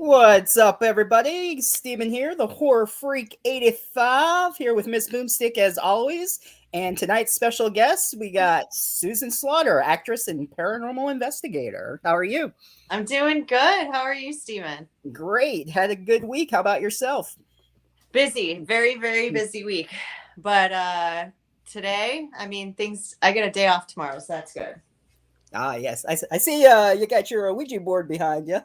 What's up, everybody? Steven here, the Horror Freak 85, here with Miss Boomstick as always. And tonight's special guest, we got Susan Slaughter, actress and paranormal investigator. How are you? I'm doing good. How are you, Steven? Great. Had a good week. How about yourself? Busy, very, very busy week. But today, I get a day off tomorrow, so that's good. Ah, yes. I see you got your Ouija board behind you,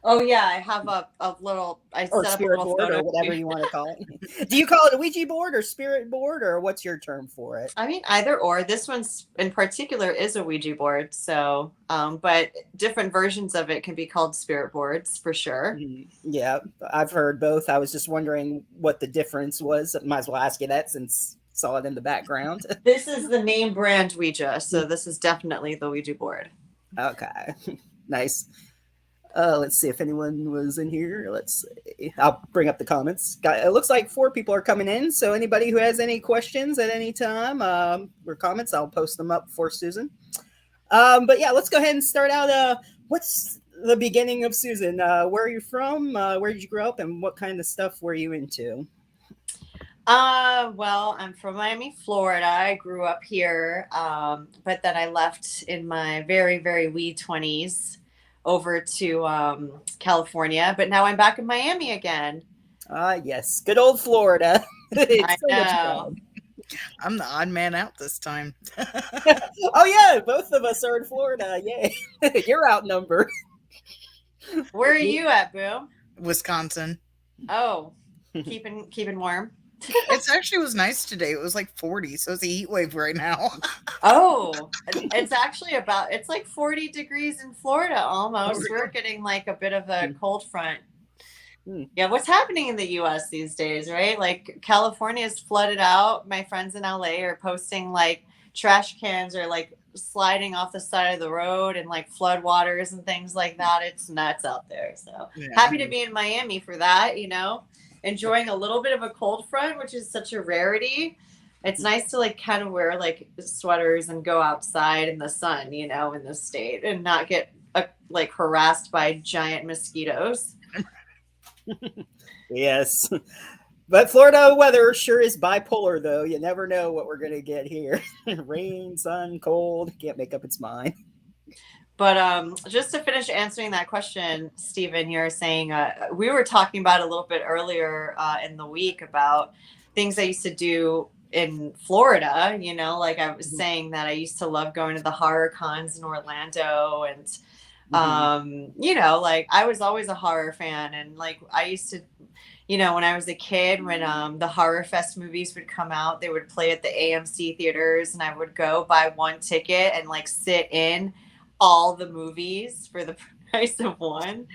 Oh yeah, I have I or set up a spirit little board, photo or whatever booth. you want to call it. Do you call it a Ouija board or spirit board, or what's your term for it? I mean, either or. This one's in particular is a Ouija board, so but different versions of it can be called spirit boards for sure. Yeah, I've heard both. I was just wondering what the difference was. Might as well ask you that since saw it in the background. This is the name brand Ouija, so this is definitely the Ouija board. Okay, nice. Let's see if anyone was in here. Let's see. I'll bring up the comments. It looks like 4 people are coming in. So anybody who has any questions at any time or comments, I'll post them up for Susan. But yeah, let's go ahead and start out. What's the beginning of Susan? Where are you from? Where did you grow up, and what kind of stuff were you into? Well, I'm from Miami, Florida. I grew up here, but then I left in my very, very wee 20s over to California. But now I'm back in Miami again. Ah, yes, good old Florida. I It's so much know. fun. I'm the odd man out this time. Oh yeah, both of us are in Florida. Yay, you're outnumbered. Where are you at, Boom? Wisconsin. Oh, keeping warm. It's actually was nice today. It was like 40, so it's a heat wave right now. Oh, it's like 40 degrees in Florida almost. We're getting like a bit of a cold front. Yeah, what's happening in the US these days, right? Like California is flooded out. My friends in LA are posting like trash cans or like sliding off the side of the road and like flood waters and things like that. It's nuts out there. So Yeah. happy to be in Miami for that, enjoying a little bit of a cold front, which is such a rarity. It's nice to like kind of wear like sweaters and go outside in the sun, in the state and not get like harassed by giant mosquitoes. Yes. But Florida weather sure is bipolar, though. You never know what we're going to get here. Rain, sun, cold. Can't make up its mind. But just to finish answering that question, Stephen, you're saying we were talking about a little bit earlier in the week about things I used to do in Florida. Like I was saying that I used to love going to the horror cons in Orlando and like I was always a horror fan, and like I used to, when I was a kid, when the Horror Fest movies would come out, they would play at the AMC theaters, and I would go buy one ticket and like sit in all the movies for the price of one.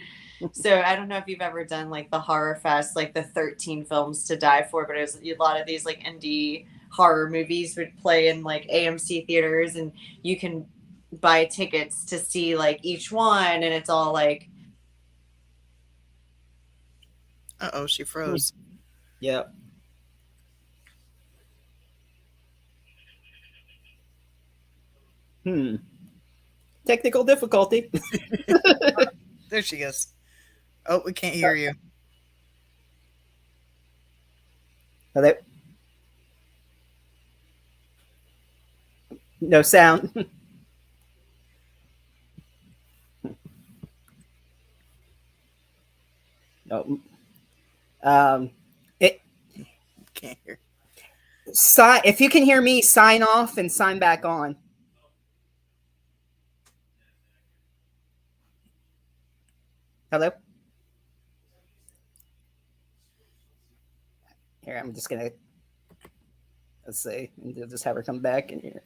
So I don't know if you've ever done like the Horror Fest, like the 13 films to die for, but it was a lot of these like indie horror movies would play in like AMC theaters, and you can buy tickets to see like each one, and it's all like Uh-oh, she froze. Yeah. Hmm. Technical difficulty. There she is. Oh, we can't hear you. Hello? No sound. No. It Can't hear. If you can hear me, sign off and sign back on. Hello? Here, I'm just gonna let's see. I'll just have her come back in here.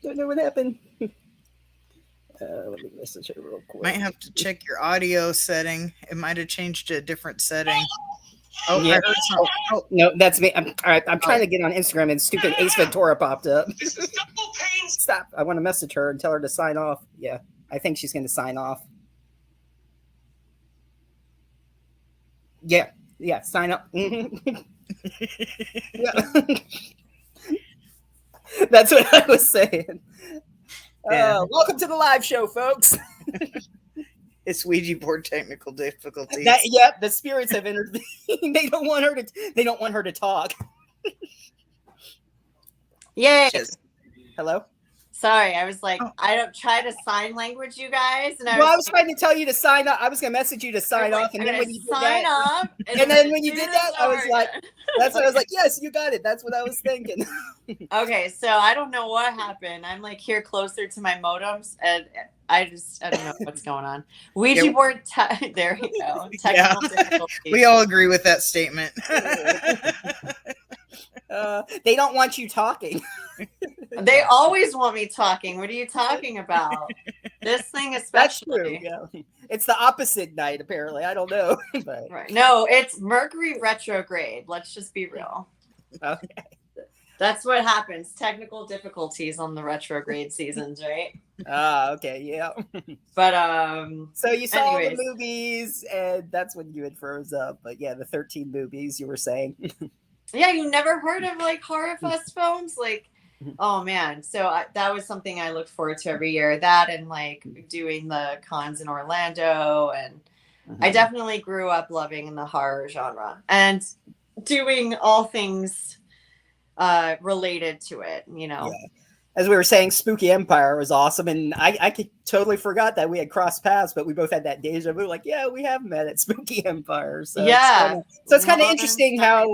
Don't know what happened. Let me message her real quick. Might have to check your audio setting. It might have changed to a different setting. Oh, Yeah. I heard something. Oh, No, that's me. All right, I'm trying to get on Instagram and stupid Ace Ventura popped up. Stop. I want to message her and tell her to sign off. Yeah, I think she's going to sign off. Yeah, sign up. Yeah. That's what I was saying. Yeah. Welcome to the live show, folks. It's Ouija board technical difficulties. Yep, the spirits have intervened. They don't want her to. They don't want her to talk. Yay. Hello. Sorry, I was like, Oh. I don't try to sign language, you guys. And I was trying to tell you to sign up. I was going to message you to sign off, and then when you did sign that, up, and then when you did that, I was like, that's what I was like. Yes, you got it. That's what I was thinking. okay, so I don't know what happened. I'm like here closer to my modems, and I don't know what's going on. Ouija Yeah. board. There you go. Yeah. Technical difficulties. We all agree with that statement. They don't want you talking. They always want me talking. What are you talking about? This thing That's true. especially. Yeah. It's the opposite night, apparently. I don't know. But Right. No, it's Mercury retrograde. Let's just be real. okay. That's what happens. Technical difficulties on the retrograde seasons, right? Okay, yeah. But So you saw Anyways. the movies, and that's when you had froze up. But yeah, the 13 movies you were saying. yeah, you never heard of like Horror Fest films? Like, oh man. So that was something I looked forward to every year. That and like doing the cons in Orlando. And I definitely grew up loving the horror genre and doing all things related to it, you know. Yeah. As we were saying, Spooky Empire was awesome, and I totally forgot that we had crossed paths, but we both had that deja vu. Like, yeah, we have met at Spooky Empire. So Yeah. it's kind of Long interesting time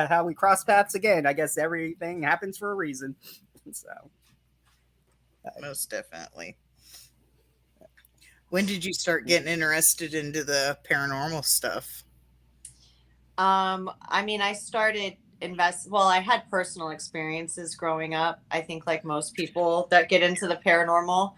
how we cross paths again. I guess everything happens for a reason. So Most definitely. When did you start getting interested into the paranormal stuff? I mean, I started I had personal experiences growing up. I think like most people that get into the paranormal,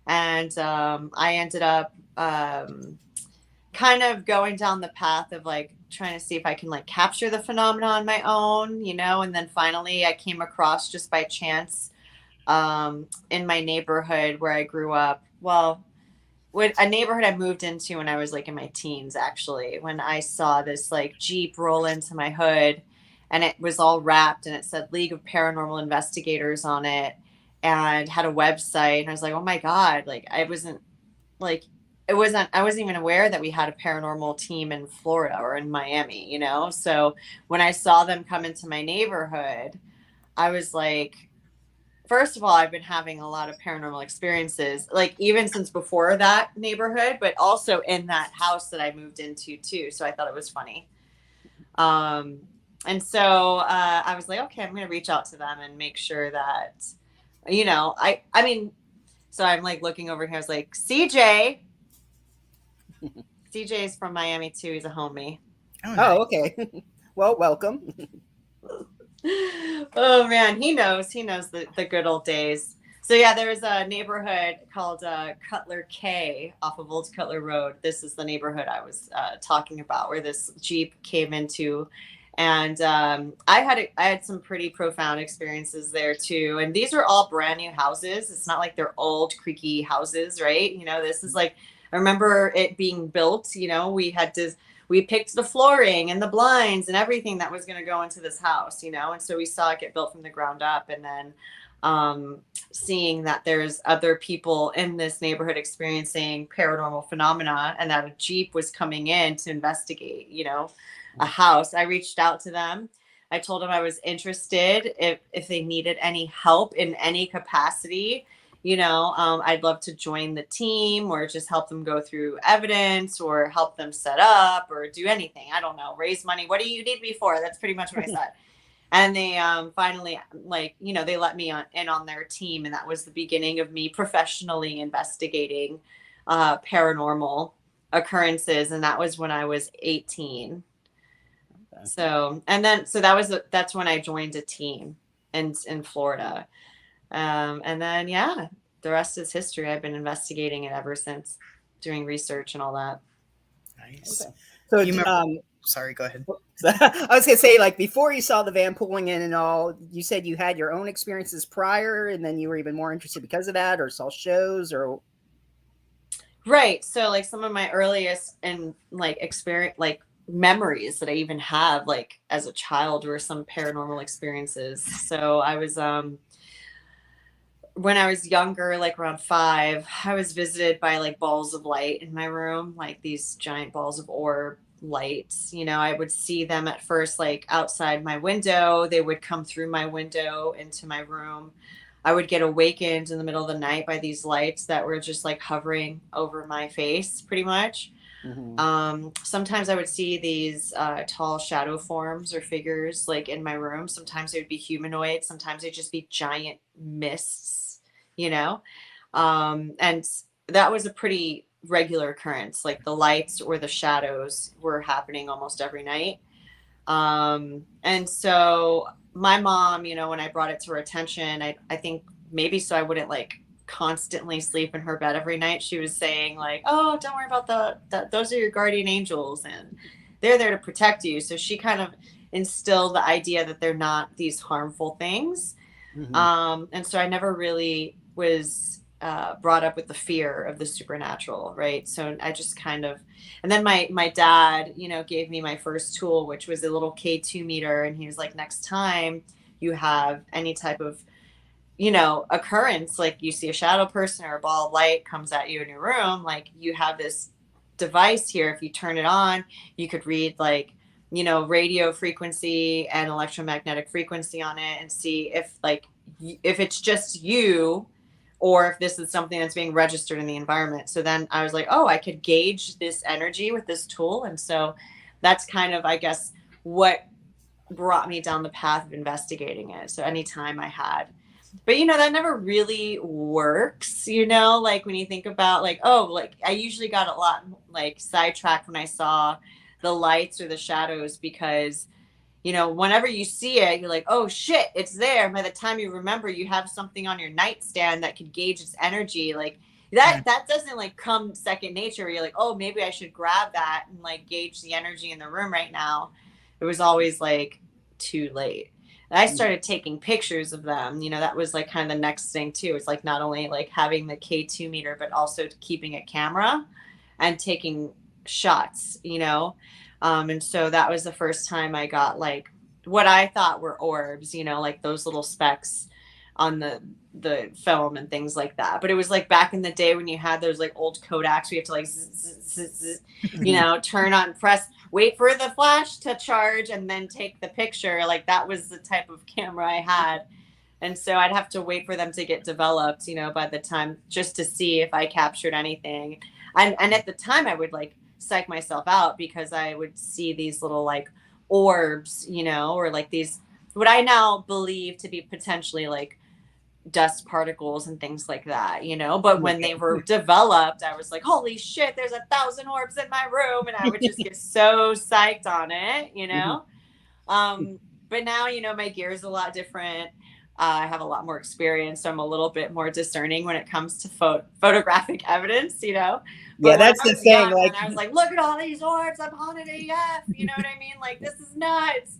and I ended up kind of going down the path of like trying to see if I can like capture the phenomena on my own, you know, and then finally I came across just by chance in my neighborhood where I grew up. Well, with a neighborhood I moved into when I was like in my teens, actually, when I saw this like Jeep roll into my hood, and it was all wrapped and it said League of Paranormal Investigators on it and had a website. And I was like, oh my God, like I wasn't even aware that we had a paranormal team in Florida or in Miami, you know? So when I saw them come into my neighborhood, I was like, first of all, I've been having a lot of paranormal experiences, like even since before that neighborhood, but also in that house that I moved into too. So I thought it was funny. And so I was like, okay, I'm going to reach out to them and make sure that, you know, I mean, so I'm like looking over here. I was like, CJ is from Miami too. He's a homie. oh, okay. Well, welcome. Oh man, he knows the good old days. So yeah, there's a neighborhood called Cutler K off of Old Cutler Road. This is the neighborhood I was talking about where this Jeep came into. And I had some pretty profound experiences there too. And these are all brand new houses. It's not like they're old creaky houses, right? You know, this is like, I remember it being built, you know, we picked the flooring and the blinds and everything that was going to go into this house, you know? And so we saw it get built from the ground up, and then seeing that there's other people in this neighborhood experiencing paranormal phenomena, and that a Jeep was coming in to investigate, you know, a house. I reached out to them. I told them I was interested if they needed any help in any capacity. You know, I'd love to join the team or just help them go through evidence or help them set up or do anything. I don't know, raise money. What do you need me for? That's pretty much what I said. And they finally, like, you know, they let me in on their team. And that was the beginning of me professionally investigating paranormal occurrences. And that was when I was 18. So that's when I joined a team in Florida. And then, yeah, the rest is history. I've been investigating it ever since, doing research and all that. Nice. Okay. So You remember- Sorry, go ahead. I was gonna say, like, before you saw the van pulling in and all, you said you had your own experiences prior, and then you were even more interested because of that, or saw shows, or Right. So like some of my earliest and like experience, like memories that I even have like as a child or some paranormal experiences. So I was when I was younger, like around 5, I was visited by like balls of light in my room, like these giant balls of orb lights. You know, I would see them at first like outside my window. They would come through my window into my room. I would get awakened in the middle of the night by these lights that were just like hovering over my face pretty much. Sometimes I would see these tall shadow forms or figures like in my room. Sometimes they would be humanoid. Sometimes they'd just be giant mists, you know? And that was a pretty regular occurrence. Like the lights or the shadows were happening almost every night. And so my mom, you know, when I brought it to her attention, I think maybe so I wouldn't like constantly sleep in her bed every night. She was saying like, "Oh, don't worry about those are your guardian angels and they're there to protect you." So she kind of instilled the idea that they're not these harmful things. And so I never really was brought up with the fear of the supernatural, right? So I just kind of, and then my dad, you know, gave me my first tool, which was a little K2 meter, and he was like, next time you have any type of, you know, occurrence, like you see a shadow person or a ball of light comes at you in your room, like you have this device here. If you turn it on, you could read like, you know, radio frequency and electromagnetic frequency on it and see if like if it's just you or if this is something that's being registered in the environment. So then I was like, oh, I could gauge this energy with this tool. And so that's kind of, I guess, what brought me down the path of investigating it. So anytime I had, but you know, that never really works, you know, like when you think about like, oh, like I usually got a lot like sidetracked when I saw the lights or the shadows because, you know, whenever you see it, you're like, oh shit, it's there. By the time you remember, you have something on your nightstand that could gauge its energy. Like that doesn't like come second nature where you're like, oh, maybe I should grab that and like gauge the energy in the room right now. It was always like too late. And I started taking pictures of them. You know, that was like kind of the next thing too. It's like not only like having the K2 meter, but also keeping a camera and taking shots, you know? And so that was the first time I got like what I thought were orbs, you know, like those little specks on the film and things like that. But it was like back in the day when you had those like old Kodaks, we have to like, you know, turn on, press, wait for the flash to charge and then take the picture. Like that was the type of camera I had. And so I'd have to wait for them to get developed, you know, by the time just to see if I captured anything. And at the time I would like psych myself out because I would see these little like orbs, you know, or like these, what I now believe to be potentially like dust particles and things like that, you know, but when they were developed, I was like, holy shit, there's 1,000 orbs in my room. And I would just get so psyched on it, you know? But now, you know, my gear is a lot different. I have a lot more experience, so I'm a little bit more discerning when it comes to photographic evidence, you know? But yeah, that's the thing. Young, like I was like, look at all these orbs, I'm haunted AF, you know what I mean? Like, this is nuts.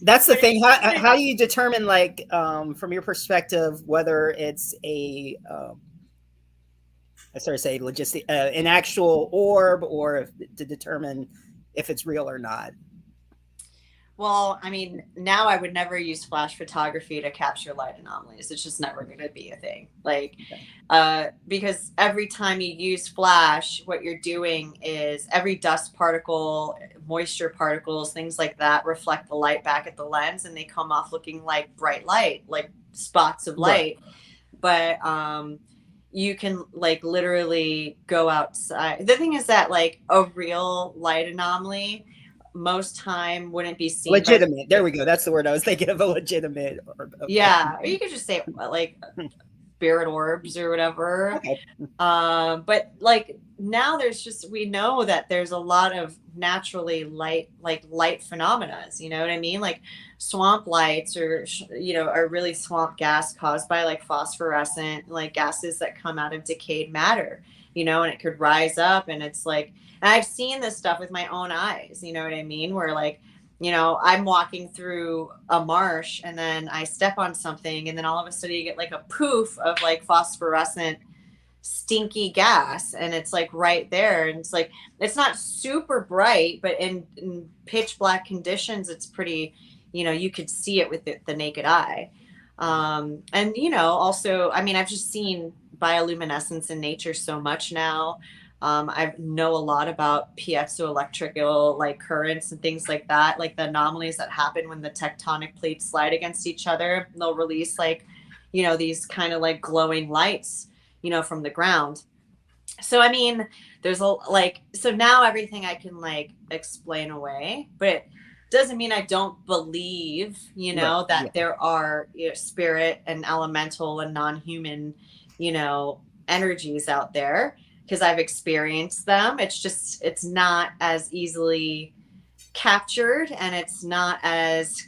That's the thing. How do you determine, like, from your perspective, whether it's a, I sort of say logistic, an actual orb, or to determine if it's real or not? Well, I mean, now I would never use flash photography to capture light anomalies. It's just never going to be a thing. Like, because every time you use flash, what you're doing is every dust particle, moisture particles, things like that reflect the light back at the lens and they come off looking like bright light, like spots of light. Right. But, you can like literally go outside. The thing is that like a real light anomaly most time wouldn't be seen legitimate. There we go. That's the word I was thinking of, a legitimate orb. Okay. Yeah, or you could just say like spirit orbs or whatever. Okay. But like now there's just, we know that there's a lot of naturally light phenomena, you know what I mean? Like swamp lights or, you know, are really swamp gas caused by like phosphorescent like gases that come out of decayed matter, you know, and it could rise up and it's like, and I've seen this stuff with my own eyes, you know what I mean? Where like, you know, I'm walking through a marsh and then I step on something and then all of a sudden you get like a poof of like phosphorescent stinky gas, and it's like right there, and it's like it's not super bright, but in pitch black conditions it's pretty, you could see it with the naked eye. And also, I mean, I've just seen bioluminescence in nature so much now. I know a lot about piezoelectrical like currents and things like that, like the anomalies that happen when the tectonic plates slide against each other. They'll release like, these kind of like glowing lights, from the ground. So I mean, there's so now everything I can like explain away, but it doesn't mean I don't believe, Right. that Yeah. there are, spirit and elemental and non-human, energies out there, because I've experienced them. It's not as easily captured, and it's not as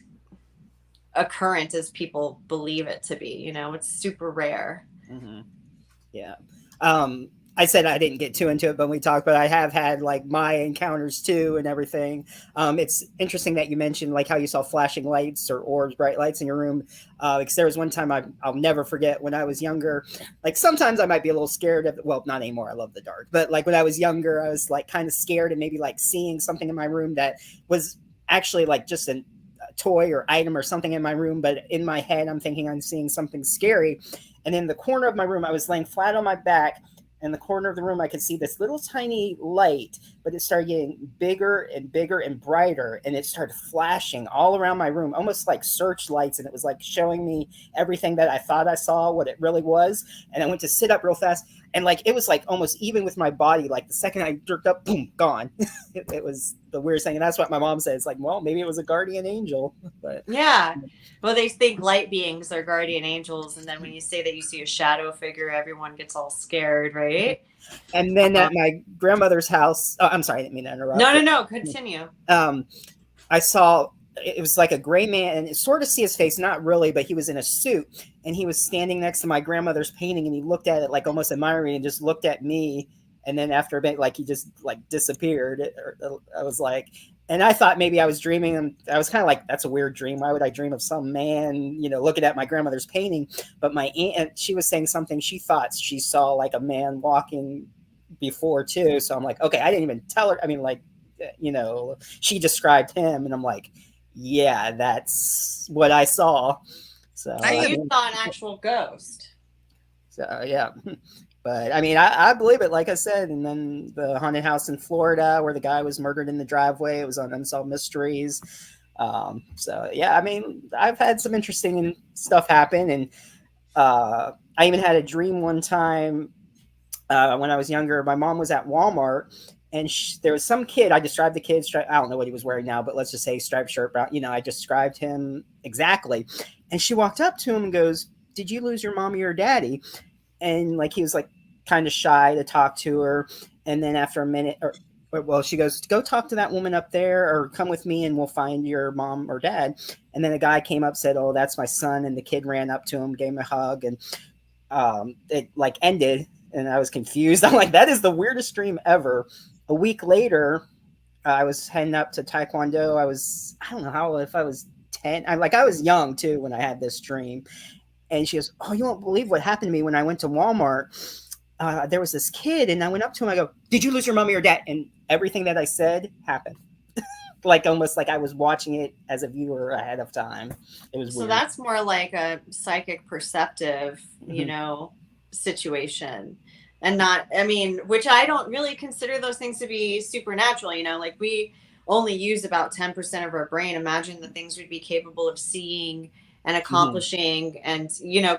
occurrent as people believe it to be. It's super rare. Hmm. Yeah. I said I didn't get too into it, but we talked, but I have had like my encounters too and everything. It's interesting that you mentioned like how you saw flashing lights or orbs, bright lights in your room. Because there was one time I'll never forget when I was younger. Like sometimes I might be a little scared of, well, not anymore. I love the dark, but like when I was younger, I was like kind of scared and maybe like seeing something in my room that was actually like just a toy or item or something in my room, but in my head, I'm thinking I'm seeing something scary. And in the corner of my room, I was laying flat on my back. In the corner of the room, I could see this little tiny light, but it started getting bigger and bigger and brighter. And it started flashing all around my room, almost like searchlights. And it was like showing me everything that I thought I saw, what it really was. And I went to sit up real fast. And like it was like almost even with my body. Like the second I jerked up, boom, gone. It was the weirdest thing. And that's what my mom said. It's like, well, maybe it was a guardian angel. But Yeah. Well, they think light beings are guardian angels, and then when you say that you see a shadow figure, everyone gets all scared, right? and then at my grandmother's house, oh, I'm sorry, I didn't mean to interrupt. No, continue. I saw it was like a gray man, and sort of see his face, not really, but he was in a suit, and he was standing next to my grandmother's painting, and he looked at it like almost admiring, and just looked at me, and then after a bit, like he just like disappeared. I was like, and I thought maybe I was dreaming, and I was kind of like, that's a weird dream. Why would I dream of some man, looking at my grandmother's painting? But my aunt, she was saying something. She thought she saw like a man walking before too. So I'm like, okay, I didn't even tell her. I mean, like, she described him, and I'm like, yeah, that's what I saw. So You saw an actual ghost. So yeah. But I mean, I believe it, like I said. And then the haunted house in Florida where the guy was murdered in the driveway, it was on Unsolved Mysteries. So yeah, I mean, I've had some interesting stuff happen. And I even had a dream one time when I was younger. My mom was at Walmart, and there was some kid. I described the kid. I don't know what he was wearing now, but let's just say striped shirt, brown. I described him exactly. And she walked up to him and goes, "Did you lose your mommy or daddy?" And like he was like kind of shy to talk to her. And then after a minute, well, she goes, "Go talk to that woman up there, or come with me, and we'll find your mom or dad." And then a guy came up, said, "Oh, that's my son." And the kid ran up to him, gave him a hug, and it like ended. And I was confused. I'm like, that is the weirdest dream ever. A week later, I was heading up to Taekwondo. I don't know how, if I was 10. I was young too when I had this dream. And she goes, "Oh, you won't believe what happened to me when I went to Walmart. There was this kid, and I went up to him. I go, 'Did you lose your mommy or dad?' And everything that I said happened." Like almost like I was watching it as a viewer ahead of time. It was so weird. That's more like a psychic perceptive, situation. And not, I mean, which I don't really consider those things to be supernatural, like we only use about 10% of our brain. Imagine the things we'd be capable of seeing and accomplishing and,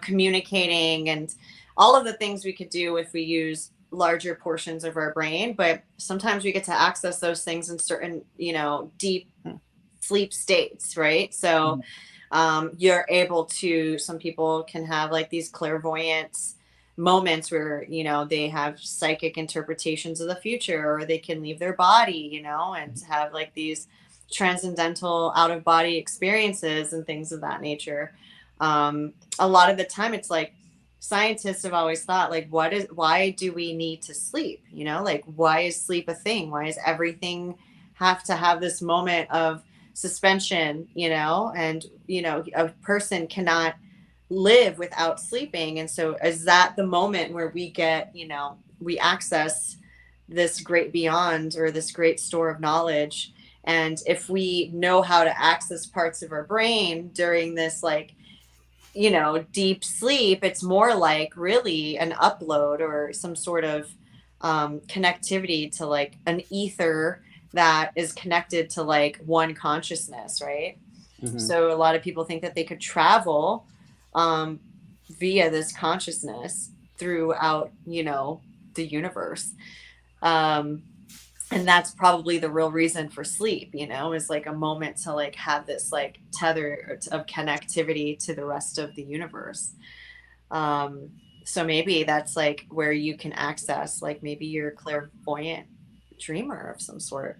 communicating and all of the things we could do if we use larger portions of our brain. But sometimes we get to access those things in certain, deep sleep states, right? So you're able to, some people can have like these clairvoyant moments where they have psychic interpretations of the future, or they can leave their body and have like these transcendental out of body experiences and things of that nature. A lot of the time it's like scientists have always thought like, why do we need to sleep? Like, why is sleep a thing? Why does everything have to have this moment of suspension? And a person cannot live without sleeping. And so is that the moment where we get, we access this great beyond, or this great store of knowledge. And if we know how to access parts of our brain during this, like, deep sleep, it's more like really an upload or some sort of connectivity to like an ether that is connected to like one consciousness, right? Mhm. So a lot of people think that they could travel via this consciousness throughout, the universe. And that's probably the real reason for sleep, is like a moment to like have this like tether of connectivity to the rest of the universe. So maybe that's like where you can access, like maybe you're a clairvoyant dreamer of some sort.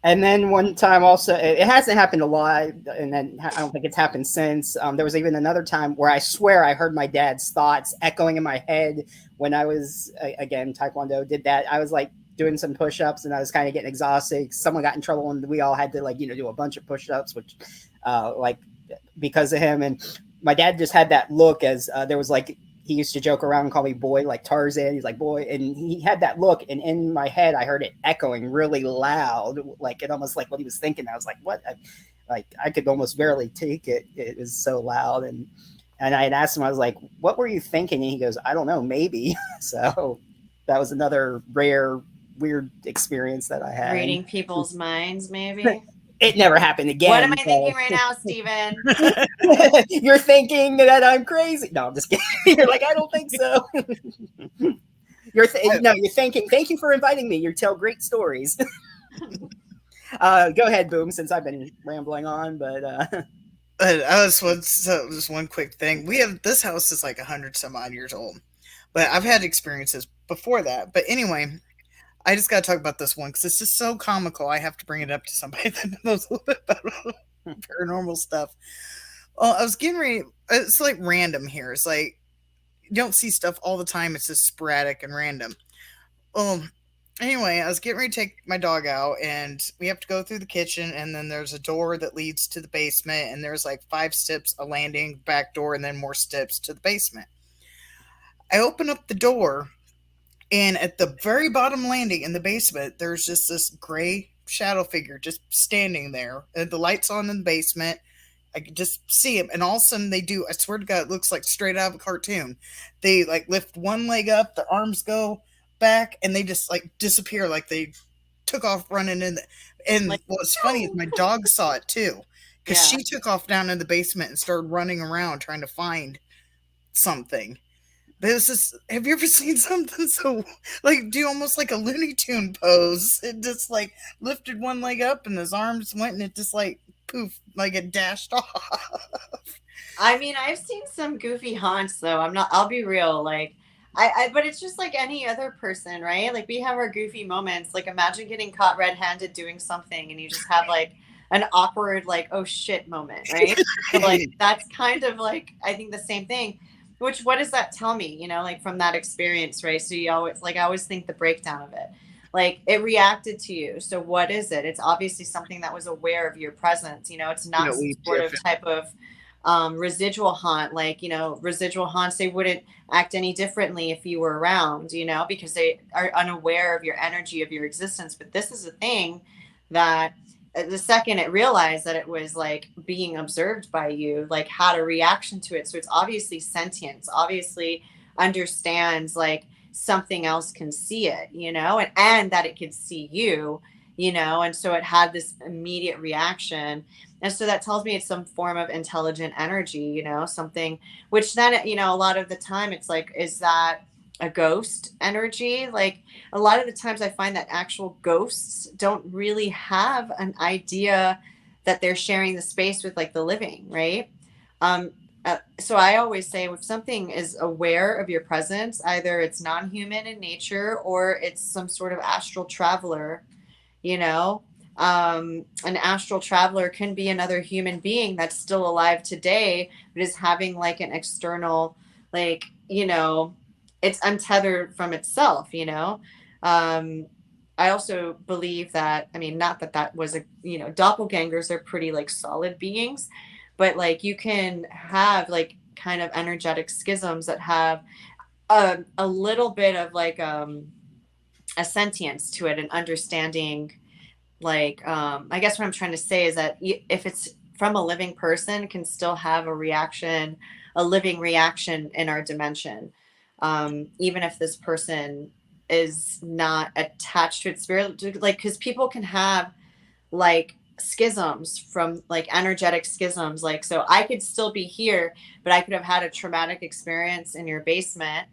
And then one time also, it hasn't happened a lot, and then I don't think it's happened since. There was even another time where I swear I heard my dad's thoughts echoing in my head when I was, again, Taekwondo did that. I was like doing some push-ups and I was kind of getting exhausted. Someone got in trouble and we all had to like, do a bunch of push-ups, which like because of him. And my dad just had that look as there was like, he used to joke around and call me boy, like Tarzan. He's like, boy. And he had that look. And in my head, I heard it echoing really loud, like it almost like what he was thinking. I was like, what? I could almost barely take it. It was so loud. And I had asked him, I was like, what were you thinking? And he goes, I don't know, maybe. So that was another rare, weird experience that I had. Reading people's minds, maybe. It never happened again. What am I thinking right now, Steven? You're thinking that I'm crazy. No, I'm just kidding. You're like, I don't think so. You're thinking, thank you for inviting me. You tell great stories. Go ahead, Boom, since I've been rambling on, but just one quick thing. This house is like 100 some odd years old, but I've had experiences before that. But anyway, I just got to talk about this one because it's just so comical. I have to bring it up to somebody that knows a little bit about paranormal stuff. Well, I was getting ready. It's like random here. It's like you don't see stuff all the time. It's just sporadic and random. Anyway, I was getting ready to take my dog out, and we have to go through the kitchen, and then there's a door that leads to the basement, and there's like 5 steps, a landing, back door, and then more steps to the basement. I open up the door. And at the very bottom landing in the basement, there's just this gray shadow figure just standing there. And the light's on in the basement. I could just see him. And all of a sudden they do, I swear to God, it looks like straight out of a cartoon. They like lift one leg up, the arms go back, and they just like disappear like they took off running in. And like, what's funny is my dog saw it too. Because she took off down in the basement and started running around trying to find something. This is, have you ever seen something so like do almost like a Looney Tune pose? It just like lifted one leg up and his arms went and it just like poof, like it dashed off. I mean, I've seen some goofy haunts though. I'll be real. Like but it's just like any other person, right? Like we have our goofy moments. Like imagine getting caught red-handed doing something and you just have like an awkward, like, oh shit moment, right? So, like that's kind of like, I think the same thing. Which, what does that tell me, like from that experience, right? So you always, like, I always think the breakdown of it, like it reacted to you. So what is it? It's obviously something that was aware of your presence. It's not some sort of type of residual haunt, like, residual haunts, they wouldn't act any differently if you were around, because they are unaware of your energy, of your existence. But this is a thing that the second it realized that it was like being observed by you, like had a reaction to it. So it's obviously sentient. It's obviously understands like something else can see it, and that it could see you, and so it had this immediate reaction. And so that tells me it's some form of intelligent energy, something which then, a lot of the time it's like, is that a ghost energy? Like a lot of the times I find that actual ghosts don't really have an idea that they're sharing the space with like the living, right? So I always say if something is aware of your presence, either it's non-human in nature or it's some sort of astral traveler, an astral traveler can be another human being that's still alive today, but is having like an external, like, it's untethered from itself, I also believe that, I mean, not that that was doppelgangers are pretty like solid beings, but like you can have like kind of energetic schisms that have a little bit of like a sentience to it, and understanding, like I guess what I'm trying to say is that if it's from a living person, it can still have a reaction, a living reaction in our dimension, even if this person is not attached to it spirit, like, because people can have like schisms, from like energetic schisms, like, so I could still be here, but I could have had a traumatic experience in your basement,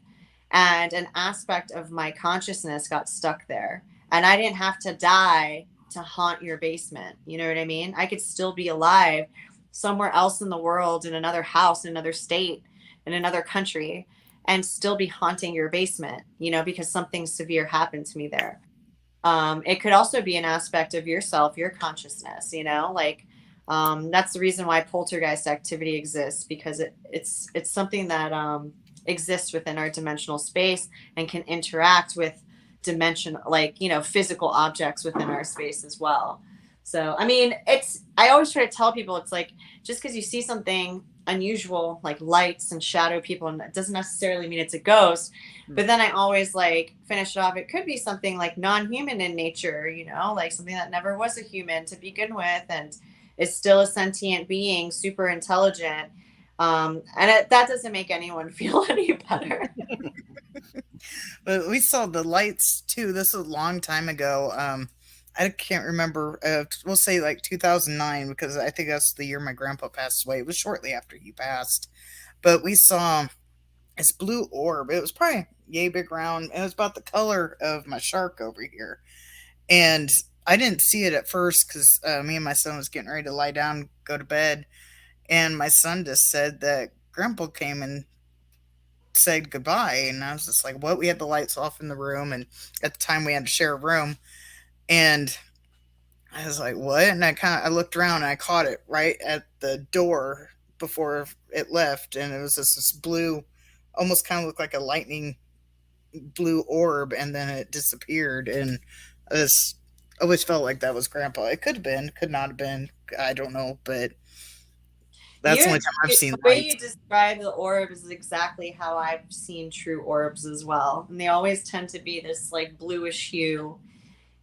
and an aspect of my consciousness got stuck there, and I didn't have to die to haunt your basement. You know what I mean? I could still be alive somewhere else in the world, in another house, in another state, in another country, and still be haunting your basement, you know, because something severe happened to me there. It could also be an aspect of yourself, your consciousness, you know, like, that's the reason why poltergeist activity exists, because it's something that exists within our dimensional space and can interact with dimension, like, you know, physical objects within our space as well. So I mean, I always try to tell people, it's like, just because you see something unusual like lights and shadow people, and that doesn't necessarily mean it's a ghost. But then I always like finish it off, it could be something like non-human in nature, you know, like something that never was a human to begin with, and is still a sentient being, super intelligent. That doesn't make anyone feel any better. But we saw the lights too. This was a long time ago. I can't remember. We'll say like 2009, because I think that's the year my grandpa passed away. It was shortly after he passed. But we saw this blue orb. It was probably yay big round. It was about the color of my shark over here. And I didn't see it at first, because me and my son was getting ready to lie down, go to bed. And my son just said that grandpa came and said goodbye. And I was just like, what? We had the lights off in the room. And at the time we had to share a room. And I was like, what? And I looked around and I caught it right at the door before it left. And it was just this blue, almost kind of looked like a lightning blue orb. And then it disappeared. And I always felt like that was grandpa. It could have been, could not have been. I don't know. But that's the only time I've seen the way lights. you describe the orbs is exactly how I've seen true orbs as well. And they always tend to be this like bluish hue,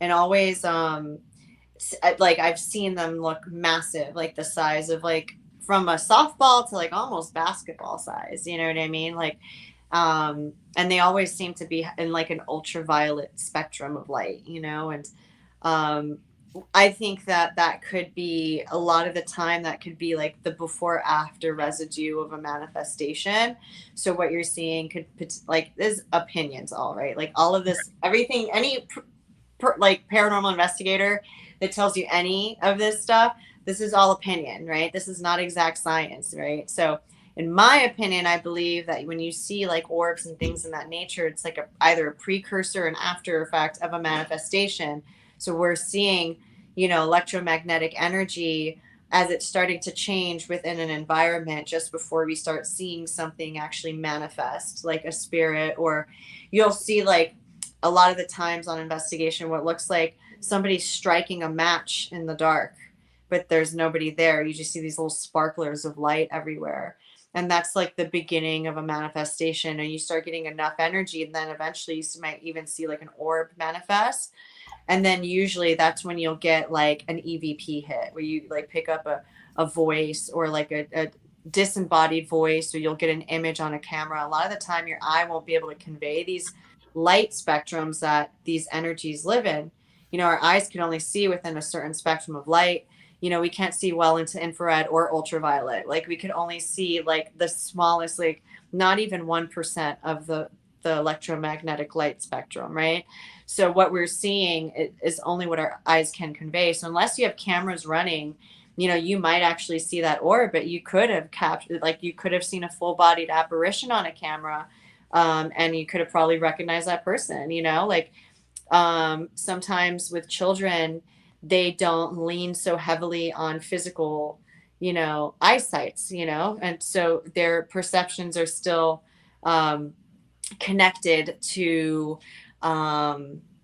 and always like I've seen them look massive, like the size of like from a softball to like almost basketball size, you know what I mean? Like and they always seem to be in like an ultraviolet spectrum of light, you know. And I think that could be a lot of the time, that could be like the before after residue of a manifestation. So what you're seeing could like, there's opinions, all right, like all of this, everything, any like paranormal investigator that tells you any of this stuff, this is all opinion, right? This is not exact science, right? So in my opinion, I believe that when you see like orbs and things in that nature, it's like either a precursor and after effect of a manifestation. So we're seeing, you know, electromagnetic energy as it's starting to change within an environment just before we start seeing something actually manifest, like a spirit. Or you'll see like a lot of the times on investigation, what looks like somebody striking a match in the dark, but there's nobody there. You just see these little sparklers of light everywhere. And that's like the beginning of a manifestation. And you start getting enough energy, and then eventually you might even see like an orb manifest. And then usually that's when you'll get like an EVP hit, where you like pick up a voice, or like a disembodied voice, or you'll get an image on a camera. A lot of the time your eye won't be able to convey these light spectrums that these energies live in. You know, our eyes can only see within a certain spectrum of light. You know, we can't see well into infrared or ultraviolet. Like we could only see like the smallest, like not even 1% of the electromagnetic light spectrum, right? So what we're seeing is only what our eyes can convey. So unless you have cameras running, you know, you might actually see that orb, but you could have captured, like you could have seen a full-bodied apparition on a camera, and you could have probably recognized that person, you know. Like sometimes with children, they don't lean so heavily on physical, you know, eyesights, you know, and so their perceptions are still connected to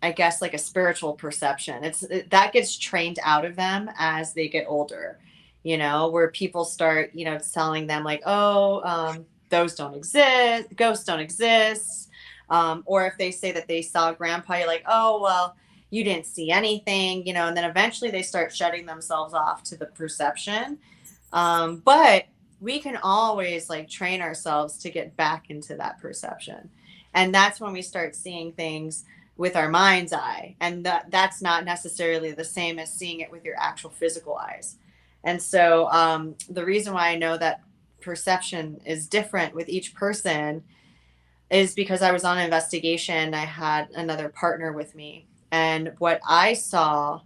I guess like a spiritual perception. That gets trained out of them as they get older, you know, where people start, you know, telling them like, oh, those don't exist, ghosts don't exist. Or if they say that they saw grandpa, you're like, oh, well, you didn't see anything, you know, and then eventually they start shutting themselves off to the perception. But we can always like train ourselves to get back into that perception. And that's when we start seeing things with our mind's eye. And that's not necessarily the same as seeing it with your actual physical eyes. And so the reason why I know that perception is different with each person is because I was on an investigation. I had another partner with me. And what I saw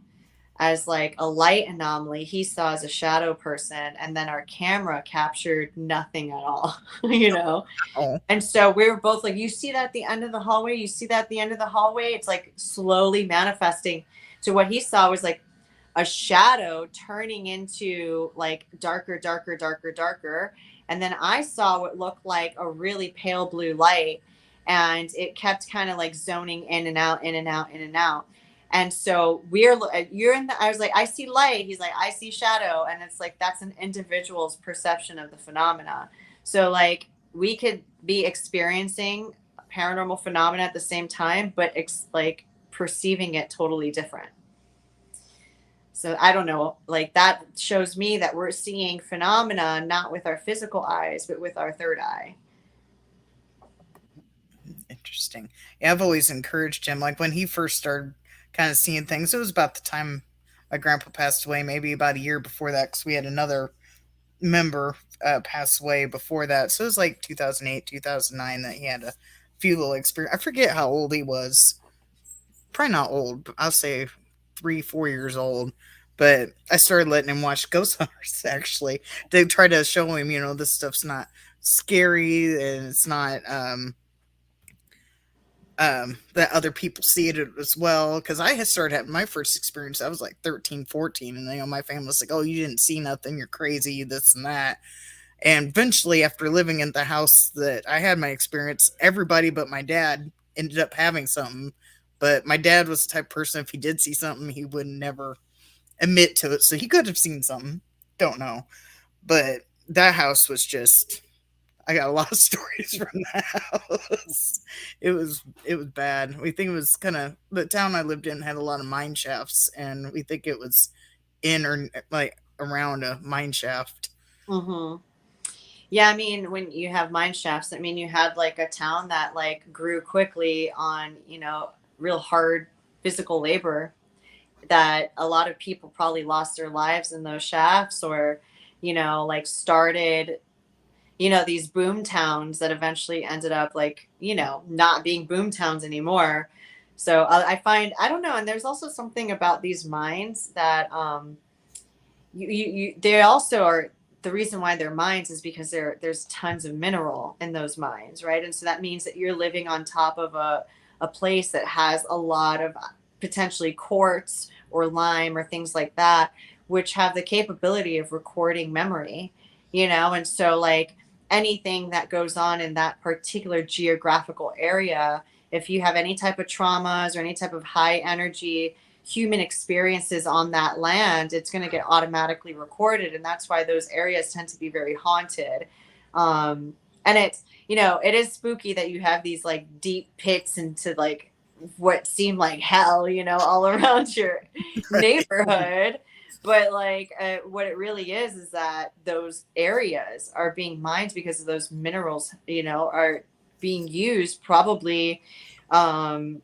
as like a light anomaly, he saw as a shadow person. And then our camera captured nothing at all, you know? Oh, And so we were both like, you see that at the end of the hallway? You see that at the end of the hallway? It's like slowly manifesting. So what he saw was like a shadow turning into like darker, darker, darker, darker. And then I saw what looked like a really pale blue light. And it kept kind of like zoning in and out, in and out, in and out. And so you're in the, I was like, I see light. He's like, I see shadow. And it's like, that's an individual's perception of the phenomena. So like we could be experiencing paranormal phenomena at the same time, but like perceiving it totally different. So I don't know, like that shows me that we're seeing phenomena not with our physical eyes, but with our third eye. interesting. Yeah, I've always encouraged him. Like when he first started kind of seeing things, it was about the time my grandpa passed away, maybe about a year before that, because we had another member pass away before that. So it was like 2008, 2009 that he had a few little experience. I forget how old he was. Probably not old, but I'll say 3, 4 years old. But I started letting him watch Ghost Hunters actually to try to show him, this stuff's not scary and it's not that other people see it as well. Because I had started having my first experience. I was like 13, 14, and my family was like, "Oh, you didn't see nothing. You're crazy. This and that." And eventually, after living in the house that I had my experience, everybody but my dad ended up having something. But my dad was the type of person, if he did see something, he would never admit to it. So he could have seen something. Don't know. But that house was just, I got a lot of stories from that house. It was bad. We think it was kind of, the town I lived in had a lot of mine shafts, and we think it was in or like around a mine shaft. Mm-hmm. Yeah, I mean, when you have mine shafts, I mean, you had like a town that like grew quickly on, you know, real hard physical labor, that a lot of people probably lost their lives in those shafts, or, you know, like started, you know, these boom towns that eventually ended up like, you know, not being boom towns anymore. So I find, I don't know. And there's also something about these mines that, they also are, the reason why they're mines is because there's tons of mineral in those mines, right? And so that means that you're living on top of a place that has a lot of potentially quartz or lime or things like that, which have the capability of recording memory, you know? And so like anything that goes on in that particular geographical area, if you have any type of traumas or any type of high energy human experiences on that land, it's going to get automatically recorded. And that's why those areas tend to be very haunted. And it's, you know, it is spooky that you have these like deep pits into like what seem like hell, you know, all around your Right. neighborhood. But like what it really is that those areas are being mined because of those minerals, you know, are being used probably um,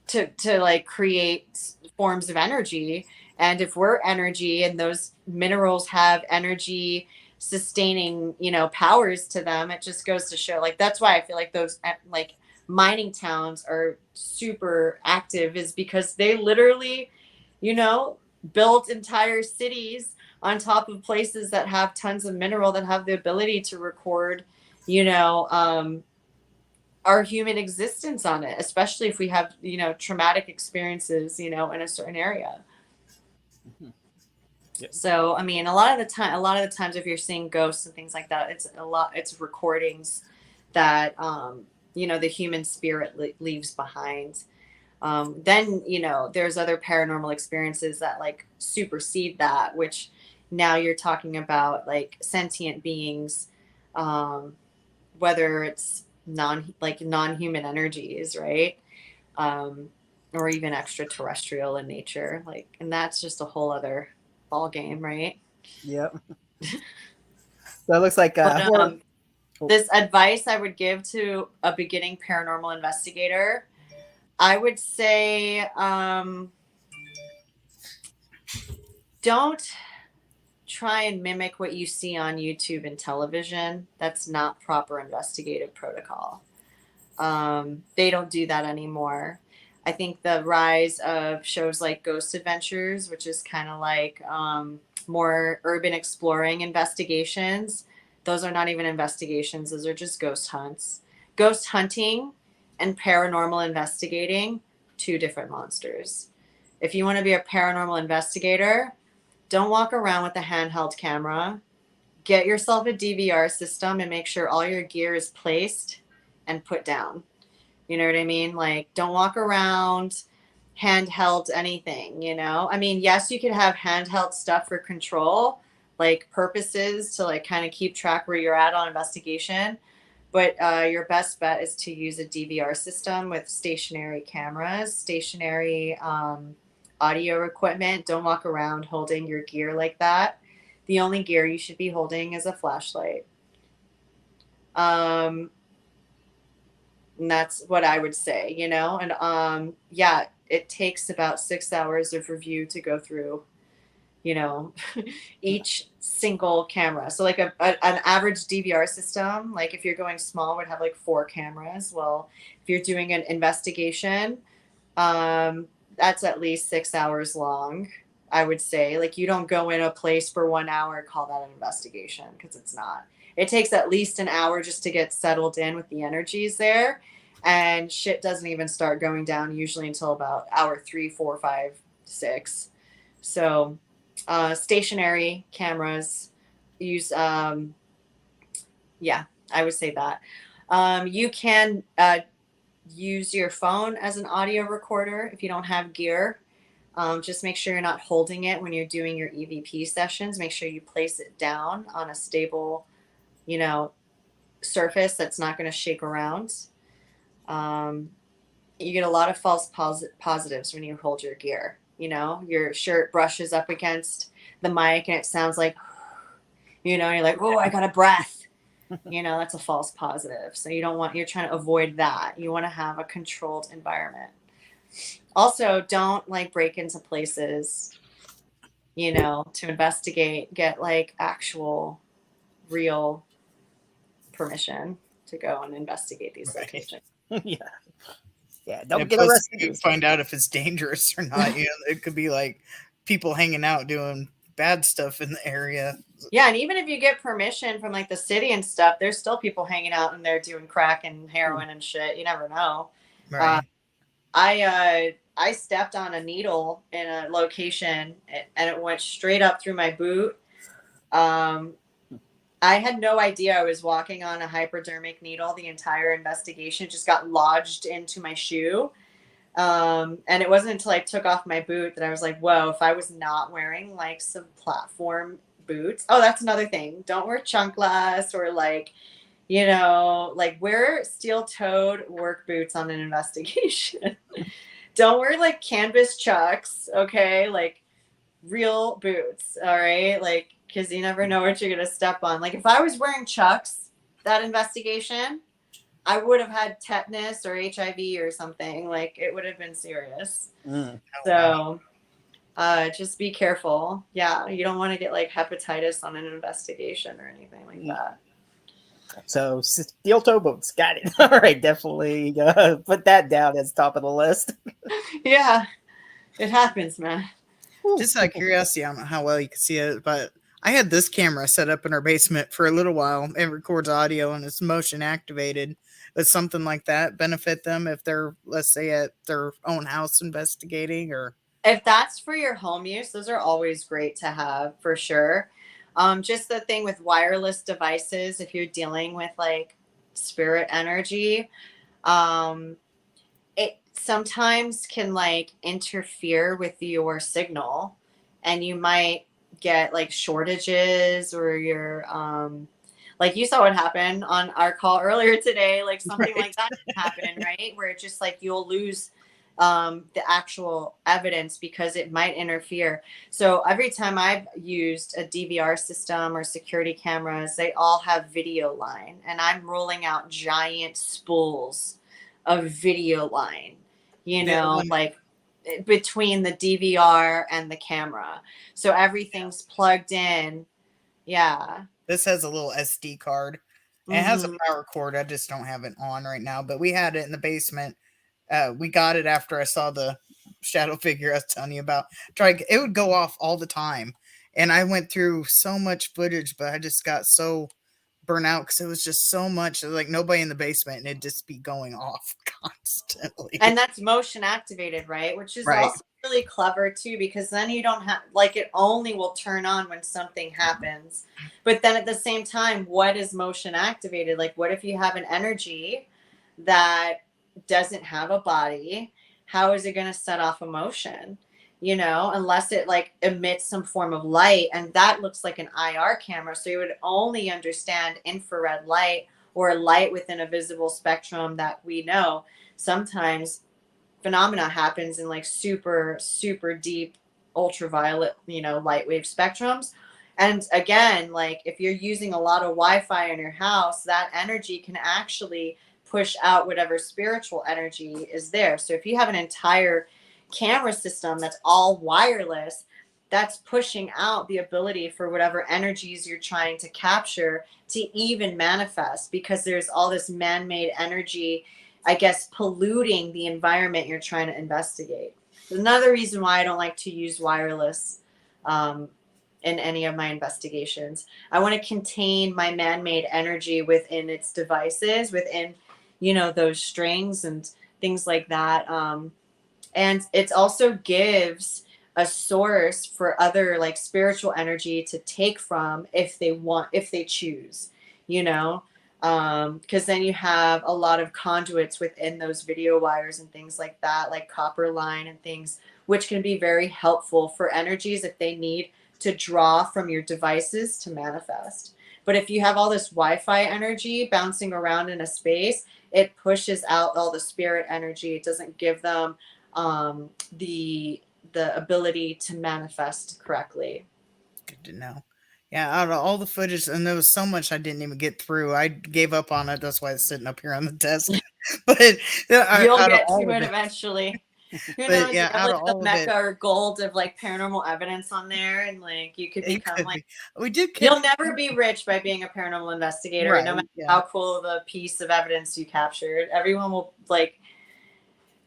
to like create forms of energy. And if we're energy and those minerals have energy sustaining, you know, powers to them, it just goes to show, like, that's why I feel like those like mining towns are super active, is because they literally, you know, built entire cities on top of places that have tons of mineral that have the ability to record, you know, our human existence on it, especially if we have, you know, traumatic experiences, you know, in a certain area. Mm-hmm. Yep. So, I mean, a lot of the times if you're seeing ghosts and things like that, it's recordings that, you know, the human spirit leaves behind. Then, you know, there's other paranormal experiences that like supersede that, which, now you're talking about like sentient beings, whether it's non-human energies, right? Or even extraterrestrial in nature, like, and that's just a whole other ball game, right? Yep. So it looks like But horror. this advice I would give to a beginning paranormal investigator, I would say, don't try and mimic what you see on YouTube and television. That's not proper investigative protocol. They don't do that anymore. I think the rise of shows like Ghost Adventures, which is kind of like more urban exploring investigations, those are not even investigations. Those are just ghost hunts. Ghost hunting and paranormal investigating, two different monsters. If you want to be a paranormal investigator, don't walk around with a handheld camera. Get yourself a DVR system and make sure all your gear is placed and put down. You know what I mean? Like, don't walk around handheld anything, you know? I mean, yes, you could have handheld stuff for control, like purposes to like kind of keep track where you're at on investigation. But your best bet is to use a DVR system with stationary cameras, stationary audio equipment. Don't walk around holding your gear like that. The only gear you should be holding is a flashlight. And that's what I would say, you know? And yeah, it takes about 6 hours of review to go through, you know, each single camera. So like an average DVR system, like if you're going small, would have like 4 cameras. Well, if you're doing an investigation, that's at least 6 hours long, I would say. Like, you don't go in a place for 1 hour, call that an investigation, because it's not. It takes at least an hour just to get settled in with the energies there. And shit doesn't even start going down usually until about hour 3, 4, 5, 6. So stationary cameras, use, yeah, I would say that. You can use your phone as an audio recorder if you don't have gear. Just make sure you're not holding it when you're doing your EVP sessions. Make sure you place it down on a stable, you know, surface that's not going to shake around. You get a lot of false positives when you hold your gear. You know, your shirt brushes up against the mic and it sounds like, you know, you're like, oh, I got a breath. You know, that's a false positive. So you're trying to avoid that. You want to have a controlled environment. Also, don't like break into places, you know, to investigate. Get like actual, real permission to go and investigate these locations. Yeah. Yeah. Don't And get plus, arrested. you find out if it's dangerous or not. You know, it could be like people hanging out doing bad stuff in the area. Yeah, and even if you get permission from like the city and stuff, there's still people hanging out and they're doing crack and heroin and shit. You never know. Right. I stepped on a needle in a location and it went straight up through my boot. I had no idea I was walking on a hypodermic needle. The entire investigation just got lodged into my shoe. And it wasn't until I took off my boot that I was like, whoa, if I was not wearing like some platform boots. Oh, that's another thing. Don't wear chanclas or like, you know, like wear steel-toed work boots on an investigation. Don't wear like canvas chucks, okay? Like real boots, all right? Like, because you never know what you're going to step on. Like if I was wearing chucks, that investigation, I would have had tetanus or HIV or something. Like it would have been serious. So just be careful. Yeah, you don't want to get like hepatitis on an investigation or anything like that. So steel toe boots, got it. All right, definitely put that down as top of the list. Yeah, it happens, man. Just out of curiosity, I don't know how well you can see it, but I had this camera set up in our basement for a little while. It records audio and it's motion activated. Would something like that benefit them if they're, let's say, at their own house investigating? Or if that's for your home use, those are always great to have for sure. Just the thing with wireless devices, if you're dealing with like spirit energy, it sometimes can like interfere with your signal and you might get like shortages, or you're like you saw what happened on our call earlier today, like something Right. like that can happen, right? Where it's just like you'll lose the actual evidence because it might interfere. So every time I've used a DVR system or security cameras, they all have video line, and I'm rolling out giant spools of video line, you The know, one, like between the DVR and the camera. So everything's plugged in. Yeah. this has a little SD card. And it has a Hmm. power cord. I just don't have it on right now. But we had it in the basement. We got it after I saw the shadow figure I was telling you about. It would go off all the time. And I went through so much footage, but I just got so burnt out because it was just so much, like nobody in the basement, and it'd just be going off constantly. And that's motion activated, right? Which is Right. also really clever too, because then you don't have, like, it only will turn on when something happens. But then at the same time, what is motion activated? Like, what if you have an energy that doesn't have a body? How is it going to set off a motion? You know, unless it like emits some form of light, and that looks like an IR camera. So you would only understand infrared light or light within a visible spectrum that we know. Sometimes phenomena happens in like super, super deep ultraviolet, you know, light wave spectrums. And again, like if you're using a lot of Wi-Fi in your house, that energy can actually push out whatever spiritual energy is there. So if you have an entire camera system that's all wireless, that's pushing out the ability for whatever energies you're trying to capture to even manifest, because there's all this man-made energy, I guess, polluting the environment you're trying to investigate. Another reason why I don't like to use wireless in any of my investigations. I want to contain my man-made energy within its devices, within, you know, those strings and things like that. And it also gives a source for other like spiritual energy to take from if they want, if they choose, you know, because then you have a lot of conduits within those video wires and things like that, like copper line and things, which can be very helpful for energies if they need to draw from your devices to manifest. But if you have all this Wi-Fi energy bouncing around in a space, it pushes out all the spirit energy. It doesn't give them the ability to manifest correctly. Good to know. Yeah, out of all the footage, and there was so much I didn't even get through. I gave up on it. That's why it's sitting up here on the desk. But You'll out of get all to of it it, eventually. Who but knows? You yeah, have out like of the all of Mecca it, or gold of like paranormal evidence on there, and like you could it become could like, be. We did catch, you'll never be rich by being a paranormal investigator, no right? matter Yeah, how cool of a piece of evidence you captured. Everyone will like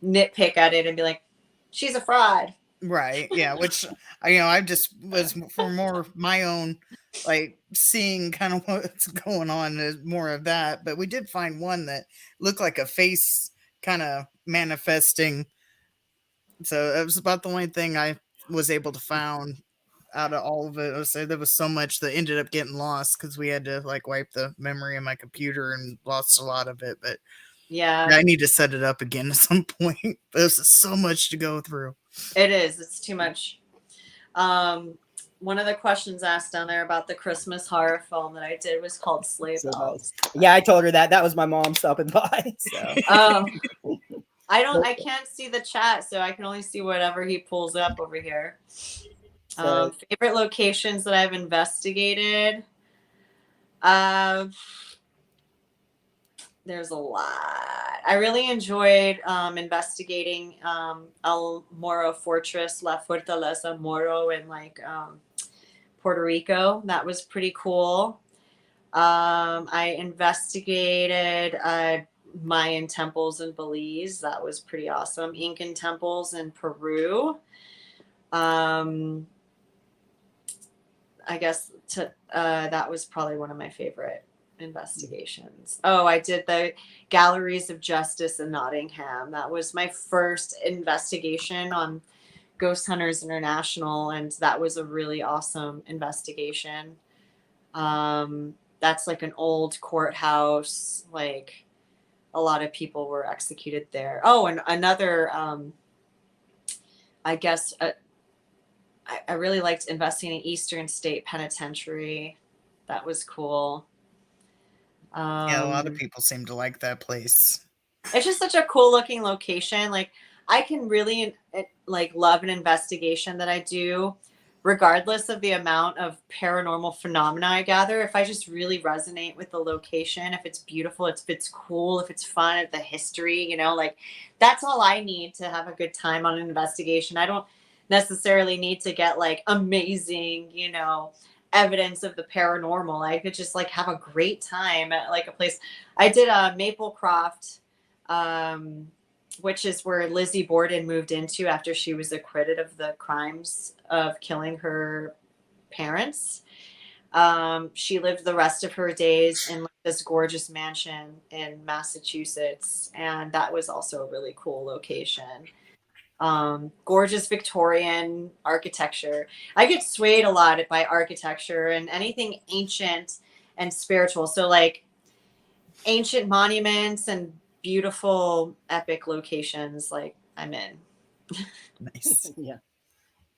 nitpick at it and be like, she's a fraud. right. Yeah, which I just was for more of my own, like seeing kind of what's going on, is more of that. But we did find one that looked like a face kind of manifesting. So that was about the only thing I was able to found out of all of it. I say there was so much that ended up getting lost because we had to like wipe the memory in my computer and lost a lot of it. But Yeah, I need to set it up again at some point. There's so much to go through. it is. It's too much. One of the questions asked down there about the Christmas horror film that I did was called Sleigh So Bells. nice. Yeah, I told her that. That was my mom stopping by. So Oh, I can't see the chat, so I can only see whatever he pulls up over here. Favorite locations that I've investigated. There's a lot. I really enjoyed investigating El Moro Fortress, La Fortaleza Moro, in like Puerto Rico. That was pretty cool. I investigated Mayan temples in Belize. That was pretty awesome. Incan temples in Peru. I guess that was probably one of my favorite investigations. Oh, I did the Galleries of Justice in Nottingham. That was my first investigation on Ghost Hunters International, and that was a really awesome investigation. That's like an old courthouse, like a lot of people were executed there. Oh, and another I guess I really liked investing in Eastern State Penitentiary. That was cool. Yeah, a lot of people seem to like that place. It's just such a cool looking location. Like I can really like love an investigation that I do, regardless of the amount of paranormal phenomena I gather. If I just really resonate with the location, if it's beautiful, if it's cool, if it's fun, if the history, you know, like that's all I need to have a good time on an investigation. I don't necessarily need to get like amazing, you know, evidence of the paranormal. I could just like have a great time at like a place. I did a Maplecroft, which is where Lizzie Borden moved into after she was acquitted of the crimes of killing her parents. She lived the rest of her days in like this gorgeous mansion in Massachusetts, and that was also a really cool location. Gorgeous Victorian architecture. I get swayed a lot by architecture and anything ancient and spiritual. So like ancient monuments and beautiful epic locations, like I'm in. Nice.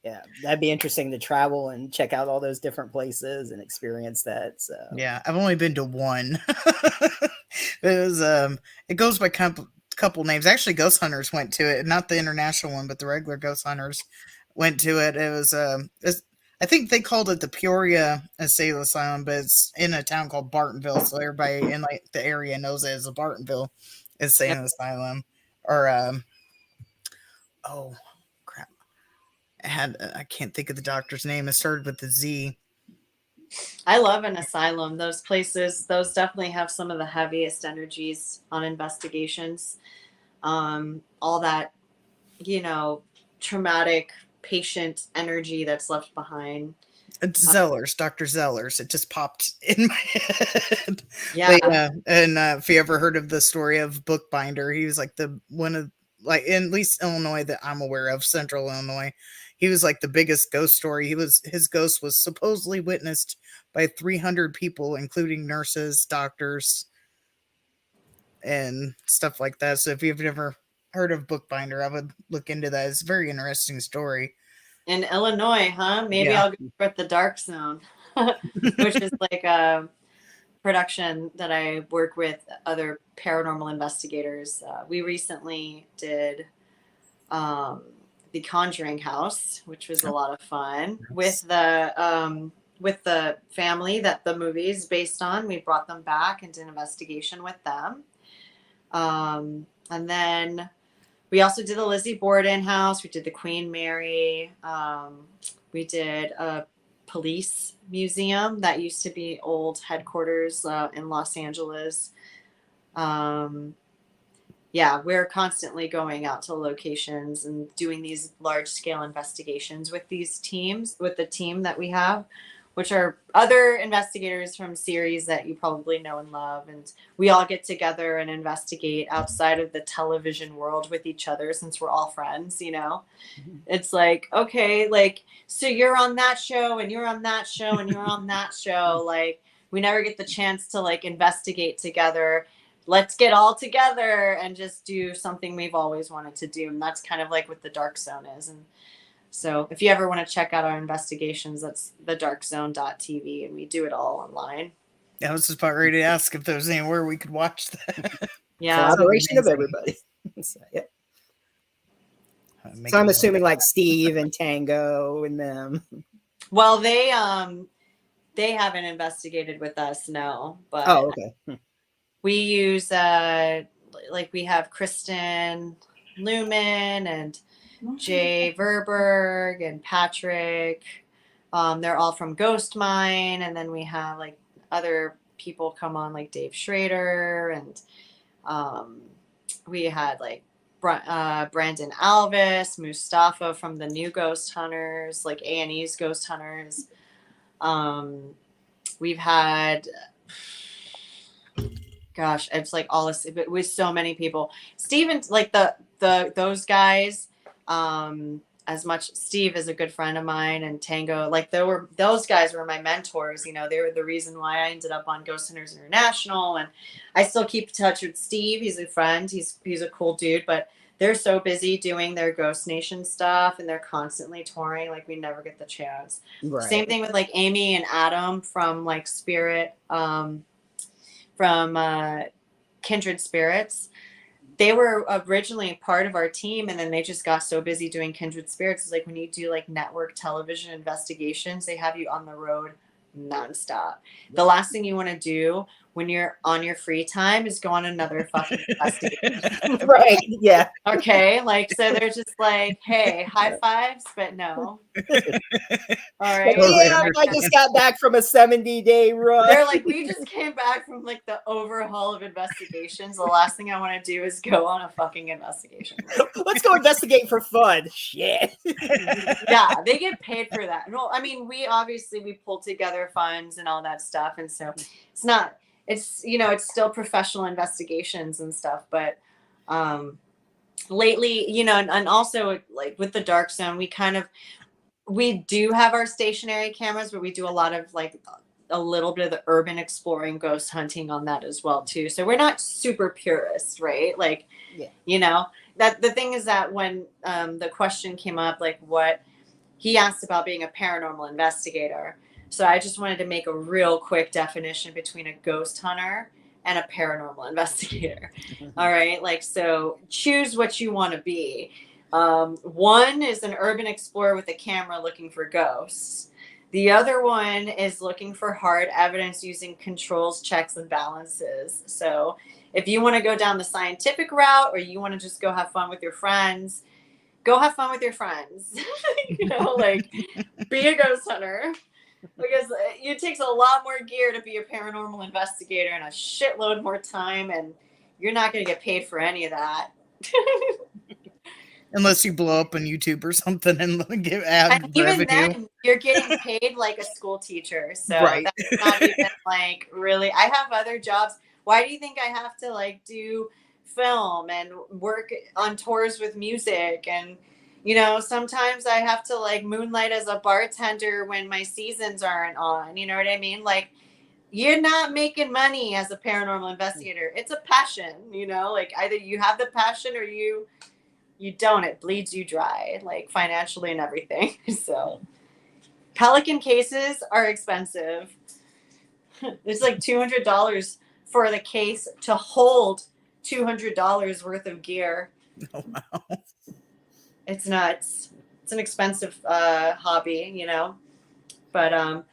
Yeah, that'd be interesting to travel and check out all those different places and experience that. So Yeah, I've only been to one. It was it goes by couple names. Actually, Ghost Hunters went to it, not the international one, but the regular Ghost Hunters went to it. It was I think they called it the Peoria Insane Asylum, but it's in a town called Bartonville, so everybody in like the area knows it as a Bartonville Insane Asylum. Or oh crap, I can't think of the doctor's name. It started with the Z. I love an asylum. Those places, those definitely have some of the heaviest energies on investigations. All that, you know, traumatic patient energy that's left behind. It's Zellers, Dr. Zellers. It just popped in my head. Yeah. But, yeah. And if you ever heard of the story of Bookbinder, he was like the one of, like, in at least Illinois that I'm aware of, Central Illinois, he was like the biggest ghost story. His ghost was supposedly witnessed by 300 people, including nurses, doctors, and stuff like that. So if you've never heard of Bookbinder, I would look into that. It's a very interesting story. In Illinois, huh? Maybe Yeah. I'll go at the Dark Zone, which is like a production that I work with other paranormal investigators. We recently did the Conjuring House, which was a lot of fun with the family that the movie is based on. We brought them back and did an investigation with them. And then we also did the Lizzie Borden house. We did the Queen Mary. We did a police museum that used to be old headquarters in Los Angeles. Yeah, we're constantly going out to locations and doing these large scale investigations with these teams, with the team that we have, which are other investigators from series that you probably know and love. And we all get together and investigate outside of the television world with each other, since we're all friends, you know. Mm-hmm. It's like, okay, like, so you're on that show and you're on that show and you're on that show. Like, we never get the chance to like investigate together. Let's get all together and just do something we've always wanted to do. And that's kind of like what the Dark Zone is. And so if you ever want to check out our investigations, that's thedarkzone.tv, and we do it all online. I was just about ready to ask if there was anywhere we could watch that. Yeah. Collaboration of everybody. So, yeah. So I'm assuming like Steve and Tango and them. Well, they haven't investigated with us, no. But okay. We use like we have Kristen Lumen and Jay Verberg and Patrick. They're all from Ghost Mine, and then we have like other people come on like Dave Schrader, and we had like Brandon Alvis, Mustafa from the new Ghost Hunters, like A&E's Ghost Hunters. We've had, gosh, it's like all this with so many people. Steven, like those guys, as much, Steve is a good friend of mine, and Tango, like those guys were my mentors. You know, they were the reason why I ended up on Ghost Hunters International, and I still keep in touch with Steve. He's a friend. He's a cool dude, but they're so busy doing their Ghost Nation stuff and they're constantly touring, like we never get the chance. Right. Same thing with like Amy and Adam from like Spirit, from Kindred Spirits. They were originally part of our team, and then they just got so busy doing Kindred Spirits. It's like when you do like network television investigations, they have you on the road nonstop. The last thing you want to do when you're on your free time is go on another fucking investigation. Right. Yeah. Okay. Like, so they're just like, hey, high fives, but no. All right. Totally Yeah, I just got back from a 70-day run. They're like, we just came back from like the overhaul of investigations. The last thing I want to do is go on a fucking investigation. Let's go investigate for fun. Shit. Yeah, they get paid for that. Well, I mean, we pull together funds and all that stuff. And so it's still professional investigations and stuff. But lately, and also like with the Dark Zone, we do have our stationary cameras, but we do a lot of like a little bit of the urban exploring, ghost hunting on that as well too. So we're not super purist, right? Like, that the thing is that when the question came up, like what he asked about being a paranormal investigator. So I just wanted to make a real quick definition between a ghost hunter and a paranormal investigator. All right. Like, so choose what you want to be. One is an urban explorer with a camera looking for ghosts. The other one is looking for hard evidence using controls, checks, and balances. So if you want to go down the scientific route or you want to just go have fun with your friends, go have fun with your friends. Like be a ghost hunter. Because it takes a lot more gear to be a paranormal investigator and a shitload more time, and you're not going to get paid for any of that. Unless you blow up on YouTube or something and give and even revenue. then, you're getting paid like a school teacher. So Right. That's not even like really. I have other jobs. Why do you think I have to like do film and work on tours with music? And, sometimes I have to like moonlight as a bartender when my seasons aren't on. You know what I mean? Like, you're not making money as a paranormal investigator. It's a passion, like either you have the passion or you don't. It bleeds you dry, like financially and everything. So Pelican cases are expensive. It's like $200 for the case to hold $200 worth of gear. Oh, wow. It's nuts. It's an expensive hobby, but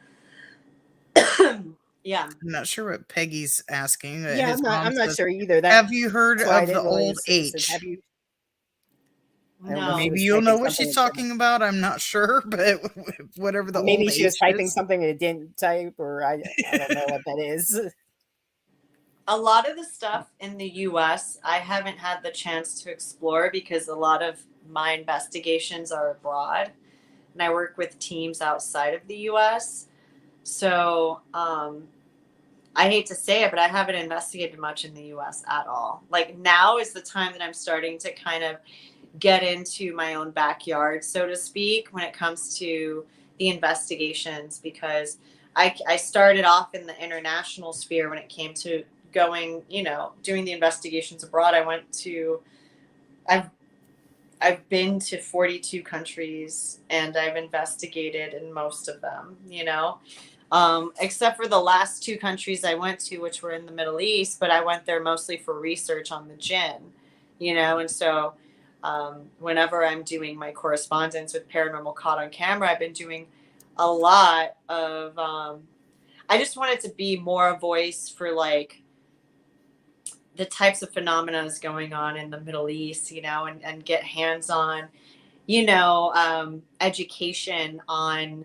yeah. I'm not sure what Peggy's asking. Yeah, His mom I'm not says, sure either. have you heard That's why I of the didn't really old H? Have you? No. Maybe was you'll know typing what she's something talking about. I'm not sure, but whatever the Maybe old she was H typing is. something and it didn't type, or I don't know what that is. A lot of the stuff in the US, I haven't had the chance to explore because a lot of my investigations are abroad and I work with teams outside of the US. So I hate to say it, but I haven't investigated much in the US at all. Like now is the time that I'm starting to kind of get into my own backyard, so to speak, when it comes to the investigations, because I started off in the international sphere when it came to going, doing the investigations abroad. I've been to 42 countries and I've investigated in most of them, except for the last 2 countries I went to, which were in the Middle East, but I went there mostly for research on the jinn, and so whenever I'm doing my correspondence with Paranormal Caught on Camera, I've been doing a lot of, I just wanted to be more a voice for like the types of phenomena going on in the Middle East, and get hands-on, education on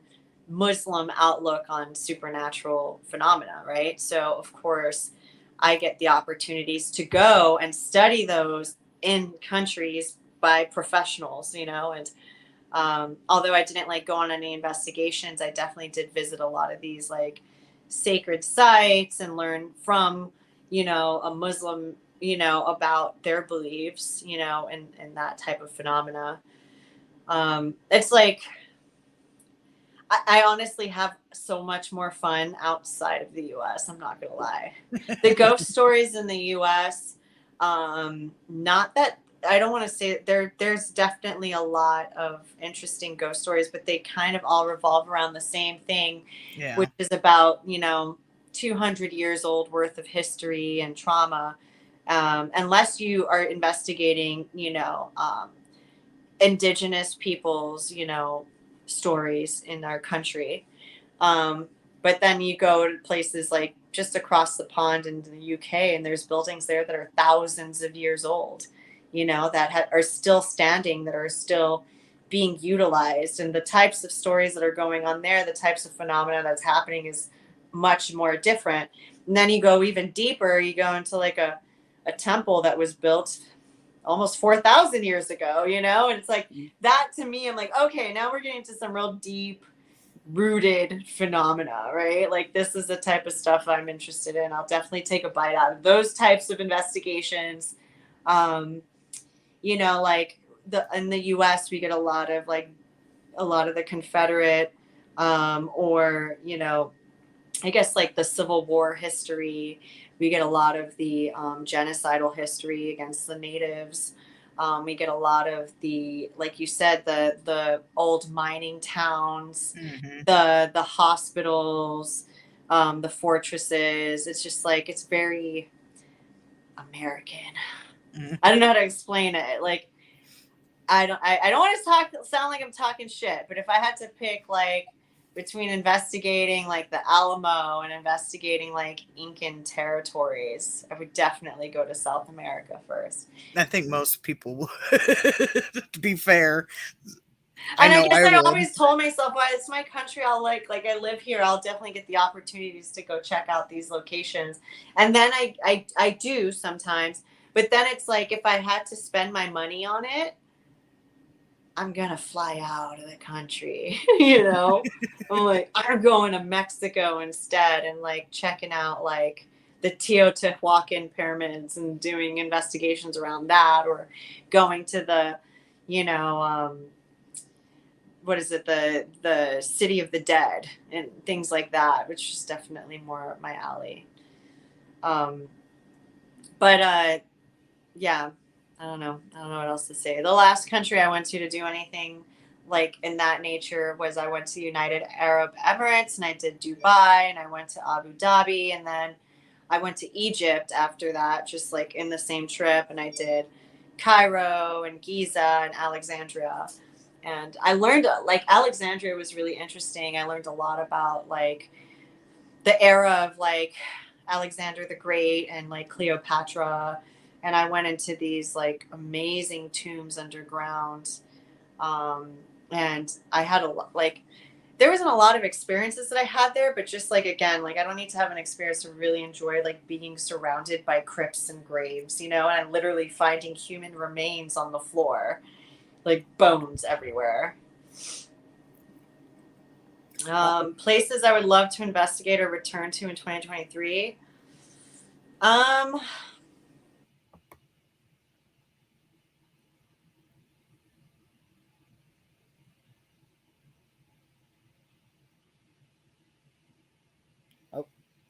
Muslim outlook on supernatural phenomena, right? So of course I get the opportunities to go and study those in countries by professionals, and although I didn't like go on any investigations, I definitely did visit a lot of these like sacred sites and learn from, a Muslim, about their beliefs, and that type of phenomena. It's like, I honestly have so much more fun outside of the US. I'm not going to lie. The ghost stories in the US, not that I don't want to say there's definitely a lot of interesting ghost stories, but they kind of all revolve around the same thing, Yeah. which is about, 200 years old worth of history and trauma. Unless you are investigating, indigenous people's, stories in our country. But then you go to places like just across the pond in the UK, and there's buildings there that are thousands of years old, that are still standing, that are still being utilized. And the types of stories that are going on there, the types of phenomena that's happening is much more different. And then you go even deeper, you go into like a temple that was built almost 4,000 years ago, and it's like that to me, I'm like, okay, now we're getting to some real deep rooted phenomena, right? Like this is the type of stuff I'm interested in. I'll definitely take a bite out of those types of investigations. Like in the US, we get a lot of the Confederate, or, I guess like the Civil War history. We get a lot of the genocidal history against the natives. We get a lot of the, like you said, the old mining towns, Mm-hmm. the hospitals, the fortresses. It's just like, it's very American. Mm-hmm. I don't know how to explain it. Like, I don't want to sound like I'm talking shit, but if I had to pick like between investigating like the Alamo and investigating like Incan territories, I would definitely go to South America first. I think most people would, to be fair. And I know guess I would. always told myself, well, it's my country. I'll like I live here. I'll definitely get the opportunities to go check out these locations. And then I do sometimes, but then it's like, if I had to spend my money on it, I'm going to fly out of the country, I'm like, I'm going to Mexico instead, and like checking out like the Teotihuacan pyramids and doing investigations around that, or going to the, what is it? The City of the Dead and things like that, which is definitely more up my alley. Yeah, I don't know what else to say. The last country I went to do anything like in that nature was I went to United Arab Emirates, and I did Dubai, and I went to Abu Dhabi, and then I went to Egypt after that, just like in the same trip, and I did Cairo and Giza and Alexandria. And I learned, like, Alexandria was really interesting. I learned a lot about like the era of like Alexander the Great and like Cleopatra. And I went into these like amazing tombs underground. And I had there wasn't a lot of experiences that I had there, but just like, again, like I don't need to have an experience to really enjoy like being surrounded by crypts and graves, and I'm literally finding human remains on the floor, like bones everywhere. Places I would love to investigate or return to in 2023.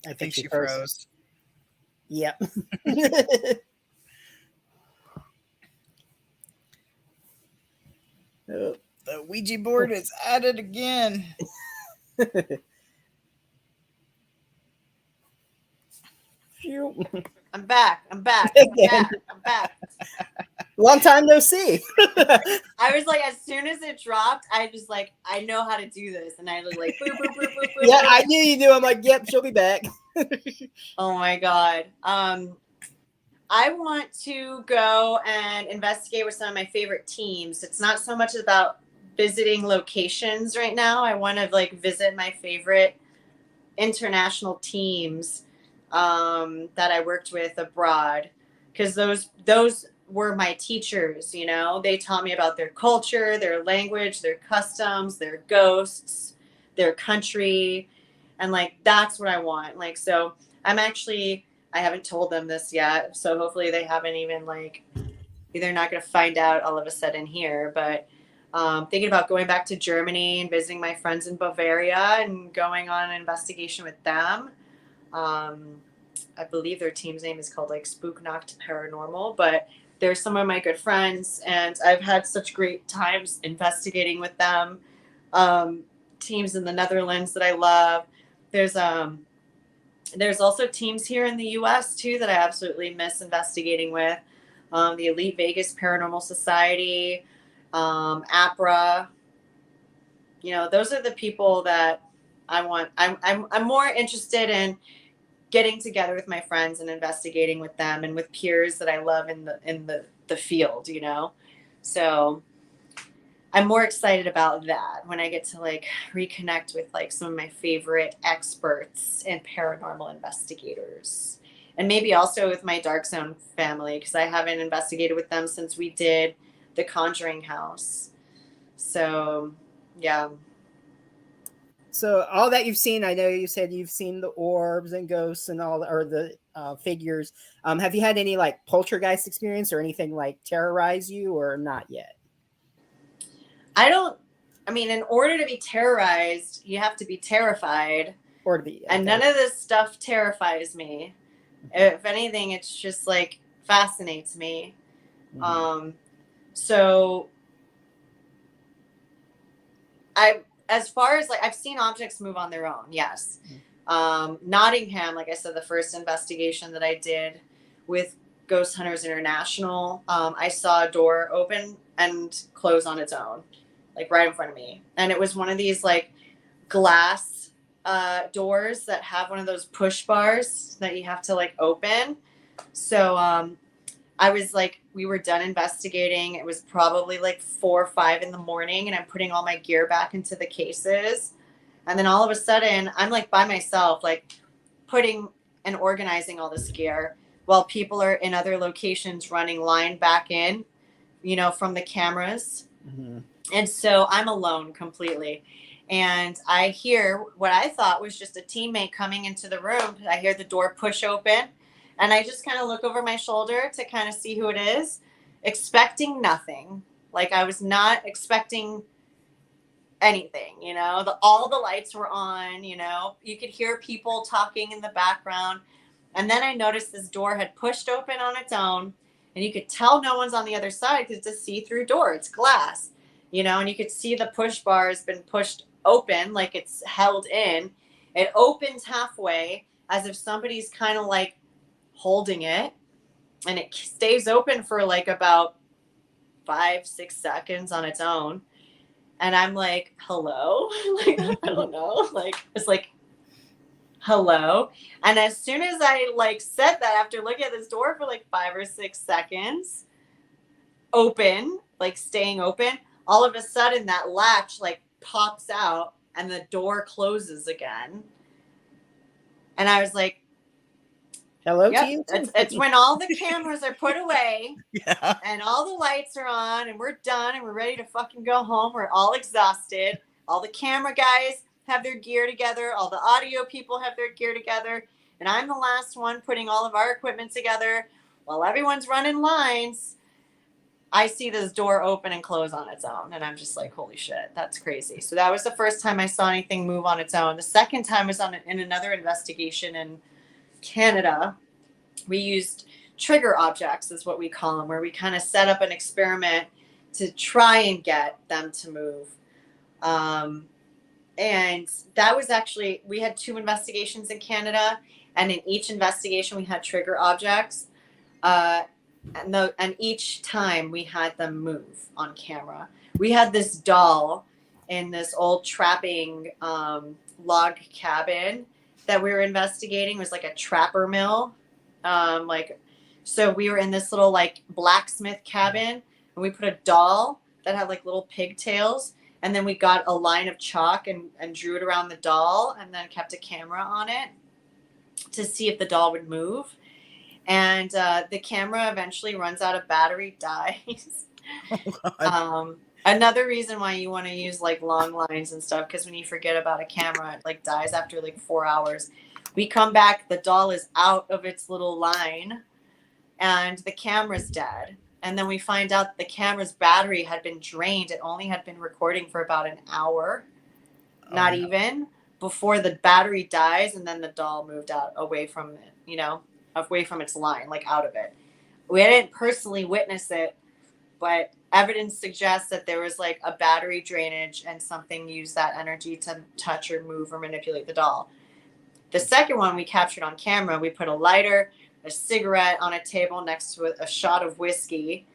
I think she froze. Yep. The Ouija board is at it again. I'm back. I'm back. Long time no see. I was like, as soon as it dropped, I just like, I know how to do this. And I was like, boop, boop, boop, boop, boop, yeah, boop. I knew you do. I'm like, yep, she'll be back. Oh my God. I want to go and investigate with some of my favorite teams. It's not so much about visiting locations right now. I want to like visit my favorite international teams that I worked with abroad, because those were my teachers. They taught me about their culture, their language, their customs, their ghosts, their country, and like that's what I want. Like, so I haven't told them this yet, so hopefully they haven't even like, they're not going to find out all of a sudden here, but thinking about going back to Germany and visiting my friends in Bavaria and going on an investigation with them. I believe their team's name is called like Spooknacht Paranormal, but they're some of my good friends, and I've had such great times investigating with them. Teams in the Netherlands that I love. There's also teams here in the U.S. too that I absolutely miss investigating with. The Elite Vegas Paranormal Society, APRA. You know, those are the people that I want. I'm more interested in getting together with my friends and investigating with them and with peers that I love in the field. You know, so I'm more excited about that when I get to like reconnect with like some of my favorite experts and paranormal investigators. And maybe also with my Dark Zone family, because I haven't investigated with them since we did the Conjuring House. So, yeah. So all that you've seen, I know you said you've seen the orbs and ghosts and all, or the figures. Have you had any like poltergeist experience or anything like terrorize you, or not yet? I mean, in order to be terrorized, you have to be terrified. Or to be, and none of this stuff terrifies me. If anything, it's just like fascinates me. So as far as like, I've seen objects move on their own. Yes. Nottingham, like I said, the first investigation that I did with Ghost Hunters International, I saw a door open and close on its own, like right in front of me. And it was one of these like glass doors that have one of those push bars that you have to like open. So I was like, we were done investigating. It was probably like 4 or 5 in the morning, and I'm putting all my gear back into the cases. And then all of a sudden, I'm like by myself, like putting and organizing all this gear while people are in other locations running line back in, you know, from the cameras. And so I'm alone completely. And I hear what I thought was just a teammate coming into the room. I hear the door push open. And I just kind of look over my shoulder to kind of see who it is, expecting nothing. Like I was not expecting anything, you know, all the lights were on, you know, you could hear people talking in the background. And then I noticed this door had pushed open on its own, and you could tell no one's on the other side because it's a see-through door. It's glass, you know, and you could see the push bar has been pushed open, like it's held in. It opens halfway as if somebody's kind of like holding it, and it stays open for like about 5-6 seconds on its own. And I'm like, hello? Like, I don't know. Like, it's like, hello. And as soon as I like said that, after looking at this door for like 5 or 6 seconds, open, like staying open, all of a sudden that latch like pops out and the door closes again. And I was like, hello to you. It's when all the cameras are put away, Yeah. and all the lights are on, and we're done, and we're ready to fucking go home. We're all exhausted. All the camera guys have their gear together. All the audio people have their gear together. And I'm the last one putting all of our equipment together while everyone's running lines. I see this door open and close on its own. And I'm just like, holy shit, that's crazy. So that was the first time I saw anything move on its own. The second time was in another investigation in Canada. We used trigger objects, is what we call them, where we kind of set up an experiment to try and get them to move. And that was actually, we had 2 investigations in Canada, and in each investigation we had trigger objects. And each time we had them move on camera. We had this doll in this old trapping log cabin that we were investigating. It was like a trapper mill. So we were in this little like blacksmith cabin, and we put a doll that had like little pigtails, and then we got a line of chalk and drew it around the doll, and then kept a camera on it to see if the doll would move. And the camera eventually runs out of battery, dies. Another reason why you want to use like long lines and stuff, because when you forget about a camera, it like dies after like 4 hours. We come back, the doll is out of its little line, and the camera's dead. And then we find out the camera's battery had been drained. It only had been recording for about an hour, not even, before the battery dies, and then the doll moved out away from it, you know, away from its line, like out of it. We didn't personally witness it, but evidence suggests that there was like a battery drainage and something used that energy to touch or move or manipulate the doll. The second one we captured on camera. We put a lighter, a cigarette on a table next to a shot of whiskey,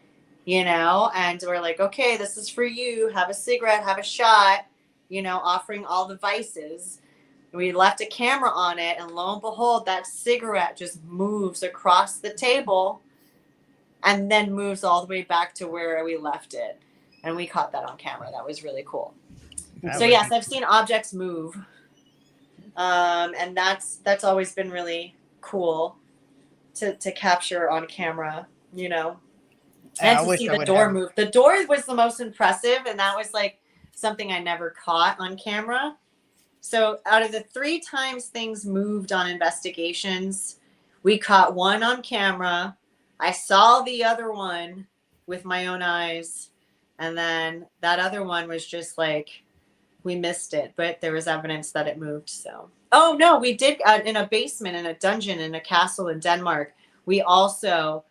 and we're like, okay, this is for you. Have a cigarette, have a shot, offering all the vices. We left a camera on it, and lo and behold, that cigarette just moves across the table and then moves all the way back to where we left it. And we caught that on camera. That was really cool. So yes, I've seen objects move. And that's always been really cool to capture on camera, and to see the door move. The door was the most impressive, and that was like something I never caught on camera. So out of the 3 times things moved on investigations, we caught one on camera. I saw the other one with my own eyes. And then that other one was just like, we missed it, but there was evidence that it moved. So, oh no, we did in a basement, in a dungeon, in a castle in Denmark. We also,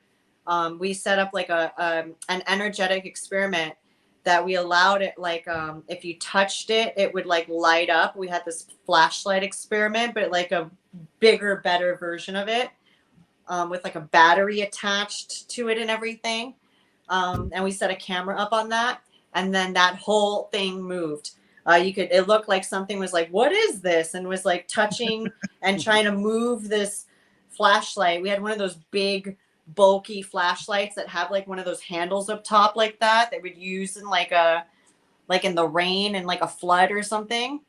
we set up like an energetic experiment that we allowed it, like, if you touched it, it would like light up. We had this flashlight experiment, but like a bigger, better version of it, with like a battery attached to it and everything. And we set a camera up on that, and then that whole thing moved. It looked like something was like, what is this? And was like touching and trying to move this flashlight. We had one of those big, bulky flashlights that have like one of those handles up top like that they would use in like in the rain and like a flood or something.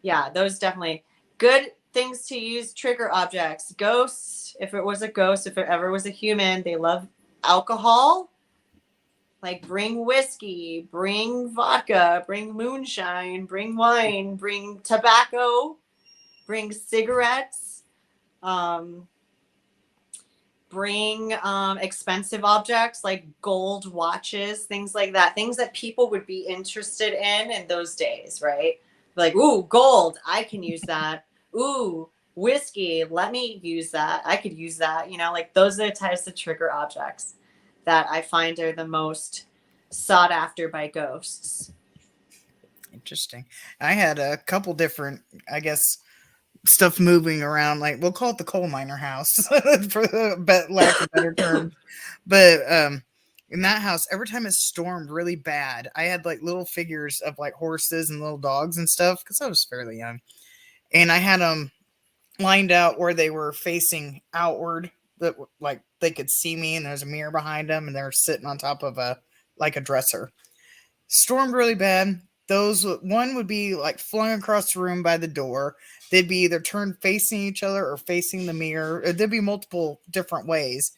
Yeah, those definitely good things to use. Trigger objects. Ghosts, if it was a ghost, if it ever was a human, they love alcohol. Like, bring whiskey, bring vodka, bring moonshine, bring wine, bring tobacco, bring cigarettes, bring expensive objects like gold watches, things like that, things that people would be interested in those days, right? Like, ooh, gold, I can use that. Ooh, whiskey, let me use that. I could use that. Like, those are the types of trigger objects that I find are the most sought after by ghosts. Interesting. I had a couple different, I guess, stuff moving around. Like, we'll call it the coal miner house for lack of better term. But in that house, every time it stormed really bad, I had like little figures of like horses and little dogs and stuff because I was fairly young, and I had them lined out where they were facing outward, that like they could see me, and there's a mirror behind them, and they're sitting on top of a dresser. Stormed really bad. One would be like flung across the room by the door. They'd be either turned facing each other or facing the mirror. There'd be multiple different ways.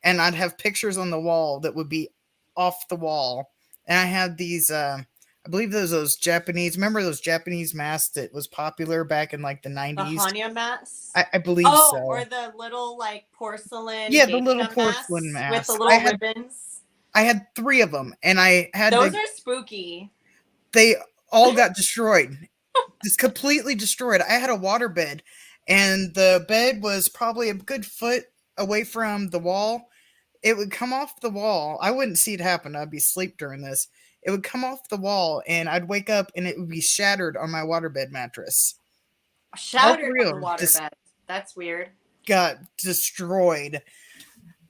And I'd have pictures on the wall that would be off the wall. And I had these, I believe those Japanese, remember those Japanese masks that was popular back in like the 90s? The Hanya masks? I believe so. Or the little like porcelain. Yeah, the little porcelain masks. With the little ribbons. I had 3 of them, and I had those are spooky. They all got destroyed. Just completely destroyed. I had a water bed, and the bed was probably a good foot away from the wall. It would come off the wall. I wouldn't see it happen. I'd be asleep during this. It would come off the wall, and I'd wake up, and it would be shattered on my waterbed mattress. Shattered on the waterbed. That's weird. Got destroyed.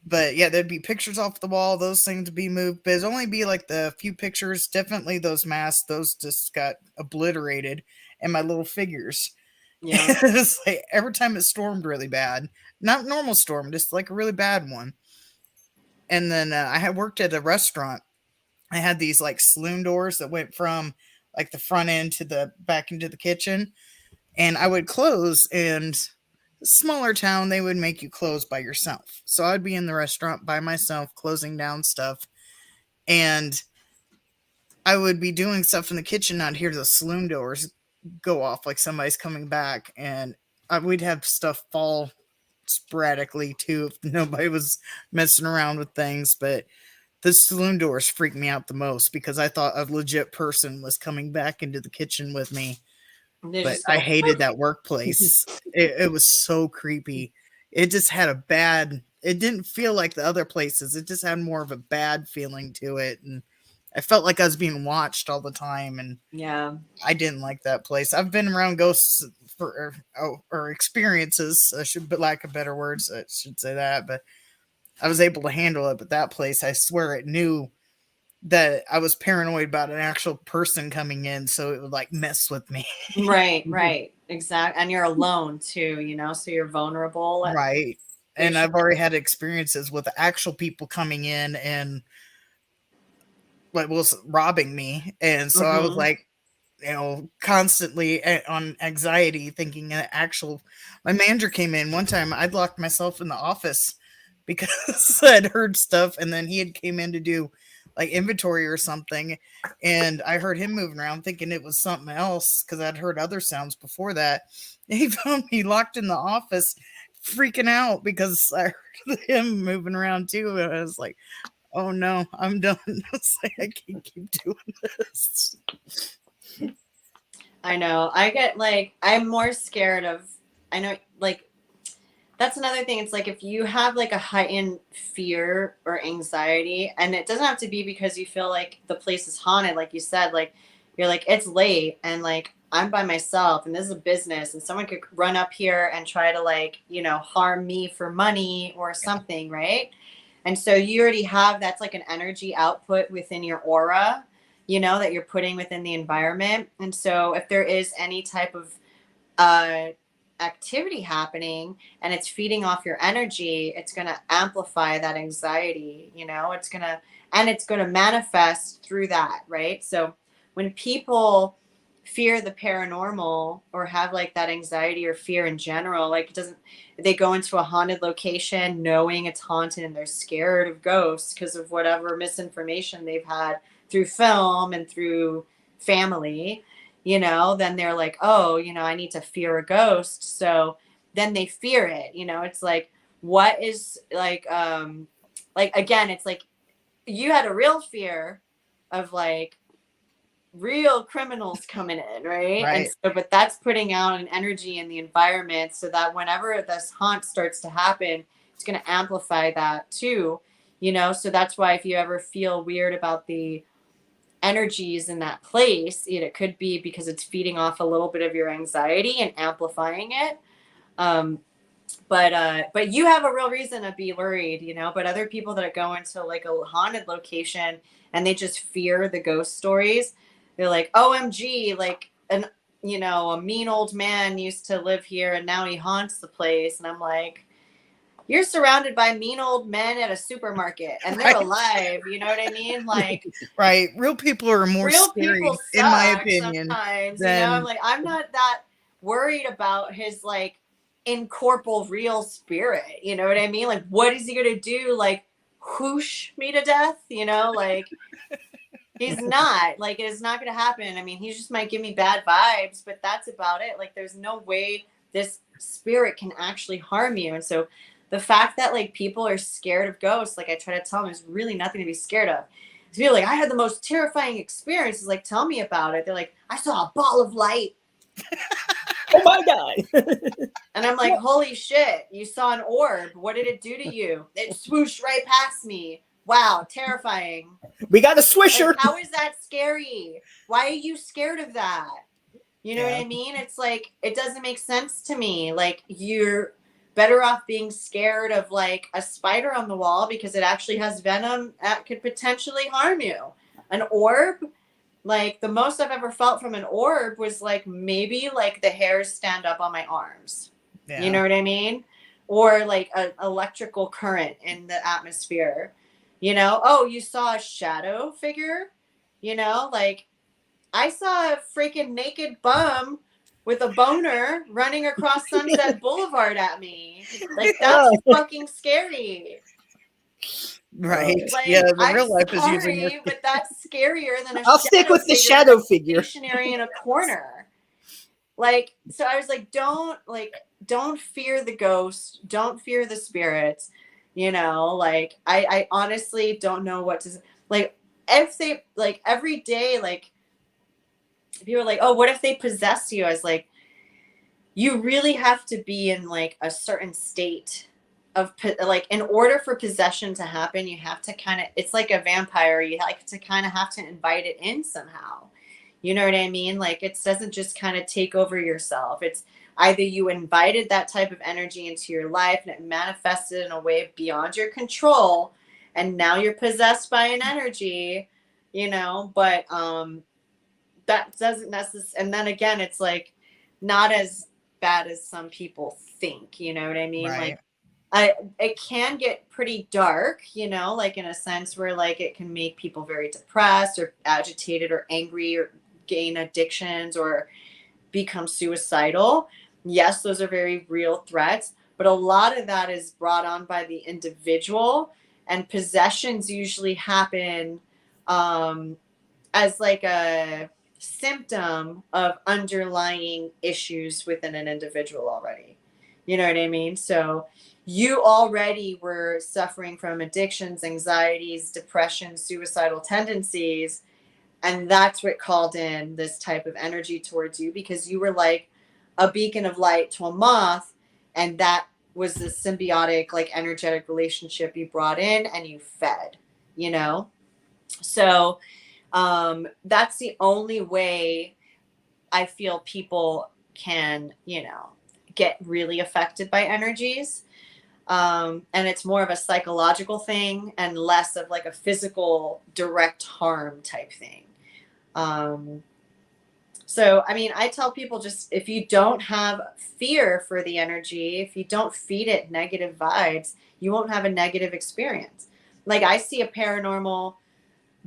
But yeah, there'd be pictures off the wall. Those things would be moved. But it'd only be like the few pictures. Definitely those masks. Those just got obliterated. And my little figures. Yeah. It's like every time it stormed really bad. Not normal storm, just like a really bad one. And then I had worked at a restaurant. I had these like saloon doors that went from like the front end to the back into the kitchen. And I would close, and smaller town, they would make you close by yourself. So I'd be in the restaurant by myself, closing down stuff. And I would be doing stuff in the kitchen. I'd hear the saloon doors go off like somebody's coming back. And we'd have stuff fall sporadically too if nobody was messing around with things. But the saloon doors freaked me out the most because I thought a legit person was coming back into the kitchen with me. But I hated that workplace. It was so creepy. It just had a bad it didn't feel like the other places. It just had more of a bad feeling to it, and I felt like I was being watched all the time, and Yeah. I didn't like that place. I've been around ghosts or experiences. I should, but lack of better words, I should say that. But I was able to handle it. But that place, I swear, it knew that I was paranoid about an actual person coming in, so it would like mess with me. Right. Exactly. And you're alone too, so you're vulnerable. Right. And I've already had experiences with actual people coming in and like was robbing me, and so I was like, constantly on anxiety, thinking an actual. My manager came in one time. I'd locked myself in the office because I'd heard stuff, and then he had came in to do like inventory or something, and I heard him moving around, thinking it was something else because I'd heard other sounds before that. And he found me locked in the office, freaking out because I heard him moving around too, and I was like, oh no, I'm done. It's like, I can't keep doing this. I know. I'm more scared of, I know, like, that's another thing. It's like if you have like a heightened fear or anxiety, and it doesn't have to be because you feel like the place is haunted, like you said, like you're like, it's late and like I'm by myself and this is a business and someone could run up here and try to like, harm me for money or something, right? And so you already have, that's like an energy output within your aura, that you're putting within the environment. And so if there is any type of activity happening and it's feeding off your energy, it's going to amplify that anxiety, it's going to manifest through that, right? So when people fear the paranormal or have like that anxiety or fear in general, like they go into a haunted location knowing it's haunted and they're scared of ghosts because of whatever misinformation they've had through film and through family, then they're like, oh, I need to fear a ghost. So then they fear it, it's like, what is like, again, it's like you had a real fear of like real criminals coming in, right? And so, but that's putting out an energy in the environment so that whenever this haunt starts to happen, it's going to amplify that too, so that's why if you ever feel weird about the energies in that place, it could be because it's feeding off a little bit of your anxiety and amplifying it. But you have a real reason to be worried, but other people that go into like a haunted location and they just fear the ghost stories, they're like, OMG, like a mean old man used to live here and now he haunts the place. And I'm like, you're surrounded by mean old men at a supermarket and they're alive. You know what I mean? Like, right. Real people are more scary, in my opinion. Sometimes, I'm like, I'm not that worried about his like incorporeal real spirit. You know what I mean? Like, what is he going to do? Like, whoosh me to death? Like, he's not. Like, it's not going to happen. I mean, he just might give me bad vibes, but that's about it. Like, there's no way this spirit can actually harm you. And so the fact that like people are scared of ghosts, like I try to tell them, there's really nothing to be scared of. To be like, I had the most terrifying experiences. Like, tell me about it. They're like, I saw a ball of light. Oh my God. And I'm like, holy shit, you saw an orb. What did it do to you? It swooshed right past me. Wow, terrifying. We got a swisher. Like, how is that scary? Why are you scared of that? You know what I mean? It's like, it doesn't make sense to me. Like, you're better off being scared of like a spider on the wall because it actually has venom that could potentially harm you. An orb, like the most I've ever felt from an orb was like maybe like the hairs stand up on my arms. Yeah. You know what I mean? Or like an electrical current in the atmosphere. Oh, you saw a shadow figure? Like I saw a freaking naked bum with a boner running across Sunset Boulevard at me. Like, that's fucking scary. Right. Like, yeah, the real life is using it. But that's scarier than a I'll stick with the shadow figure. Stationary in a corner. Like, so I was like, don't fear the ghost. Don't fear the spirits. Like, I honestly don't know what to, like, if they, like, every day, like, people are like, oh, what if they possess you? I was like, you really have to be in like a certain state like, in order for possession to happen, you have to kind of, it's like a vampire, you like to kind of have to invite it in somehow. You know what I mean? Like, it doesn't just kind of take over yourself. It's either you invited that type of energy into your life and it manifested in a way beyond your control, and now you're possessed by an energy, you know. But that doesn't necessarily, and then again, it's like not as bad as some people think, you know what I mean? Right. Like, it can get pretty dark, you know, like in a sense where like it can make people very depressed or agitated or angry or gain addictions or become suicidal. Yes, those are very real threats, but a lot of that is brought on by the individual, and possessions usually happen as like a symptom of underlying issues within an individual already. You know what I mean? So you already were suffering from addictions, anxieties, depression, suicidal tendencies. And that's what called in this type of energy towards you, because you were like a beacon of light to a moth. And that was the symbiotic, like energetic relationship you brought in and you fed, you know? So that's the only way I feel people can, you know, get really affected by energies. And it's more of a psychological thing and less of like a physical direct harm type thing. So, I mean, I tell people, just if you don't have fear for the energy, if you don't feed it negative vibes, you won't have a negative experience. Like, I see a paranormal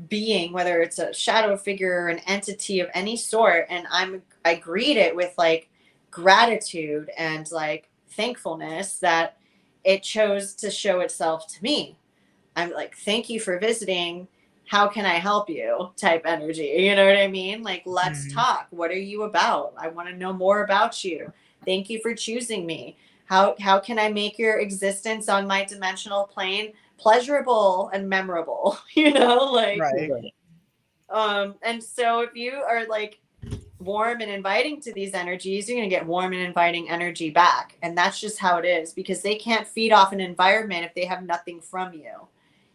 being, whether it's a shadow figure or an entity of any sort, and I greet it with like gratitude and like thankfulness that it chose to show itself to me. I'm like, thank you for visiting. How can I help you? Type energy. You know what I mean? Like, let's talk. What are you about? I want to know more about you. Thank you for choosing me. How can I make your existence on my dimensional plane pleasurable and memorable? You know, like, Right. and so if you are like warm and inviting to these energies, you're going to get warm and inviting energy back. And that's just how it is, because they can't feed off an environment if they have nothing from you.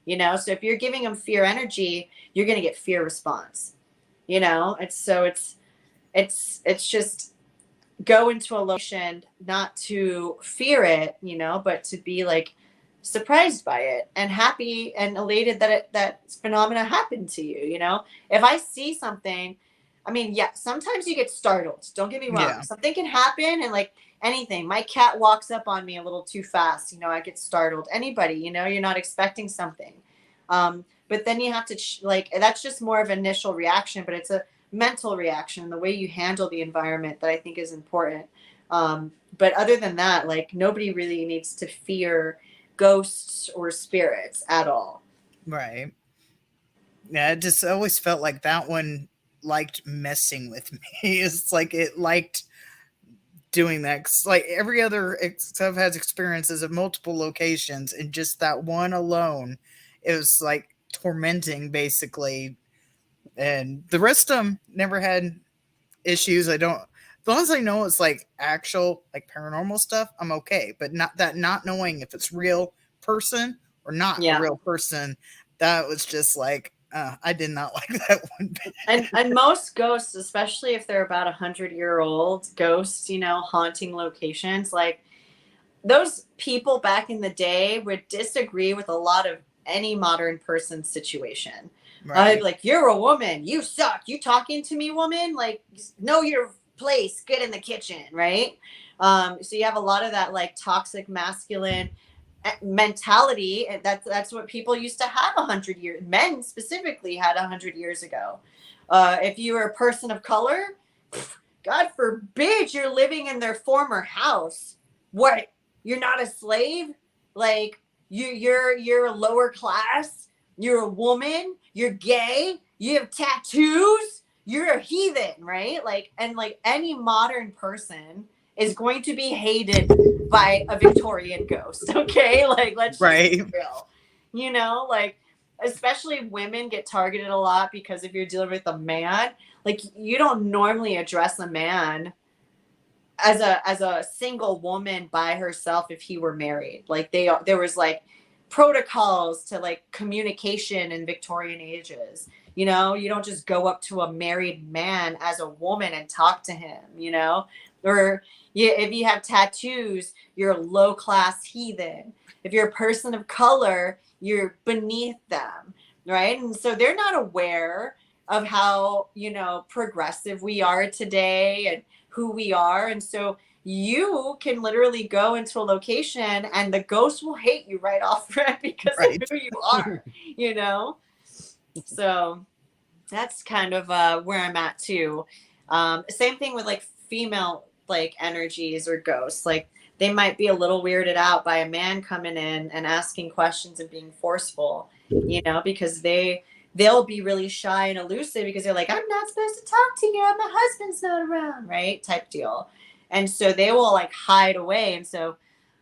You know, so if you're giving them fear energy, you're going to get fear response. You know, it's just go into a location not to fear it, you know, but to be like surprised by it and happy and elated that that phenomena happened to you. You know, if I see something, I mean, yeah, sometimes you get startled. Don't get me wrong. Yeah. Something can happen, and like anything, my cat walks up on me a little too fast, you know, I get startled. Anybody, you know, you're not expecting something. But then you have to like, that's just more of an initial reaction, but it's a mental reaction, the way you handle the environment, that I think is important. But other than that, like, nobody really needs to fear ghosts or spirits at all. Right. Yeah, it just always felt like that one liked messing with me. It's like it liked doing that. 'Cause like every other, I've had experiences at multiple locations, and just that one alone, it was like tormenting basically. And the rest of them never had issues. I don't, as long as I know it's like actual like paranormal stuff, I'm okay. But not knowing if it's real person or not a real person, that was just like, I did not like that one bit. And most ghosts, especially if they're about 100-year-old ghosts, you know, haunting locations, like, those people back in the day would disagree with a lot of any modern person's situation. Right. I'd be like, you're a woman, you suck, you talking to me, woman? Like, know your place, get in the kitchen, right? So you have a lot of that like toxic masculine mentality. That's what people used to have 100 years, men specifically had 100 years ago. If you were a person of color, God forbid you're living in their former house. What? You're not a slave? Like, you're a lower class? You're a woman? You're gay? You have tattoos? You're a heathen, right? Like, and like any modern person is going to be hated by a Victorian ghost. Okay, like, let's just be real. You know, like, especially women get targeted a lot because if you're dealing with a man, like, you don't normally address a man as a single woman by herself if he were married. Like there was like protocols to like communication in Victorian ages. You know, you don't just go up to a married man as a woman and talk to him, you know? Or if you have tattoos, you're a low class heathen. If you're a person of color, you're beneath them, right? And so they're not aware of how, you know, progressive we are today and who we are. And so you can literally go into a location and the ghost will hate you right off because Right. of who you are, you know? So that's kind of where I'm at too. Same thing with like female like energies or ghosts. Like they might be a little weirded out by a man coming in and asking questions and being forceful, you know, because they'll be really shy and elusive because they're like, I'm not supposed to talk to you. My husband's not around, right? Type deal. And so they will like hide away. And so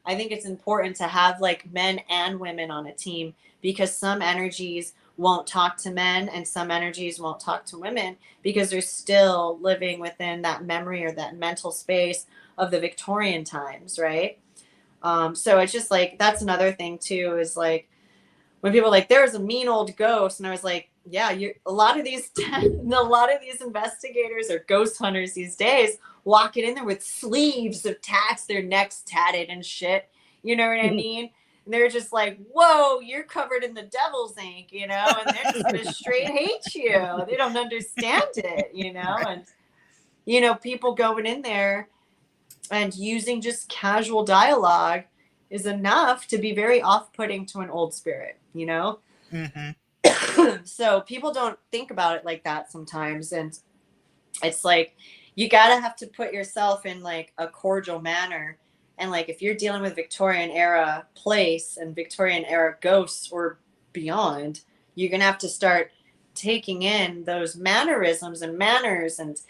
I think it's important to have like men and women on a team because some energies won't talk to men and some energies won't talk to women because they're still living within that memory or that mental space of the Victorian times, right? So it's just like that's another thing too is like when people are like there's a mean old ghost and I was like yeah, a lot of these investigators or ghost hunters these days walking in there with sleeves of tats, their necks tatted and shit, you know what I mean? And they're just like, whoa, you're covered in the devil's ink, you know, and they're just gonna straight hate you. They don't understand it, you know, and you know, people going in there and using just casual dialogue is enough to be very off-putting to an old spirit, you know? So people don't think about it like that sometimes. And it's like, you gotta have to put yourself in like a cordial manner. And like, if you're dealing with Victorian era place and Victorian era ghosts or beyond, you're gonna have to start taking in those mannerisms and manners and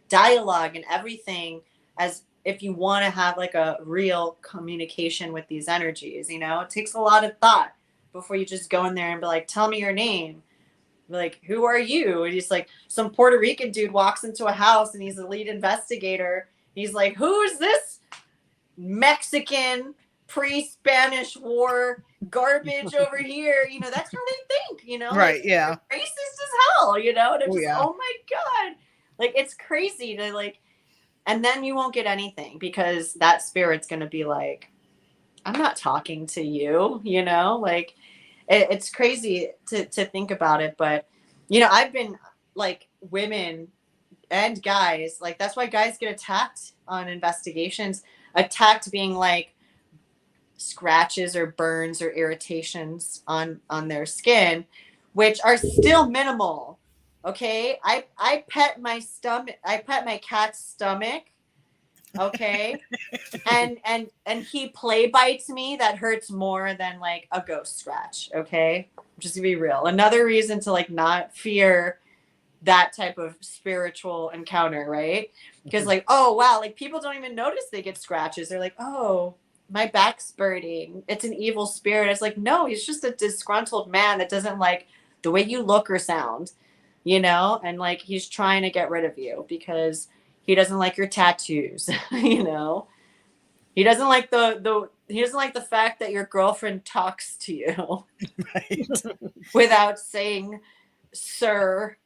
dialogue and everything as if you want to have like a real communication with these energies, you know, it takes a lot of thought before you just go in there and be like, tell me your name. Be like, who are you? And he's like, some Puerto Rican dude walks into a house and he's a lead investigator. He's like, who is this Mexican pre-Spanish war garbage over here? You know, that's how they think, you know, Right. like, Yeah. racist as hell, you know, and I'm Oh, just, yeah. oh my God, like, it's crazy to like, and then you won't get anything because that spirit's going to be like, I'm not talking to you, you know, like it's crazy to think about it. But, you know, I've been like women and guys, like that's why guys get attacked on investigations, attacked being like scratches or burns or irritations on their skin, which are still minimal. Okay. I pet my stomach. I pet my cat's stomach. Okay. and he play bites me. That hurts more than like a ghost scratch. Okay. Just to be real. Another reason to like not fear that type of spiritual encounter, right? Because like, oh wow, like people don't even notice they get scratches. They're like, oh, my back's burning. It's an evil spirit. It's like, no, he's just a disgruntled man that doesn't like the way you look or sound, you know? And like he's trying to get rid of you because he doesn't like your tattoos, you know? He doesn't like the fact that your girlfriend talks to you Right. without saying sir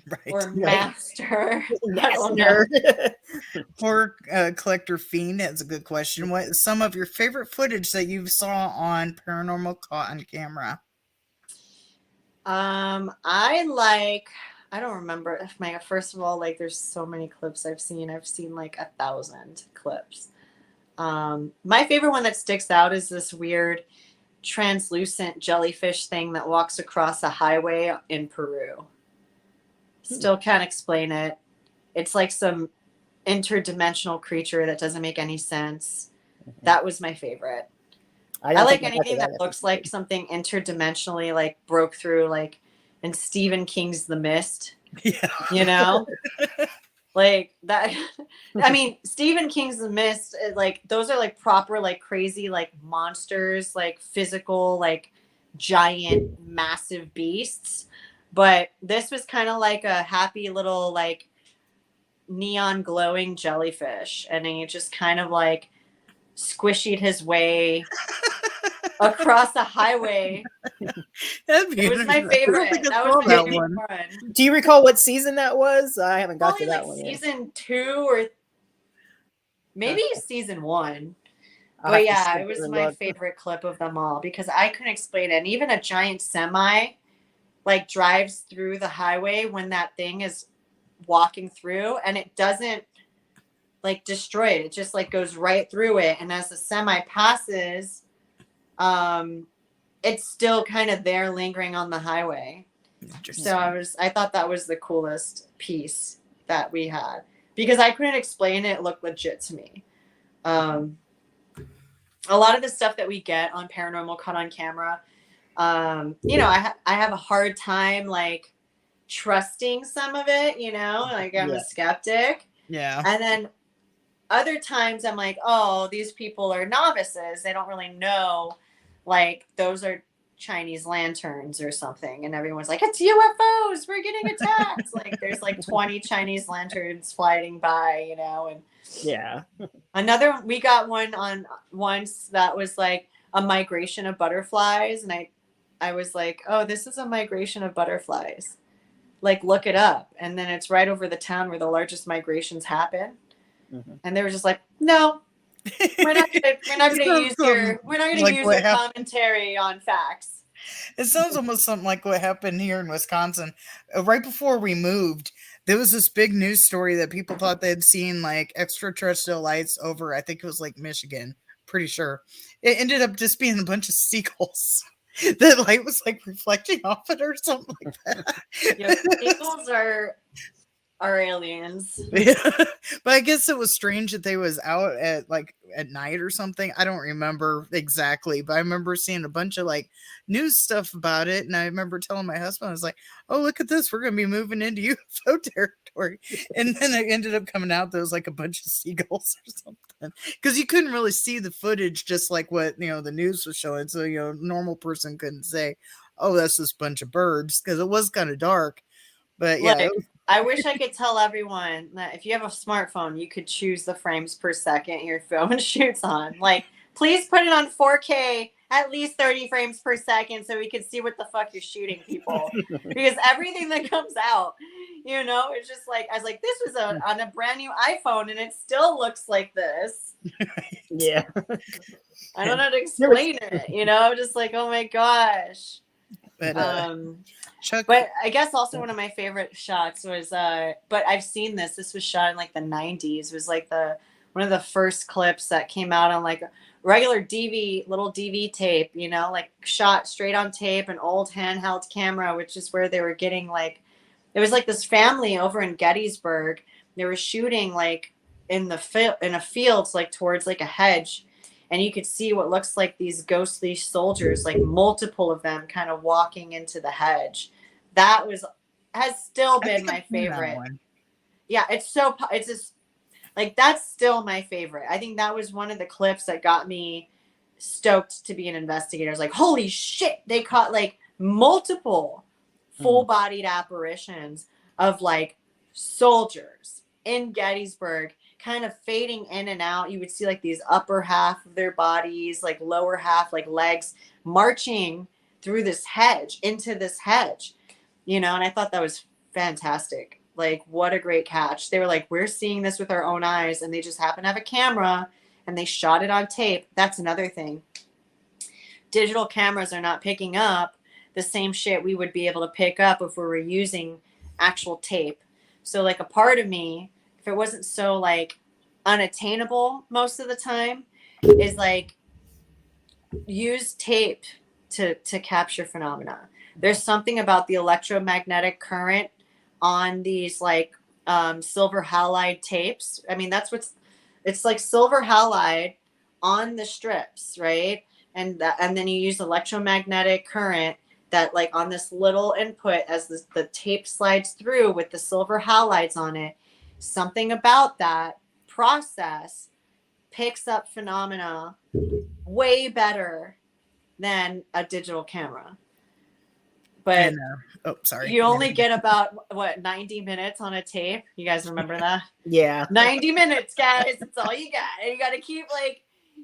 Right. or master. I don't know. Master. Or Collector Fiend has a good question. What is some of your favorite footage that you saw on Paranormal Caught on Camera? I don't remember if first of all, like there's so many clips I've seen. I've seen like 1,000 clips. My favorite one that sticks out is this weird translucent jellyfish thing that walks across a highway in Peru. Still can't explain it. It's like some interdimensional creature that doesn't make any sense. That was my favorite. I like anything that looks like something interdimensionally like broke through like in Stephen King's The Mist. Yeah. You know? Like that. I mean, Stephen King's The Mist, like those are like proper, like crazy, like monsters, like physical, like giant, massive beasts. But this was kind of like a happy little, like neon glowing jellyfish, and he just kind of like squishied his way across the highway. That'd be It was my interesting. I don't favorite. think I That saw was my that favorite one. one. Do you recall what season that was? I haven't got Probably to that like one yet. season 2 or maybe season 1. I'll But have to yeah, sit it was there and my look. favorite clip of them all because I couldn't explain it. And even a giant semi like drives through the highway when that thing is walking through, and it doesn't like destroy it. It just like goes right through it. And as the semi passes, it's still kind of there lingering on the highway. So I thought that was the coolest piece that we had because I couldn't explain it. It looked legit to me. A lot of the stuff that we get on Paranormal Caught on Camera, you know, I have a hard time like trusting some of it, you know, like I'm a skeptic. Yeah. And then other times I'm like, oh, these people are novices. They don't really know, like, those are Chinese lanterns or something. And everyone's like, it's UFOs. We're getting attacked. Like, there's like 20 Chinese lanterns flying by, you know. And Yeah. we got one on once that was like a migration of butterflies. And I was like, oh, this is a migration of butterflies. Like, look it up. And then it's right over the town where the largest migrations happen. Mhm. And they were just like, no, we're not gonna use your commentary on facts. It sounds almost something like what happened here in Wisconsin. Right before we moved, there was this big news story that people thought they'd seen like extraterrestrial lights over, I think it was like Michigan, pretty sure. It ended up just being a bunch of seagulls. The light was like reflecting off it or something like that. Yeah, seagulls are aliens. Yeah. But I guess it was strange that they was out at like at night or something. I don't remember exactly, but I remember seeing a bunch of like news stuff about it. And I remember telling my husband, I was like, oh, look at this. We're going to be moving into UFO territory. And then it ended up coming out there was like a bunch of seagulls or something. Because you couldn't really see the footage just like what, you know, the news was showing. So, you know, normal person couldn't say, oh, that's this bunch of birds because it was kind of dark. But yeah, like, I wish I could tell everyone that if you have a smartphone, you could choose the frames per second your phone shoots on. Like, please put it on 4K, at least 30 frames per second, so we can see what the fuck you're shooting, people. Because everything that comes out, you know, it's just like, I was like, this was on a brand new iPhone, and it still looks like this. Yeah. I don't know how to explain it, you know? I'm just like, oh my gosh. but Chuck, But I guess also one of my favorite shots was but I've seen this was shot in like the 90s. It was like one of the first clips that came out on like a regular little DV tape, you know, like shot straight on tape, an old handheld camera, which is where they were getting like, it was like this family over in Gettysburg. They were shooting like in a field like towards like a hedge, and you could see what looks like these ghostly soldiers, like multiple of them kind of walking into the hedge. That has still been my favorite. Yeah, it's just like, that's still my favorite. I think that was one of the clips that got me stoked to be an investigator. I was like, holy shit, they caught like multiple full-bodied apparitions of like soldiers in Gettysburg kind of fading in and out. You would see like these upper half of their bodies, like lower half, like legs marching through this hedge, into this hedge, you know, and I thought that was fantastic. Like, what a great catch. They were like, we're seeing this with our own eyes, and they just happen to have a camera and they shot it on tape. That's another thing. Digital cameras are not picking up the same shit we would be able to pick up if we were using actual tape. So like, a part of me, if it wasn't so like unattainable most of the time, is like, use tape to capture phenomena. There's something about the electromagnetic current on these like silver halide tapes. I mean, it's like silver halide on the strips, right? And then you use electromagnetic current that like on this little input as the tape slides through with the silver halides on it. Something about that process picks up phenomena way better than a digital camera. But And sorry. you only get about 90 minutes on a tape. You guys remember that? Yeah. 90 minutes, guys. That's all you got. And you got to keep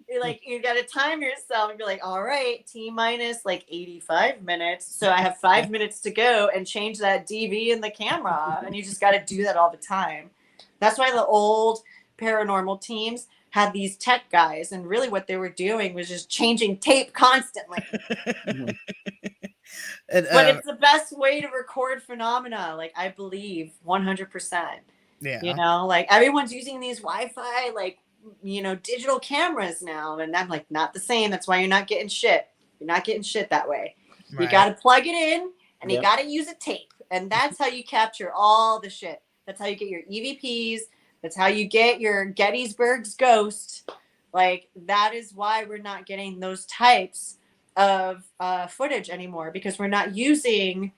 you got to time yourself and be like, all right, T minus like 85 minutes. So I have 5 minutes to go and change that DV in the camera. And you just got to do that all the time. That's why the old paranormal teams had these tech guys. And really what they were doing was just changing tape constantly. But it's the best way to record phenomena. Like, I believe 100%. Yeah. You know, like everyone's using these Wi-Fi, like, you know, digital cameras now. And I'm like, not the same. That's why you're not getting shit. You're not getting shit that way. Right. You got to plug it in and you got to use a tape. And that's how you capture all the shit. That's how you get your EVPs. That's how you get your Gettysburg's ghost. Like, that is why we're not getting those types of footage anymore, because we're not using,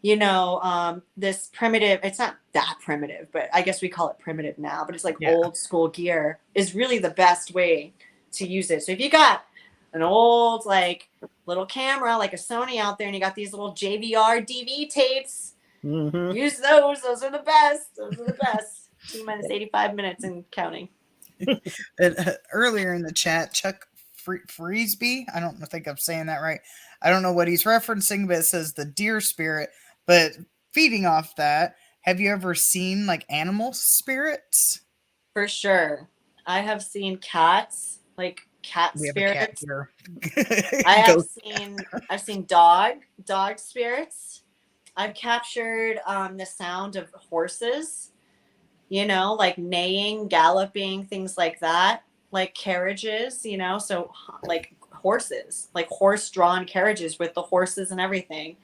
you know, this primitive, it's not that primitive, but I guess we call it primitive now, but it's like old school gear is really the best way to use it. So if you got an old, like, little camera, like a Sony out there, and you got these little JVR DV tapes, use those. Those are the best. Those are the best. T minus 85 minutes and counting. Earlier in the chat, Chuck Freesby, I don't think I'm saying that right. I don't know what he's referencing, but it says the deer spirit. But feeding off that, have you ever seen like animal spirits? For sure. I have seen cats, like cat spirits. I've seen dog spirits. I've captured the sound of horses, you know, like neighing, galloping, things like that, like carriages, you know, so like horses, like horse-drawn carriages with the horses and everything.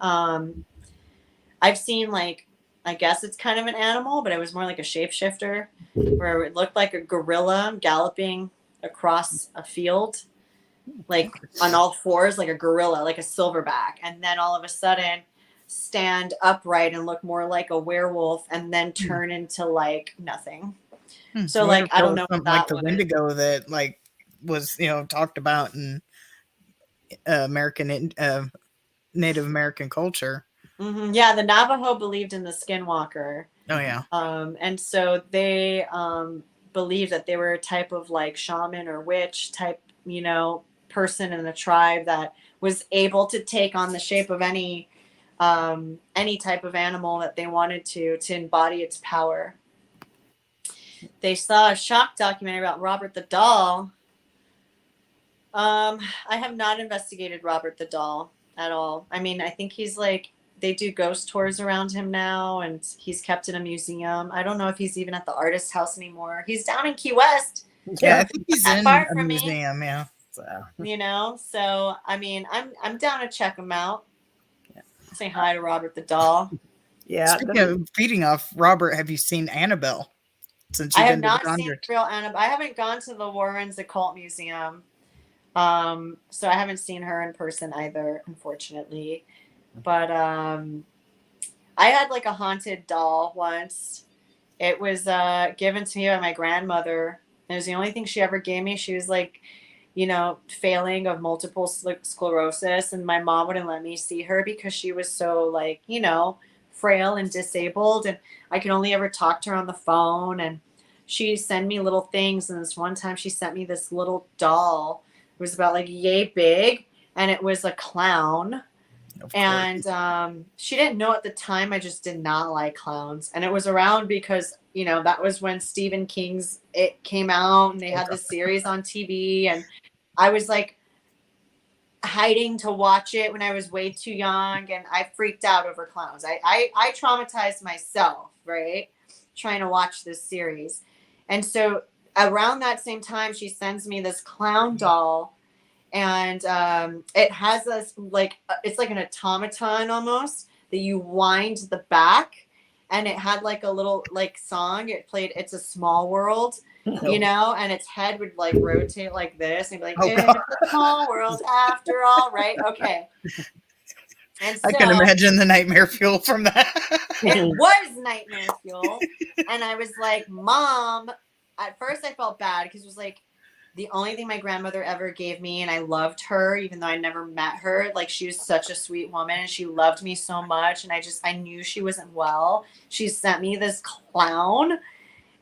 I've seen, like, I guess it's kind of an animal, but it was more like a shapeshifter, where it looked like a gorilla galloping across a field, like on all fours, like a gorilla, like a silverback. And then all of a sudden stand upright and look more like a werewolf and then turn into like nothing. So like, I don't know something like the Wendigo that like was, you know, talked about in Native American culture. Yeah, the Navajo believed in the skinwalker. Oh yeah. And so they believed that they were a type of like shaman or witch type, you know, person in the tribe that was able to take on the shape of any type of animal that they wanted to embody its power. They saw a shock documentary about Robert the Doll. I have not investigated Robert the Doll at all. I mean, I think he's like, they do ghost tours around him now, and he's kept in a museum. I don't know if he's even at the artist house anymore. He's down in Key West. Yeah, I think he's in a museum. Yeah. So. You know, so I mean, I'm down to check him out. Yeah. Say hi to Robert the Doll. Yeah. Speaking of feeding off Robert, have you seen Annabelle? Since I have not seen real Annabelle. I haven't gone to the Warrens Occult Museum. So I haven't seen her in person either, unfortunately. But I had like a haunted doll once. It was given to me by my grandmother. It was the only thing she ever gave me. She was like, you know, failing of multiple sclerosis, and my mom wouldn't let me see her because she was so like, you know, frail and disabled, and I could only ever talk to her on the phone. And she'd send me little things, and this one time she sent me this little doll. It was about like yay big, and it was a clown. And she didn't know at the time I just did not like clowns. And it was around because, you know, that was when Stephen King's It came out, and they had this series on TV, and I was like hiding to watch it when I was way too young, and I freaked out over clowns. I traumatized myself, right, trying to watch this series. And so around that same time, she sends me this clown doll. And it has this like, it's like an automaton almost that you wind the back, and it had like a little like song. It played It's a Small World, you know, and its head would like rotate like this and be like, it's a small world after all, right? Okay. And so, I can imagine the nightmare fuel from that. It was nightmare fuel. And I was like, Mom, at first I felt bad because it was like, the only thing my grandmother ever gave me, and I loved her, even though I never met her. Like, she was such a sweet woman and she loved me so much. And I knew she wasn't well. She sent me this clown.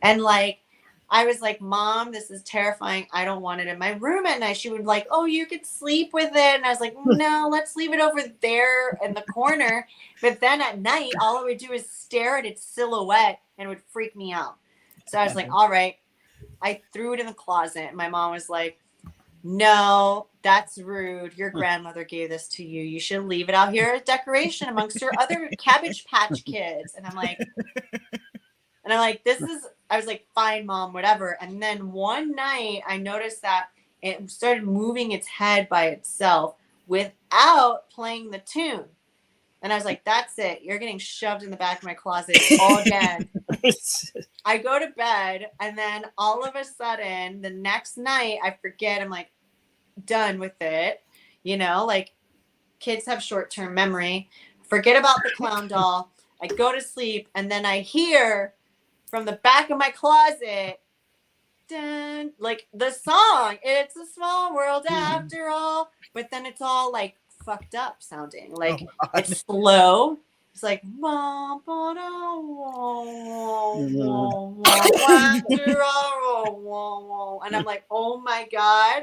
And like, I was like, Mom, this is terrifying. I don't want it in my room at night. She would like, oh, you could sleep with it. And I was like, no, let's leave it over there in the corner. But then at night, all it would do is stare at its silhouette and it would freak me out. So I was like, all right. I threw it in the closet. My mom was like, no, that's rude. Your grandmother gave this to you. You should leave it out here as decoration amongst your other Cabbage Patch Kids. And I'm like, I was like, fine, Mom, whatever. And then one night I noticed that it started moving its head by itself without playing the tune. And I was like, that's it. You're getting shoved in the back of my closet all again. I go to bed, and then all of a sudden, the next night, I forget. I'm like, done with it. You know, like, kids have short-term memory. Forget about the clown doll. I go to sleep, and then I hear from the back of my closet, dun, like the song, It's a Small World After All. But then it's all like fucked up sounding. Like, it's slow. It's like, and I'm like, oh my God.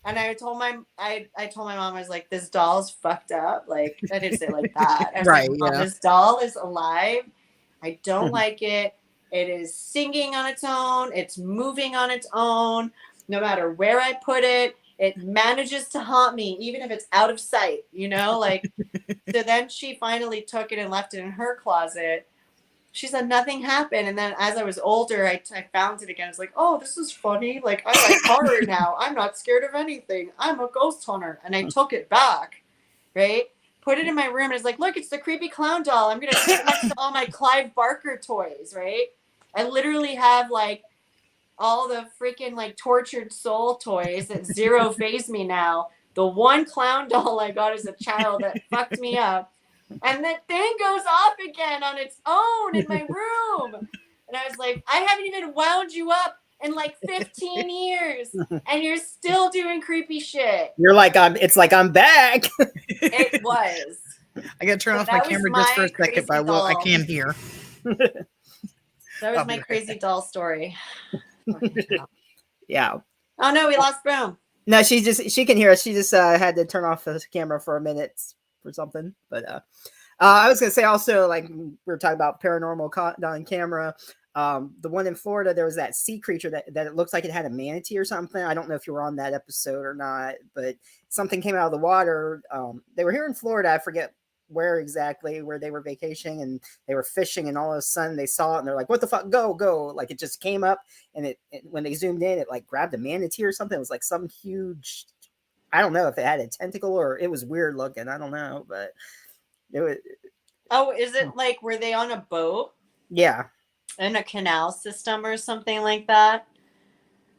And I told my mom, I was like, this doll's fucked up. Like, I didn't say it like that. I was Right, like, Mom, yeah. this doll is alive. I don't like it. It is singing on its own. It's moving on its own. No matter where I put it, it manages to haunt me, even if it's out of sight, you know, like, so then she finally took it and left it in her closet. She said nothing happened. And then as I was older, I found it again. It's like, oh, this is funny. Like, I like horror now. I'm not scared of anything. I'm a ghost hunter. And I took it back, right? Put it in my room. And it's like, look, it's the creepy clown doll. I'm going to sit next to all my Clive Barker toys, right? I literally have like all the freaking like Tortured Soul toys that zero phase me now. The one clown doll I got as a child that fucked me up. And that thing goes off again on its own in my room. And I was like, I haven't even wound you up in like 15 years. And you're still doing creepy shit. You're like, it's like I'm back. It was. I got to turn But off my that was camera just for a my second, but crazy I doll. can hear. That was I'll my be right crazy doll story. Yeah. Oh no, we lost Boom. No, she can hear us. She just had to turn off the camera for a minute for something. But I was gonna say also, like, we were talking about paranormal caught on camera. The one in Florida, there was that sea creature that it looks like it had a manatee or something. I don't know if you were on that episode or not, but something came out of the water. They were here in Florida. I forget where exactly, where they were vacationing, and they were fishing, and all of a sudden they saw it and they're like, what the fuck, go. Like, it just came up, and it when they zoomed in, it like grabbed a manatee or something. It was like some huge, I don't know if it had a tentacle or it was weird looking. I don't know, but it was. Oh, is it like, were they on a boat Yeah. in a canal system or something like that?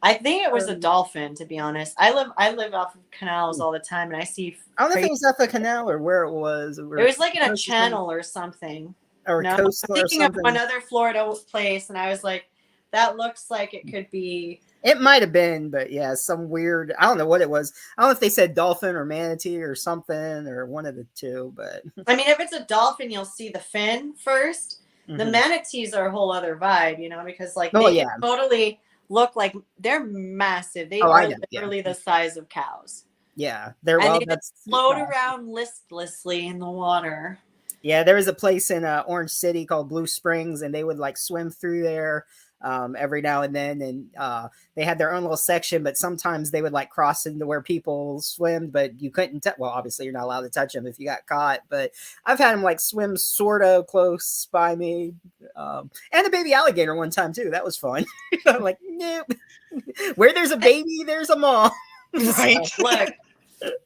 I think it was a dolphin, to be honest. I live off of canals all the time, and I see. I don't know if it was off the canal or where it was. It was like in a channel or something. Or no, coastal I'm or thinking of something. another Florida place, and I was like, that looks like it could be. It might have been, but yeah, some weird. I don't know what it was. I don't know if they said dolphin or manatee or something or one of the two. But I mean, if it's a dolphin, you'll see the fin first. The manatees are a whole other vibe, you know, because like they can totally look like they're massive. They are literally the size of cows. Yeah, they just float around listlessly in the water. Yeah, there was a place in Orange City called Blue Springs, and they would like swim through there every now and then, and they had their own little section, but sometimes they would like cross into where people swim, but you couldn't well, obviously you're not allowed to touch them if you got caught, but I've had them like swim sort of close by me, and a baby alligator one time too. That was fun. I'm like, nope. Where there's a baby, there's a mom. Right. Look,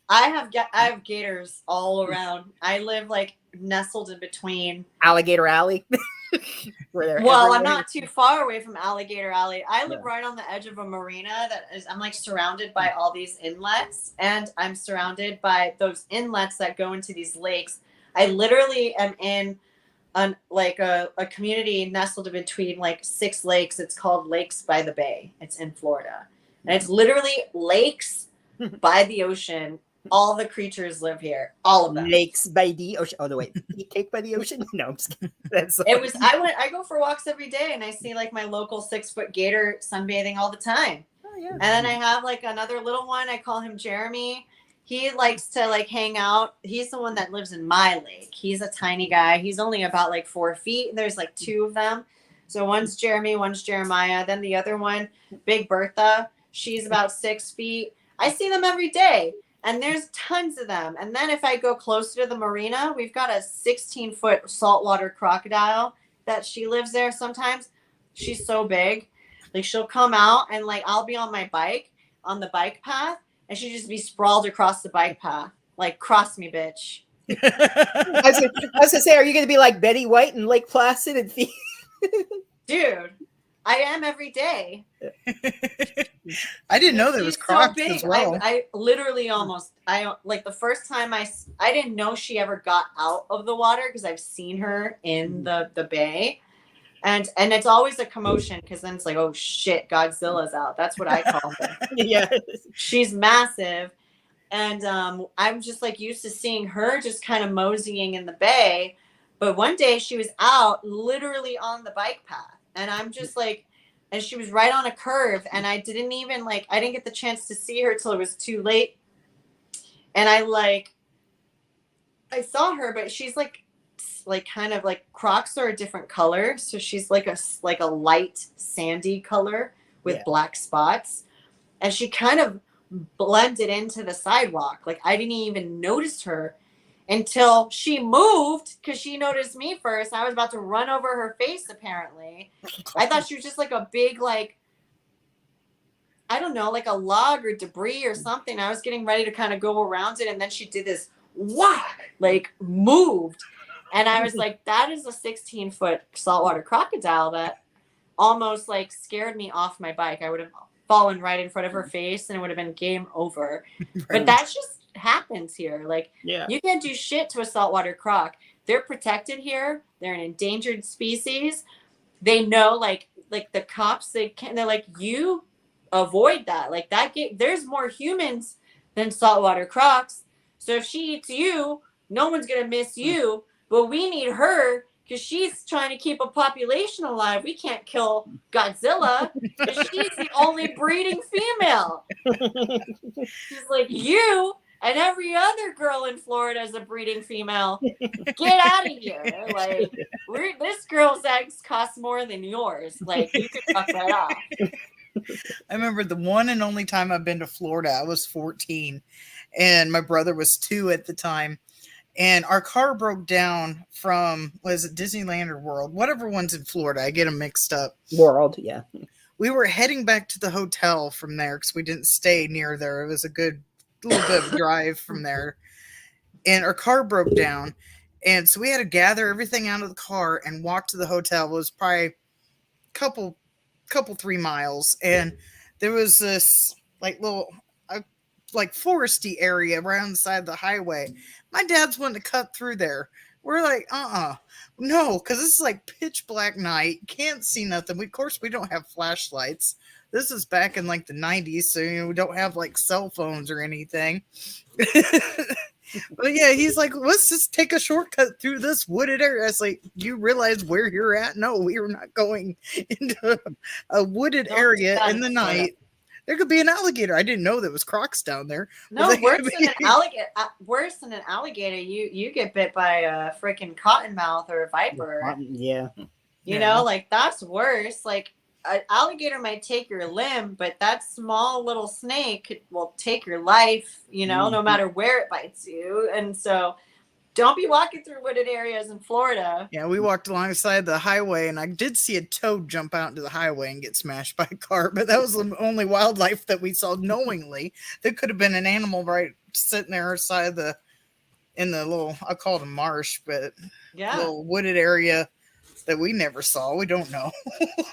I have gators all around. I live like nestled in between Alligator Alley. Well, I'm not too far away from Alligator Alley. I live right on the edge of a marina I'm like surrounded by all these inlets, and I'm surrounded by those inlets that go into these lakes. I literally am in a community nestled in between like 6 lakes. It's called Lakes by the Bay. It's in Florida. And it's literally lakes by the ocean. All the creatures live here. All of them. Lakes by the ocean. Oh no, wait. Cake by the ocean? No, I'm just kidding. That's I go for walks every day and I see like my local 6-foot gator sunbathing all the time. Oh, yeah. And then I have like another little one. I call him Jeremy. He likes to like hang out. He's the one that lives in my lake. He's a tiny guy. He's only about like 4 feet. There's like 2 of them. So one's Jeremy, one's Jeremiah. Then the other one, Big Bertha. She's about 6 feet. I see them every day. And there's tons of them. And then if I go closer to the marina, we've got a 16-foot saltwater crocodile that she lives there sometimes. She's so big. Like she'll come out and like I'll be on my bike on the bike path and she'll just be sprawled across the bike path. Like, cross me, bitch. I was gonna say, are you gonna be like Betty White in Lake Placid and Dude, I am every day. I didn't know there was crocs so as well. I literally like the first time I didn't know she ever got out of the water because I've seen her in the bay. And it's always a commotion because then it's like, oh shit, Godzilla's out. That's what I call her. Yeah. She's massive. And I'm just like used to seeing her just kind of moseying in the bay. But one day she was out literally on the bike path. And I'm just like, and she was right on a curve. And I didn't get the chance to see her till it was too late. And I saw her, but she's like kind of like crocs are a different color. So she's like a light sandy color with black spots. And she kind of blended into the sidewalk. Like I didn't even notice her until she moved because she noticed me first. I was about to run over her face, apparently. I thought she was just like a big, like, I don't know, like a log or debris or something. I was getting ready to kind of go around it. And then she did this whack, like moved. And I was like, that is a 16-foot saltwater crocodile that almost like scared me off my bike. I would have fallen right in front of her face and it would have been game over. Right. But that just happens here. Like, you can't do shit to a saltwater croc. They're protected here. They're an endangered species. They know, like the cops, they're like, you avoid that. Like there's more humans than saltwater crocs. So if she eats you, no one's going to miss you. But we need her because she's trying to keep a population alive. We can't kill Godzilla because she's the only breeding female. She's like, you and every other girl in Florida is a breeding female. Get out of here. Like, this girl's eggs cost more than yours. Like, you could fuck that off. I remember the one and only time I've been to Florida, I was 14 and my brother was 2 at the time. And our car broke down from, was it Disneyland or World? Whatever one's in Florida. I get them mixed up. World, yeah. We were heading back to the hotel from there because we didn't stay near there. It was a good little bit of a drive from there. And our car broke down. And so we had to gather everything out of the car and walk to the hotel. It was probably a couple 3 miles. And there was this like little like foresty area around the side of the highway. My dad's wanting to cut through there. We're like, no, because this is like pitch black night. Can't see nothing. Of course, we don't have flashlights. This is back in like the 90s, so we don't have like cell phones or anything. But yeah, he's like, let's just take a shortcut through this wooded area. I was like, you realize where you're at? No, we are not going into a wooded area in the night. There could be an alligator. I didn't know there was crocs down there. No, worse than an alligator. You get bit by a freaking cottonmouth or a viper. Yeah. You know, like that's worse. Like an alligator might take your limb, but that small little snake will take your life, you know, no matter where it bites you. And so don't be walking through wooded areas in Florida. Yeah, we walked alongside the highway, and I did see a toad jump out into the highway and get smashed by a car, but that was the only wildlife that we saw knowingly. There could have been an animal right sitting there outside in the little, I call it a marsh, but little wooded area that we never saw. We don't know.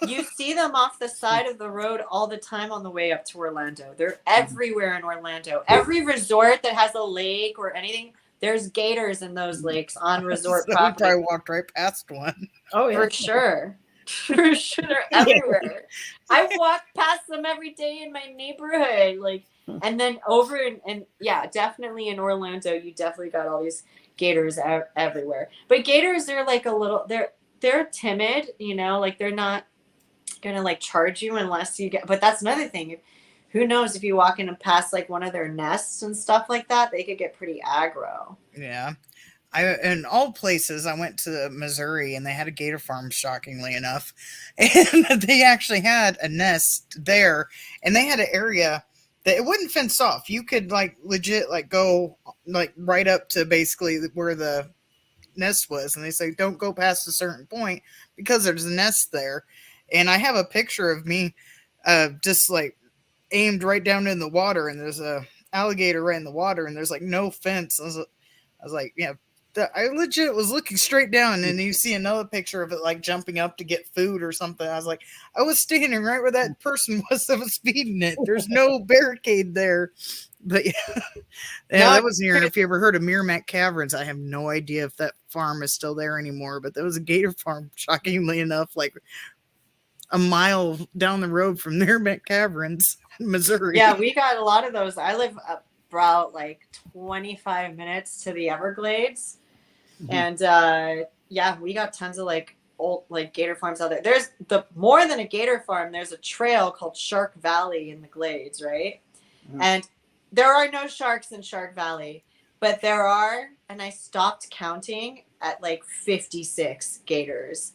You see them off the side of the road all the time on the way up to Orlando. They're everywhere in Orlando. Every resort that has a lake or anything, there's gators in those lakes on resort property. We probably walked right past one. Oh, yeah. For sure. For sure, they're everywhere. I walk past them every day in my neighborhood, like, and then over and yeah, definitely in Orlando, you definitely got all these gators everywhere. But gators are like a little, they're timid, you know, like they're not gonna like charge you unless you get. But that's another thing. Who knows if you walk in and pass like one of their nests and stuff like that, they could get pretty aggro. Yeah. In all places, I went to Missouri and they had a gator farm, shockingly enough. And they actually had a nest there, and they had an area that it wouldn't fence off. You could like legit like go like right up to basically where the nest was. And they say, don't go past a certain point because there's a nest there. And I have a picture of me just like aimed right down in the water, and there's a alligator right in the water, and there's like no fence. I was like, yeah. I legit was looking straight down, and you see another picture of it like jumping up to get food or something. I was like, I was standing right where that person was that was feeding it. There's no barricade there. But yeah, that was near. And if you ever heard of Merrimack Caverns, I have no idea if that farm is still there anymore. But there was a gator farm, shockingly enough, like a mile down the road from Merrimack Caverns, Missouri. Yeah, we got a lot of those. I live about like 25 minutes to the Everglades. And yeah, we got tons of like old like gator farms out there. There's more than a gator farm. There's a trail called Shark Valley in the Glades, right? And there are no sharks in Shark Valley, but there are, and I stopped counting at like 56 gators.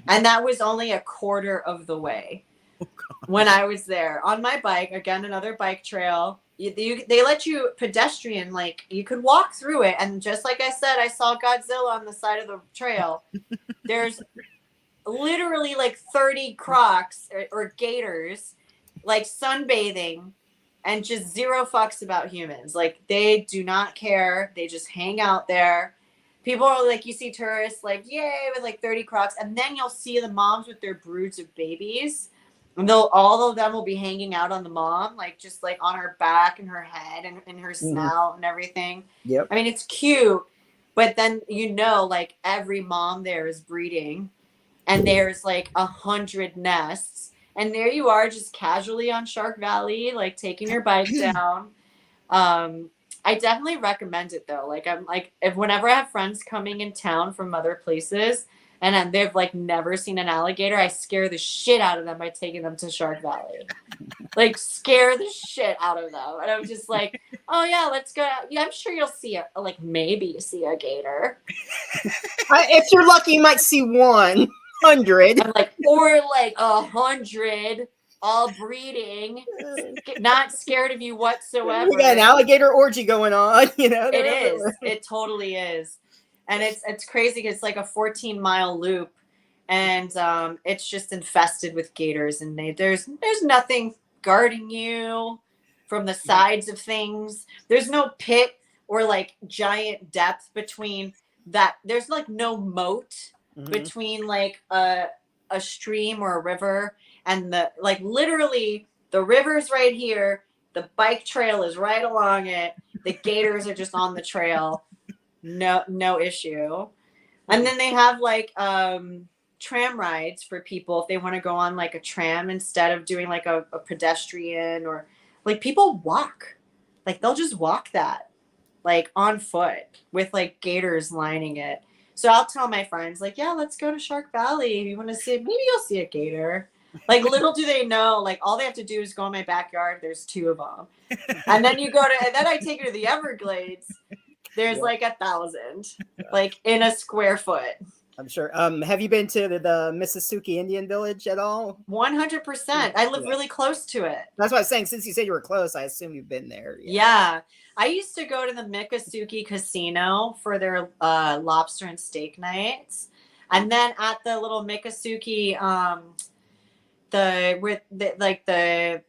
And that was only a quarter of the way when I was there on my bike. Again, another bike trail. They let you pedestrian, like you could walk through it. And just like I said, I saw Godzilla on the side of the trail. There's literally like 30 crocs or gators, like sunbathing, and just zero fucks about humans. Like they do not care. They just hang out there. People are like, you see tourists like, yay, with like 30 crocs. And then you'll see the moms with their broods of babies. And all of them will be hanging out on the mom, like just like on her back and her head and in her snout and everything. Yep. I mean, it's cute, but then like every mom there is breeding, and there's like 100 nests, and there you are just casually on Shark Valley, like taking your bike down. I definitely recommend it though. Like I'm like, if whenever I have friends coming in town from other places, and they've like never seen an alligator, I scare the shit out of them by taking them to Shark Valley. Like scare the shit out of them. And I'm just like, oh yeah, let's go. Yeah, I'm sure you'll see maybe see a gator. If you're lucky, you might see 100. I'm like, or like 100 all breeding, not scared of you whatsoever. We got an alligator orgy going on, you know. It is. It totally is. And it's crazy. It's like a 14-mile loop, and it's just infested with gators. And there's nothing guarding you from the sides of things. There's no pit or like giant depth between that. There's like no moat between like a stream or a river and the like. Literally, the river's right here. The bike trail is right along it. The gators are just on the trail. No issue. And then they have like tram rides for people if they want to go on like a tram instead of doing like a pedestrian, or like people walk, like they'll just walk that like on foot with like gators lining it. So I'll tell my friends like, yeah, let's go to Shark Valley if you want to see, maybe you'll see a gator. Like little do they know, like all they have to do is go in my backyard. There's 2 of them. And then then I take her to the Everglades. There's like 1,000, like in a square foot. I'm sure. Have you been to the Mississauga Indian Village at all? 100%. I live really close to it. That's what I was saying. Since you said you were close, I assume you've been there. Yeah. I used to go to the Miccosukee Casino for their lobster and steak nights. And then at the little Miccosukee, it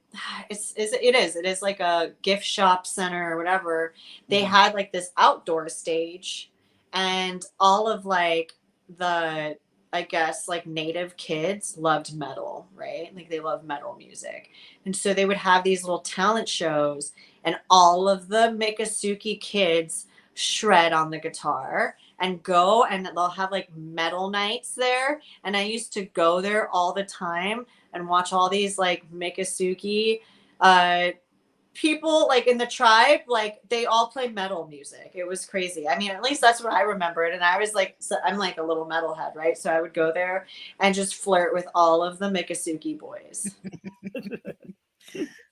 is like a gift shop center or whatever. They had like this outdoor stage, and all of like the, I guess like native kids loved metal, right? Like they love metal music. And so they would have these little talent shows, and all of the Miccosukee kids shred on the guitar and go, and they'll have like metal nights there. And I used to go there all the time and watch all these like Mikasuki people like in the tribe, like they all play metal music. It was crazy. I mean, at least that's what I remembered. And I was like, so I'm like a little metalhead, right? So I would go there and just flirt with all of the Mikasuki boys.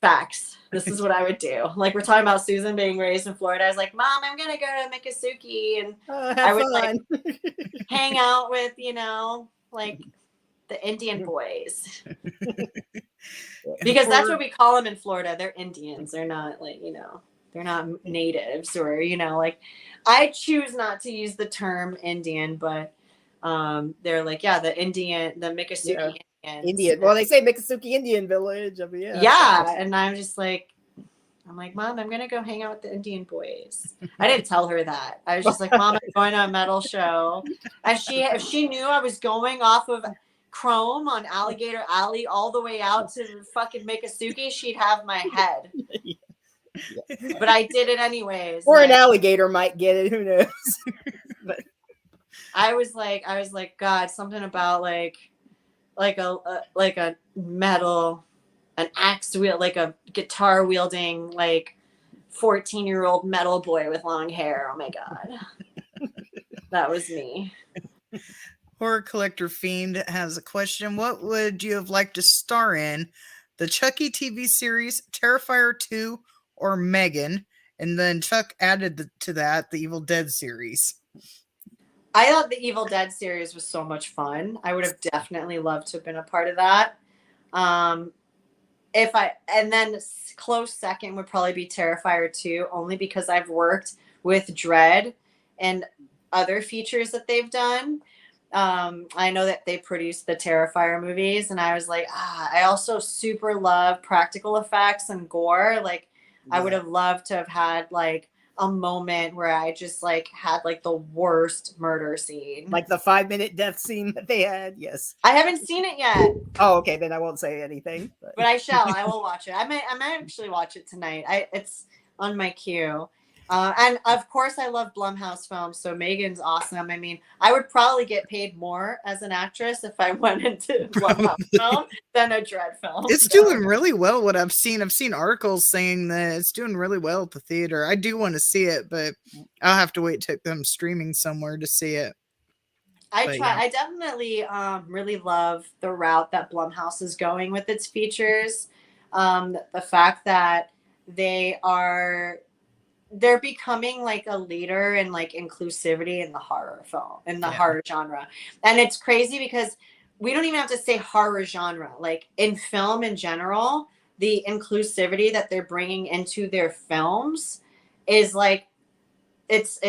Facts. This is what I would do. Like we're talking about Susan being raised in Florida. I was like, Mom, I'm gonna go to Mikasuki, and I would like hang out with, you know, like the Indian boys. Because that's what we call them in Florida. They're Indians. They're not like, you know, they're not natives, or, you know, like I choose not to use the term Indian, but they're like, yeah, the Mikasuki Indian. Well, they say Mikasuki Indian Village. I mean, yeah. And I'm like, Mom, I'm gonna go hang out with the Indian boys. I didn't tell her that. I was just like, Mom, I'm going to a metal show. And if she knew I was going off of Chrome on Alligator Alley all the way out to fucking Mikasuki, she'd have my head. But I did it anyways. Or an alligator might get it. Who knows? But I was like, God, something about like a metal, an axe wheel, like a guitar wielding, like 14-year-old metal boy with long hair. Oh my God. That was me. Horror Collector Fiend has a question. What would you have liked to star in? The Chucky TV series, Terrifier 2, or Megan? And then Chuck added to that the Evil Dead series. I thought the Evil Dead series was so much fun. I would have definitely loved to have been a part of that. And then close second would probably be Terrifier 2, only because I've worked with Dread and other features that they've done. I know that they produced the Terrifier movies, and I was like, I also super love practical effects and gore. Like, yeah. I would have loved to have had like a moment where I just like had like the worst murder scene, like the 5-minute death scene that they had. Yes, I haven't seen it yet. Oh, okay, then I won't say anything. But I shall. I will watch it. I might actually watch it tonight. It's on my queue. And of course, I love Blumhouse films, so Megan's awesome. I mean, I would probably get paid more as an actress if I went into Blumhouse film than a Dread film. It's doing really well. What I've seen articles saying that it's doing really well at the theater. I do want to see it, but I'll have to wait to them streaming somewhere to see it. I definitely really love the route that Blumhouse is going with its features. The fact that they're becoming like a leader in like inclusivity in the horror film, in the horror genre. And it's crazy because we don't even have to say horror genre. Like in film in general, the inclusivity that they're bringing into their films is like, it's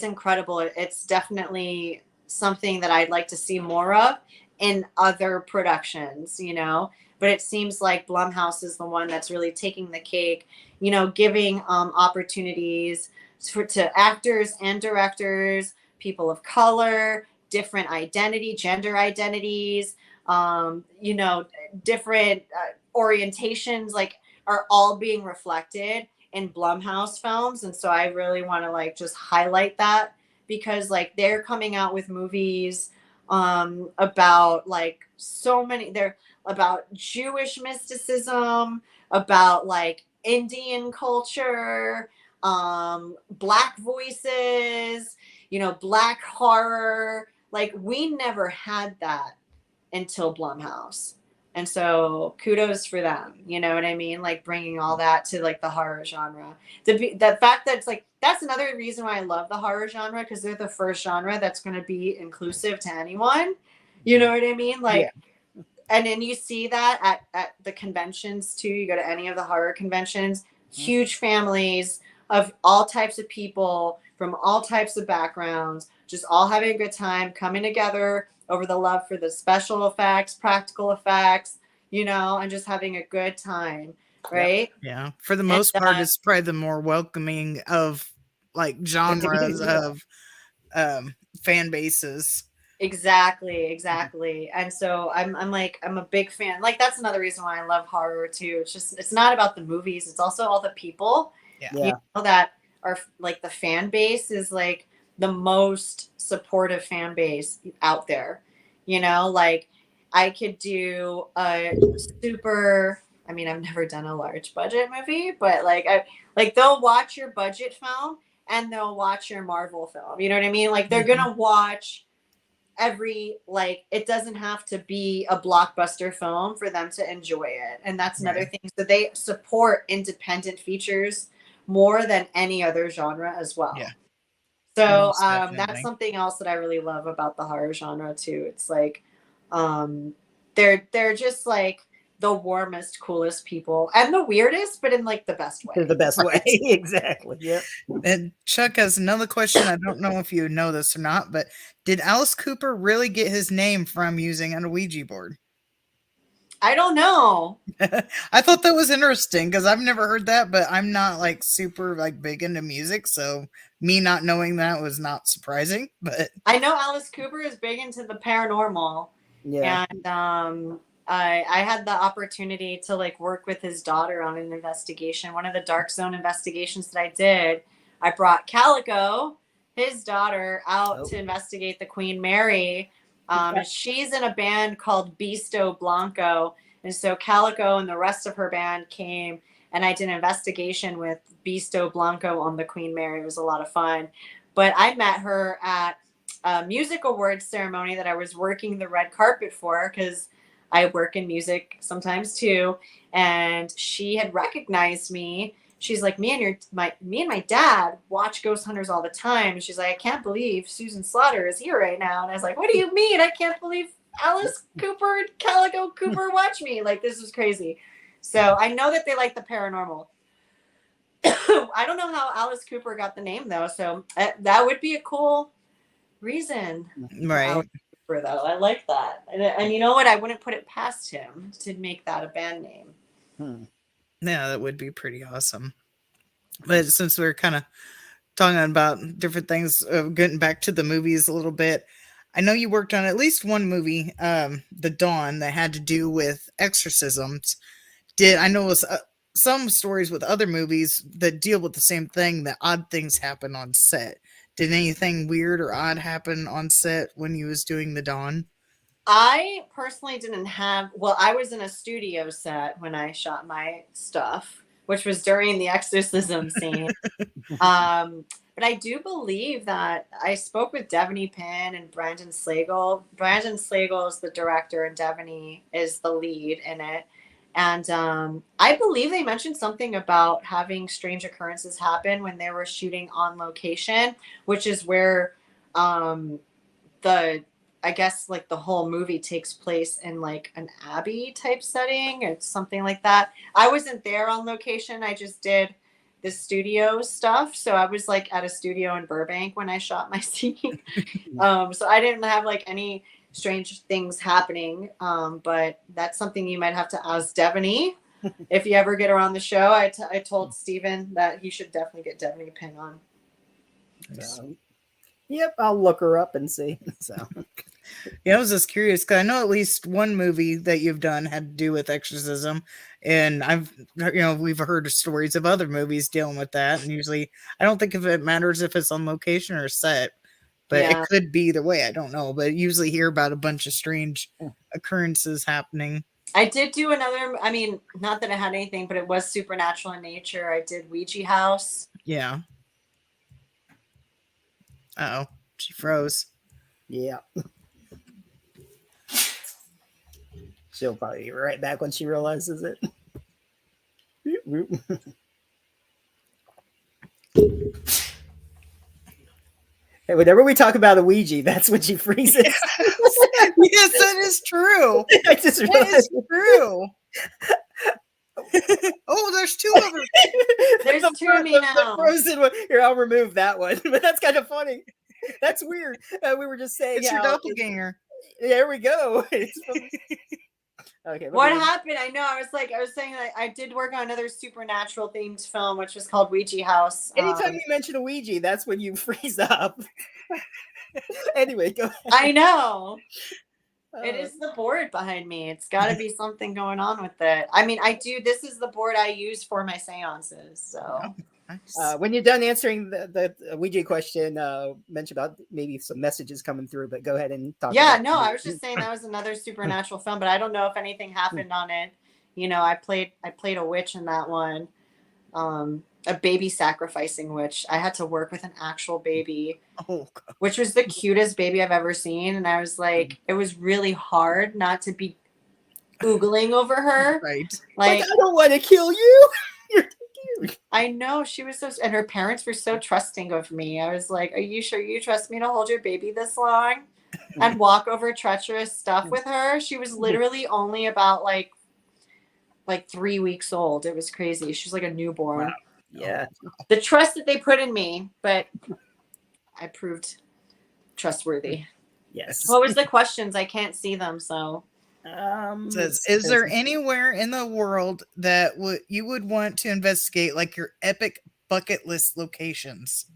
incredible. It's definitely something that I'd like to see more of in other productions, you know? But it seems like Blumhouse is the one that's really taking the cake, you know, giving opportunities to actors and directors, people of color, different gender identities, you know, different orientations, like are all being reflected in Blumhouse films. And so I really want to like just highlight that, because like they're coming out with movies about like so many, they're about Jewish mysticism, about like Indian culture, Black voices, you know, Black horror. Like we never had that until Blumhouse. And so kudos for them. You know what I mean? Like bringing all that to like the horror genre. The fact that it's like, that's another reason why I love the horror genre, because they're the first genre that's going to be inclusive to anyone. You know what I mean? Like, yeah. And then you see that at the conventions too. You go to any of the horror conventions, huge families of all types of people from all types of backgrounds, just all having a good time, coming together over the love for the special effects, practical effects, you know, and just having a good time, right? Yeah. For the most part, it's probably the more welcoming of like genres of fan bases. Exactly. And so I'm a big fan. Like that's another reason why I love horror too. It's not about the movies. It's also all the people you know, that our like the fan base is like the most supportive fan base out there. You know, like I could do a super, I mean, I've never done a large budget movie, but they'll watch your budget film and they'll watch your Marvel film. You know what I mean? Like they're gonna watch every, like, it doesn't have to be a blockbuster film for them to enjoy it. And that's another thing. So they support independent features more than any other genre as well. Yeah. So Most definitely. that's something else that I really love about the horror genre too. It's like they're just like the warmest, coolest people and the weirdest, but in like the best way. They're the best way. Exactly. Yep. And Chuck has another question. I don't know if you know this or not, but did Alice Cooper really get his name from using a Ouija board? I don't know. I thought that was interesting because I've never heard that, but I'm not like super like big into music, so me not knowing that was not surprising. But I know Alice Cooper is big into the paranormal. Yeah. And I had the opportunity to like work with his daughter on an investigation. One of the Dark Zone investigations that I did, I brought Calico, his daughter, out to investigate the Queen Mary. She's in a band called Bisto Blanco. And so Calico and the rest of her band came, and I did an investigation with Bisto Blanco on the Queen Mary. It was a lot of fun. But I met her at a music awards ceremony that I was working the red carpet for, because I work in music sometimes too. And she had recognized me. She's like, me and my dad watch Ghost Hunters all the time. And she's like, I can't believe Susan Slaughter is here right now. And I was like, what do you mean? I can't believe Alice Cooper and Calico Cooper watch me. Like, this is crazy. So I know that they like the paranormal. I don't know how Alice Cooper got the name though. So that would be a cool reason. right. Though. I like that. And you know what? I wouldn't put it past him to make that a band name. Yeah, that would be pretty awesome. But since we're kind of talking about different things, getting back to the movies a little bit, I know you worked on at least one movie, The Dawn, that had to do with exorcisms. I know it was some stories with other movies that deal with the same thing, that odd things happen on set. Did anything weird or odd happen on set when you was doing The Dawn? I personally didn't have, I was in a studio set when I shot my stuff, which was during the exorcism scene. But I do believe that I spoke with Devaney Pinn and Brandon Slagle. Brandon Slagle is the director and Devaney is the lead in it. And I believe they mentioned something about having strange occurrences happen when they were shooting on location, which is where I guess like the whole movie takes place in like an abbey type setting or something like that. I wasn't there on location. I just did the studio stuff. So I was like at a studio in Burbank when I shot my scene. So I didn't have like any strange things happening. But that's something you might have to ask Devaney. If you ever get her on the show, I told Steven that he should definitely get Devaney Pinn on. Yep, I'll look her up and see. So yeah, I was just curious because I know at least one movie that you've done had to do with exorcism, and we've heard stories of other movies dealing with that. And usually, I don't think if it matters if it's on location or set, but it could be either way. I don't know, but usually hear about a bunch of strange occurrences happening. I did do another. I mean, not that it had anything, but it was supernatural in nature. I did Ouija House. Yeah. Uh-oh, she froze. Yeah. She'll probably be right back when she realizes it. Hey, whenever we talk about a Ouija, that's when she freezes. Yes, that is true. I just realized. That is true. Oh, there's two of them. There's two of me now. The frozen one. Here, I'll remove that one. But that's kind of funny. That's weird. We were just saying. It's your doppelganger. There we go. Okay. What happened? I know. I was saying that I did work on another supernatural themed film, which was called Ouija House. Anytime you mention a Ouija, that's when you freeze up. Anyway, go ahead. I know. It is the board behind me. It's got to be something going on with it. I mean, this is the board I use for my seances. So Nice. When you're done answering the Ouija question, mention about maybe some messages coming through, but go ahead and talk. Yeah, about no, I was just saying that was another supernatural film, but I don't know if anything happened on it. You know, I played a witch in that one. A baby sacrificing witch. I had to work with an actual baby, Oh, God. which was the cutest baby I've ever seen. And I was like, it was really hard not to be oogling over her. Right. Like, Like, I don't want to kill you. You're too cute. I know she was so, and her parents were so trusting of me. I was like, are you sure you trust me to hold your baby this long and walk over treacherous stuff with her? She was literally only about like 3 weeks old. It was crazy. She was like a newborn. Wow. Yeah. The trust that they put in me, but I proved trustworthy. Yes. What was the questions? I can't see them, so. It says, is there anywhere in the world that you would want to investigate, like your epic bucket list locations?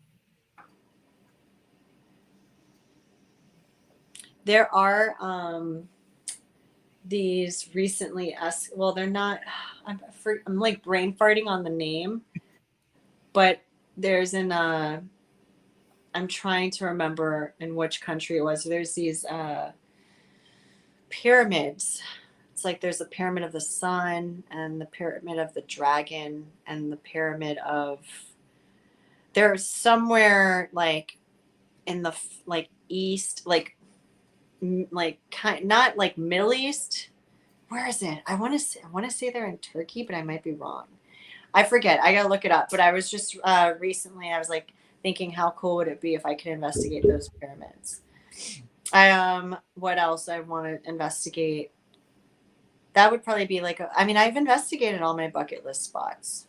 There are these recently well, they're not. I'm like brain farting on the name, but there's I'm trying to remember in which country it was. There's these pyramids. It's like there's a pyramid of the sun and the pyramid of the dragon and the pyramid of. There's somewhere like in the like east, like not like Middle East. Where is it? I want to say they're in Turkey, but I might be wrong. I forget. I gotta look it up. But I was just recently. I was like thinking, how cool would it be if I could investigate those pyramids? What else I want to investigate? That would probably be like. I mean, I've investigated all my bucket list spots.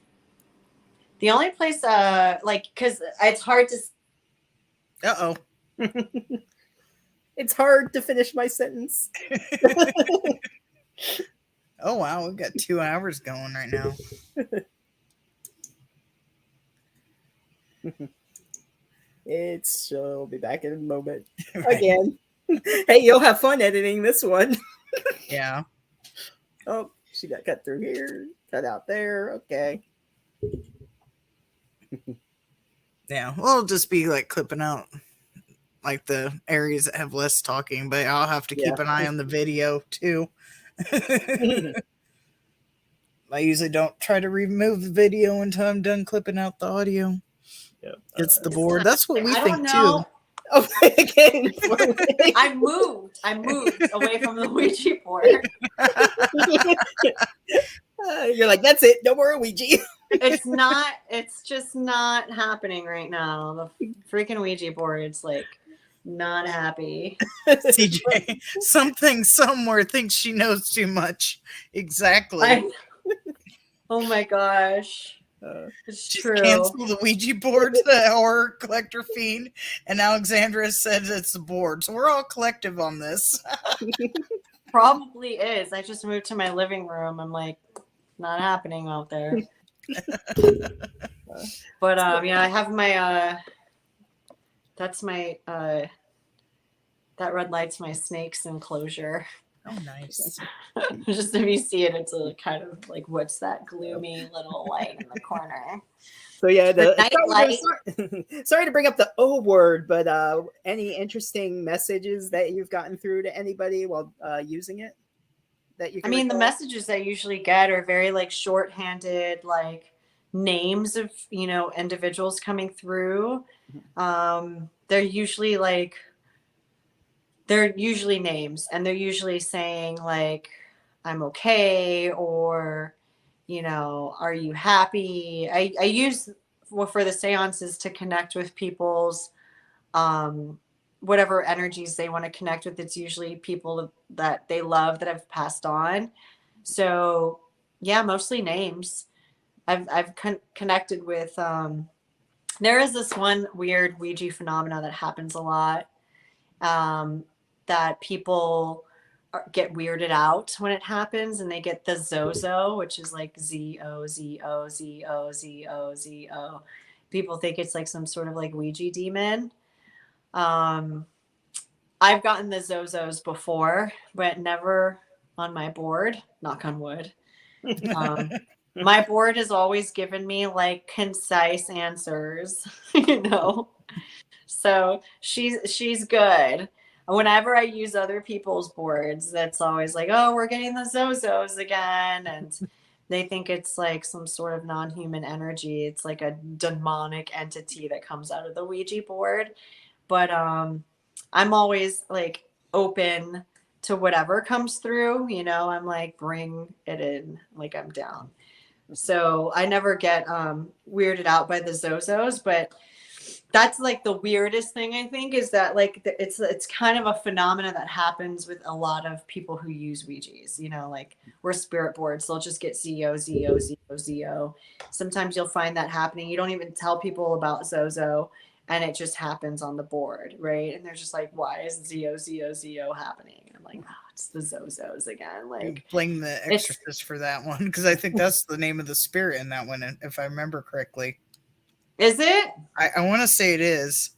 The only place, because it's hard to. Uh-oh. It's hard to finish my sentence. Oh, wow. We've got 2 hours going right now. She'll be back in a moment. Right. Again. Hey, you'll have fun editing this one. Yeah. Oh, she got cut through here, cut out there. Okay. Yeah. Well, it'll just be like clipping out like the areas that have less talking, but I'll have to keep an eye on the video too. I usually don't try to remove the video until I'm done clipping out the audio. Yeah. It's the board. That's what we I think don't know. too. Oh, again. I moved away from the Ouija board. You're like, that's it. No more Ouija. It's just not happening right now. The freaking Ouija board's like not happy. CJ, something somewhere thinks she knows too much. Exactly. Oh my gosh. It's Just true. cancel the Ouija board, the horror collector feed, and Alexandra said it's the board. So we're all collective on this. Probably is. I just moved to my living room. I'm like, not happening out there. But yeah, I have my that's my that red light's my snake's enclosure. Oh, nice. Just if you see it, it's a kind of like, what's that gloomy little light in the corner? So yeah, sorry to bring up the O word, but any interesting messages that you've gotten through to anybody while using it? That you can the recall? messages I usually get are very like shorthanded, like names of individuals coming through. They're usually names, and they're usually saying like, I'm okay, or are you happy? I use for the seances to connect with people's whatever energies they want to connect with. It's usually people that they love that have passed on. So yeah, mostly names. I've connected with there is this one weird Ouija phenomena that happens a lot, that people get weirded out when it happens, and they get the Zozo, which is like ZOZOZOZOZO. People think it's like some sort of like Ouija demon. I've gotten the Zozos before, but never on my board, knock on wood. My board has always given me like concise answers, you know. So she's good. Whenever I use other people's boards, that's always like, oh, we're getting the Zozos again. And they think it's like some sort of non-human energy. It's like a demonic entity that comes out of the Ouija board. But I'm always like open to whatever comes through, you know. I'm like, bring it in, like I'm down. So I never get weirded out by the Zozos, but that's like the weirdest thing I think is that like it's kind of a phenomena that happens with a lot of people who use Ouijas, you know, like we're spirit boards, they'll just get ZO, ZO, ZO, ZO. Sometimes you'll find that happening. You don't even tell people about Zozo and it just happens on the board, right? And they're just like, why is ZO, ZO, ZO happening? And I'm like, oh, it's the Zozos again. Like blame the Exorcist for that one because I think that's the name of the spirit in that one, if I remember correctly. Is it? I want to say it is.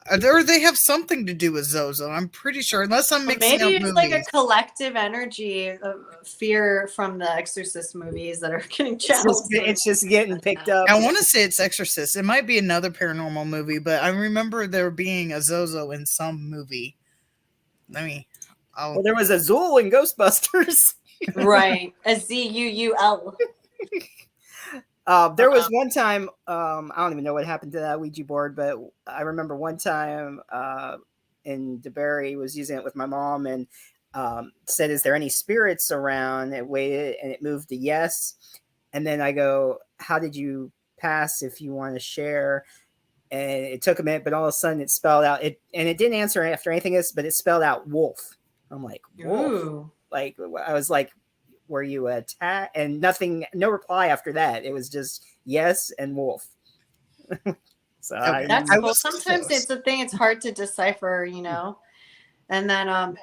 Or they have something to do with Zozo. I'm pretty sure, unless I'm mixing maybe up it's movies. like a collective energy of fear from the Exorcist movies that are getting channeled. It's just getting picked up. I want to say it's Exorcist. It might be another paranormal movie, but I remember there being a Zozo in some movie. Well, there was a Zool in Ghostbusters. Right. A ZUUL. There was one time, I don't even know what happened to that Ouija board, but I remember one time in DeBerry was using it with my mom and said, is there any spirits around? It waited and it moved to yes. And then I go, how did you pass if you want to share? And it took a minute, but all of a sudden it spelled out it, and it didn't answer after anything else, but it spelled out wolf. I'm like, wolf. Ooh. Like, I was like, were you attacked? And nothing, no reply after that. It was just yes and wolf. So that's cool. Sometimes it's the thing, it's hard to decipher, you know. And then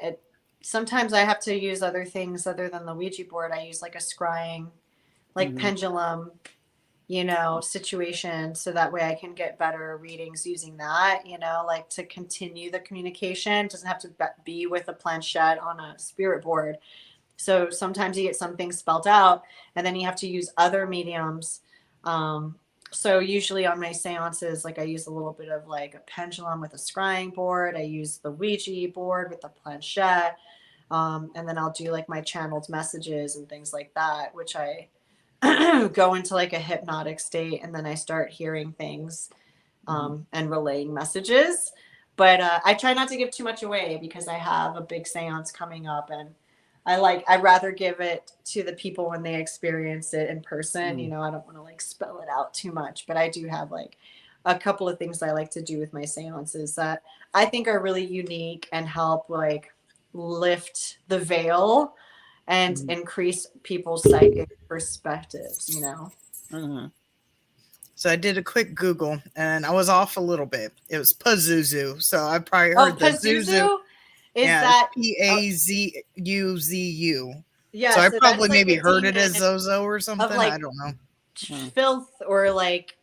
sometimes I have to use other things other than the Ouija board. I use like a scrying, like pendulum, you know, situation, so that way I can get better readings using that, you know, like to continue the communication. It doesn't have to be with a planchette on a spirit board. So sometimes you get something spelled out and then you have to use other mediums. So usually on my seances, like I use a little bit of like a pendulum with a scrying board. I use the Ouija board with the planchette. And then I'll do like my channeled messages and things like that, which I go into like a hypnotic state. And then I start hearing things and relaying messages. But I try not to give too much away because I have a big seance coming up and I'd rather give it to the people when they experience it in person. You know, I don't want to like spell it out too much, but I do have like a couple of things I like to do with my seances that I think are really unique and help like lift the veil and increase people's psychic perspectives, you know? So I did a quick Google and I was off a little bit. It was Pazuzu. So I probably heard the Zuzu. Is that Pazuzu? Yeah. So I probably like maybe heard it as Zozo or something. Like, I don't know. Filth or like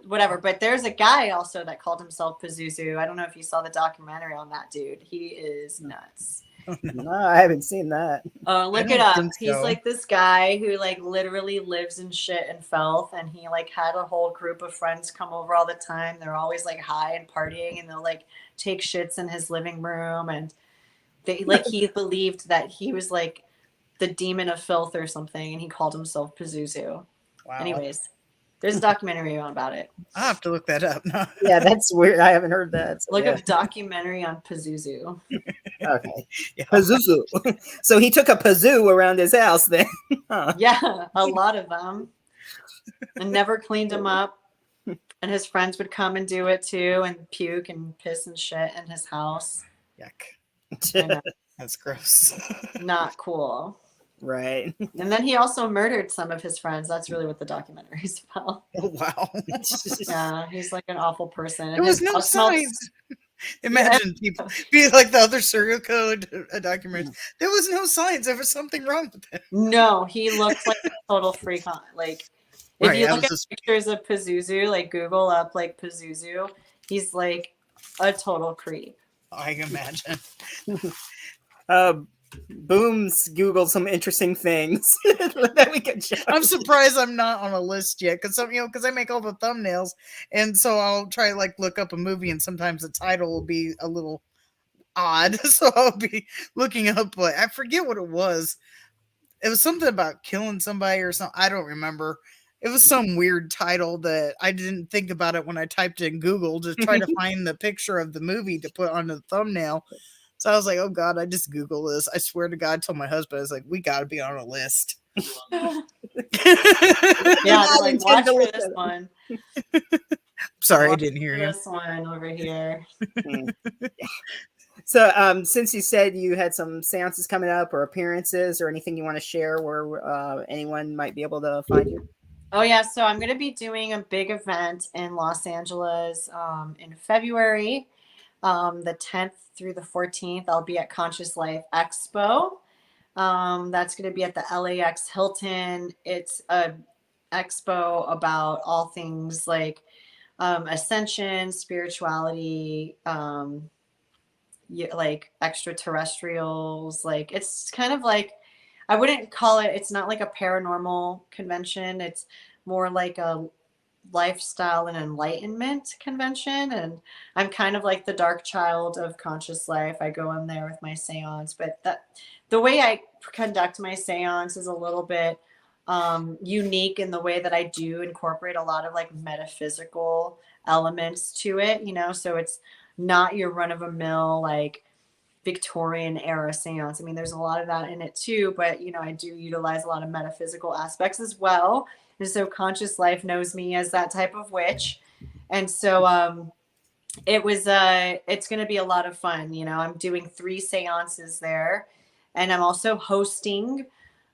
whatever. But there's a guy also that called himself Pazuzu. I don't know if you saw the documentary on that dude. He is nuts. No, I haven't seen that. Look it up. He's like this guy who like literally lives in shit and filth, and he like had a whole group of friends come over all the time. They're always like high and partying, and they'll like take shits in his living room, and they like he believed that he was like the demon of filth or something, and he called himself Pazuzu. Wow. Anyways, there's a documentary about it. I'll have to look that up. No. Yeah, that's weird. I haven't heard that. So Look up documentary on Pazuzu. Okay. Pazuzu. So he took a Pazoo around his house then. Yeah, a lot of them. And never cleaned them up. And his friends would come and do it too and puke and piss and shit in his house. Yuck. That's gross. Not cool. Right. And then he also murdered some of his friends. That's really what the documentary is about. Oh, wow. Yeah, he's like an awful person. There was no signs. Imagine people be like the other serial code documentaries. There was no signs. There was something wrong with him. No, he looked like a total freak on. Like, if you look at pictures of Pazuzu, like Google up like Pazuzu, he's like a total creep. I can imagine. Boom's Googled some interesting things that we could show. I'm surprised I'm not on a list yet, because because I make all the thumbnails, and so I'll try to like look up a movie, and sometimes the title will be a little odd, so I'll be looking up. But I forget what it was. It was something about killing somebody or something. I don't remember. It was some weird title that I didn't think about it when I typed in Google to try to find the picture of the movie to put on the thumbnail. So I was like, oh God, I just Google this. I swear to God, I told my husband, I was like, we got to be on a list. Yeah, they're like, watch for this one. Sorry, I Watch didn't hear for you. this one over here. So, since you said you had some seances coming up or appearances or anything you want to share where anyone might be able to find you? Oh yeah, so I'm going to be doing a big event in Los Angeles in February, the 10th through the 14th. I'll be at Conscious Life Expo. That's going to be at the LAX Hilton. It's a expo about all things like ascension, spirituality, like extraterrestrials. Like it's kind of like, I wouldn't call it, it's not like a paranormal convention. It's more like a lifestyle and enlightenment convention. And I'm kind of like the dark child of Conscious Life. I go in there with my seance, but the way I conduct my seance is a little bit unique in the way that I do incorporate a lot of like metaphysical elements to it, so it's not your run of a mill, like Victorian era seance. I mean, there's a lot of that in it too, but I do utilize a lot of metaphysical aspects as well. And so Conscious Life knows me as that type of witch. And so it's going to be a lot of fun. I'm doing 3 seances there, and I'm also hosting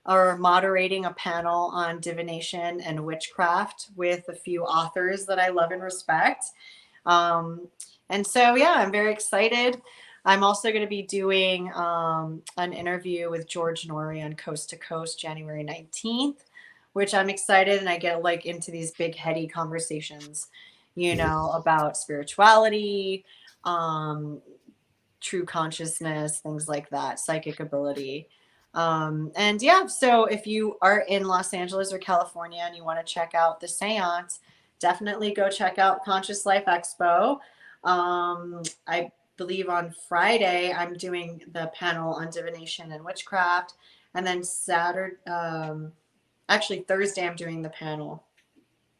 or moderating a panel on divination and witchcraft with a few authors that I love and respect. And so, yeah, I'm very excited. I'm also going to be doing an interview with George Norrie on Coast to Coast, January 19th, which I'm excited. And I get like into these big heady conversations, about spirituality, true consciousness, things like that, psychic ability. And yeah, so if you are in Los Angeles or California and you want to check out the seance, definitely go check out Conscious Life Expo. I believe on Friday I'm doing the panel on divination and witchcraft, and then Thursday I'm doing the panel,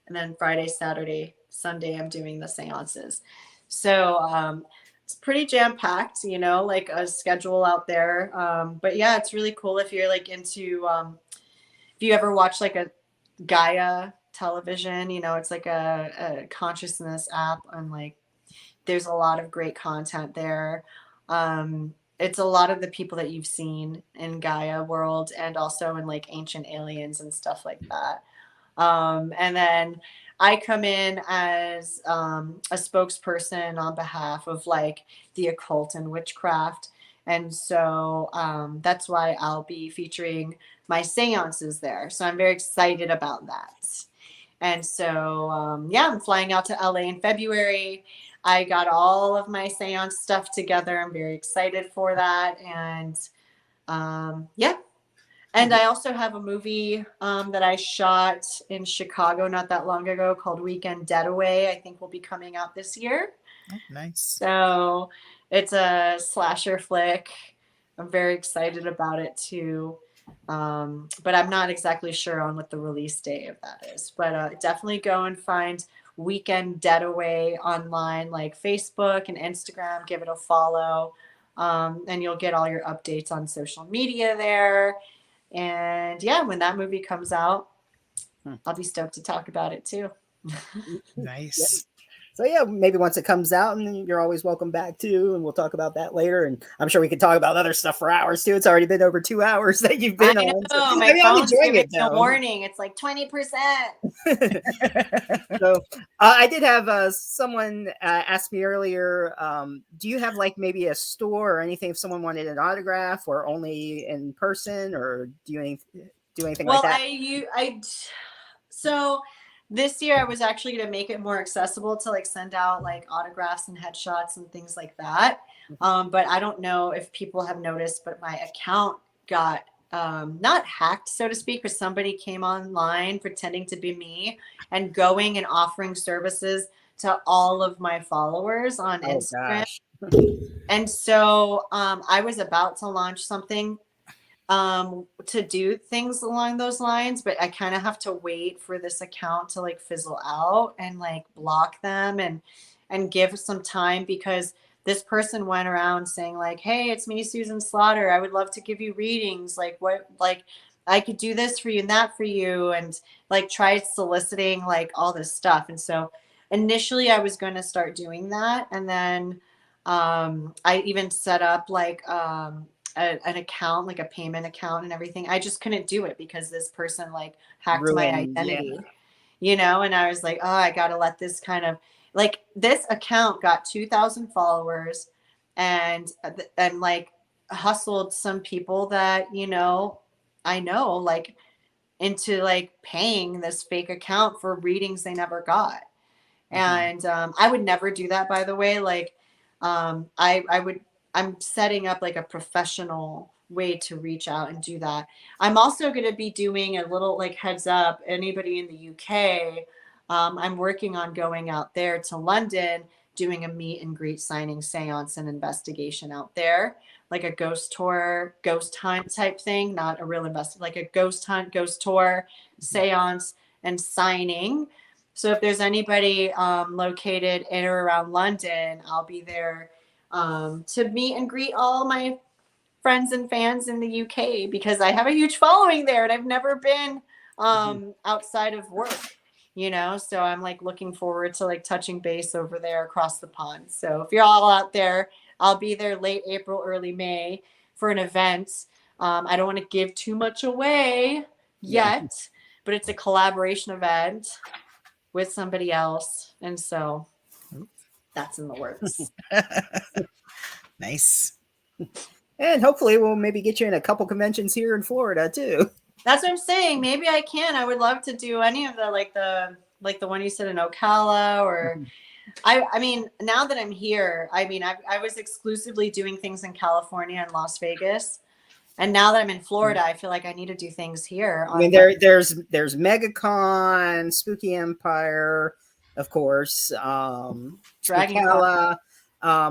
and then Friday, Saturday, Sunday I'm doing the seances. So it's pretty jam-packed, like a schedule out there. But yeah, it's really cool if you're like into if you ever watch like a Gaia television, it's like a consciousness app, and like there's a lot of great content there. It's a lot of the people that you've seen in Gaia world, and also in like Ancient Aliens and stuff like that. And then I come in as a spokesperson on behalf of like the occult and witchcraft. And so that's why I'll be featuring my seances there. So I'm very excited about that. And so, yeah, I'm flying out to LA in February. I got all of my seance stuff together. I'm very excited for that. And yeah. And I also have a movie that I shot in Chicago not that long ago called Weekend Deadaway. I think will be coming out this year. Oh, nice. So it's a slasher flick. I'm very excited about it too. But I'm not exactly sure on what the release date of that is. But definitely go and find Weekend Deadaway online, like Facebook and Instagram. Give it a follow. And you'll get all your updates on social media there. And yeah, when that movie comes out, I'll be stoked to talk about it too. Nice. Yeah. So yeah, maybe once it comes out, and you're always welcome back too, and we'll talk about that later. And I'm sure we could talk about other stuff for hours too. It's already been over 2 hours that you've been I on. know, So, my phone's giving me a warning. It's like 20%. So I did have someone ask me earlier, do you have like maybe a store or anything if someone wanted an autograph, or only in person, or do you do anything like that? So this year I was actually going to make it more accessible to like send out like autographs and headshots and things like that. But I don't know if people have noticed, but my account got not hacked, so to speak, but somebody came online pretending to be me and going and offering services to all of my followers on Instagram. Gosh. And so I was about to launch something to do things along those lines, but I kind of have to wait for this account to like fizzle out and like block them and give some time, because this person went around saying like, hey, it's me, Susan Slaughter, I would love to give you readings, like what, like I could do this for you and that for you, and like tried soliciting like all this stuff. And so initially I was going to start doing that, and then I even set up like an account, like a payment account and everything. I just couldn't do it because this person like hacked my identity, you know, and I was like, oh, I got to let this kind of like, this account got 2,000 followers and like hustled some people that, you know, I know, like into like paying this fake account for readings they never got. And I would never do that, by the way. Like I'm setting up like a professional way to reach out and do that. I'm also going to be doing a little like heads up, anybody in the UK, I'm working on going out there to London, doing a meet and greet, signing, seance, and investigation out there, like a ghost tour, ghost hunt type thing, not a real like a ghost hunt, ghost tour, seance, and signing. So if there's anybody located in or around London, I'll be there to meet and greet all my friends and fans in the UK, because I have a huge following there and I've never been outside of work, you know, so I'm like looking forward to like touching base over there across the pond. So if you're all out there, I'll be there late April, early May for an event. I don't want to give too much away yet, but it's a collaboration event with somebody else. And so that's in the works. Nice. And hopefully we'll maybe get you in a couple conventions here in Florida too. That's what I'm saying. Maybe I can. I would love to do any of the one you said in Ocala, or I mean, now that I'm here, I mean, I was exclusively doing things in California and Las Vegas. And now that I'm in Florida, I feel like I need to do things here. I mean, there's MegaCon, Spooky Empire, of course, Dragon Ocala.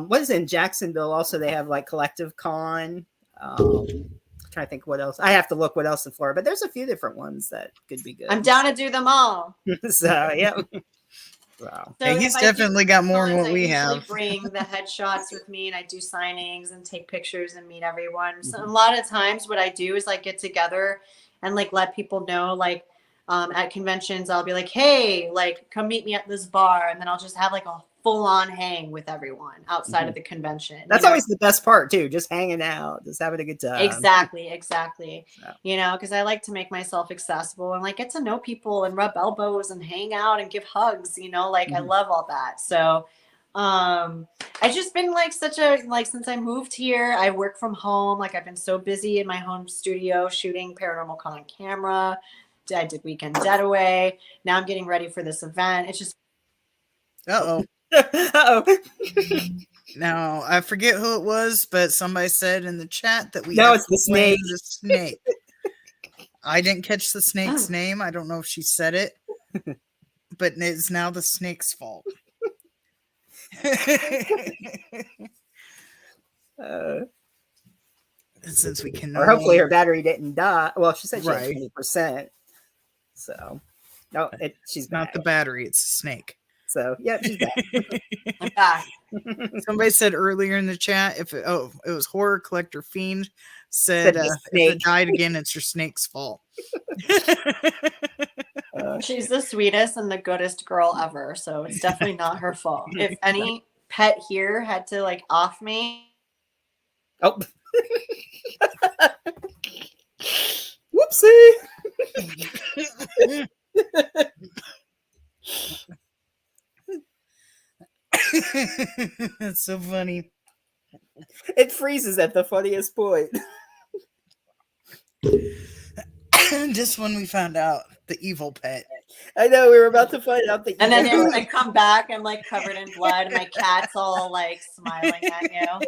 What is it in Jacksonville? Also, they have like Collective Con. Trying to think what else. I have to look what else in Florida, but there's a few different ones that could be good. I'm down to do them all. So yeah. Wow. So hey, he's definitely got more than what we have. Bring the headshots with me, and I do signings and take pictures and meet everyone. So a lot of times, what I do is like get together and like let people know, like at conventions, I'll be like, hey, like come meet me at this bar, and then I'll just have like a full-on hang with everyone outside of the convention. That's always the best part too, just hanging out, just having a good time. Exactly. Yeah. You know, because I like to make myself accessible and like get to know people and rub elbows and hang out and give hugs, you know, like I love all that. So I've just been like since I moved here, I work from home. Like I've been so busy in my home studio shooting Paranormal Con on camera. I did Weekend Getaway. Now I'm getting ready for this event. It's just Now I forget who it was, but somebody said in the chat that it's the snake. The snake. I didn't catch the snake's name. I don't know if she said it, but it's now the snake's fault. Since we can, or hopefully her battery didn't die. Well, she said she Right. had 20%. So no, she's not back. the battery; it's the snake. So yeah, she's back. I'm back. Somebody said earlier in the chat, if it was Horror Collector Fiend said if it died again, it's your snake's fault. She's the sweetest and the goodest girl ever, so it's definitely not her fault. If any pet here had to like off me, Whoopsie. That's so funny. It freezes at the funniest point. Just when we found out the evil pet I know we were about to find out the And then evil I come back, I'm like covered in blood, and my cat's all like smiling at you.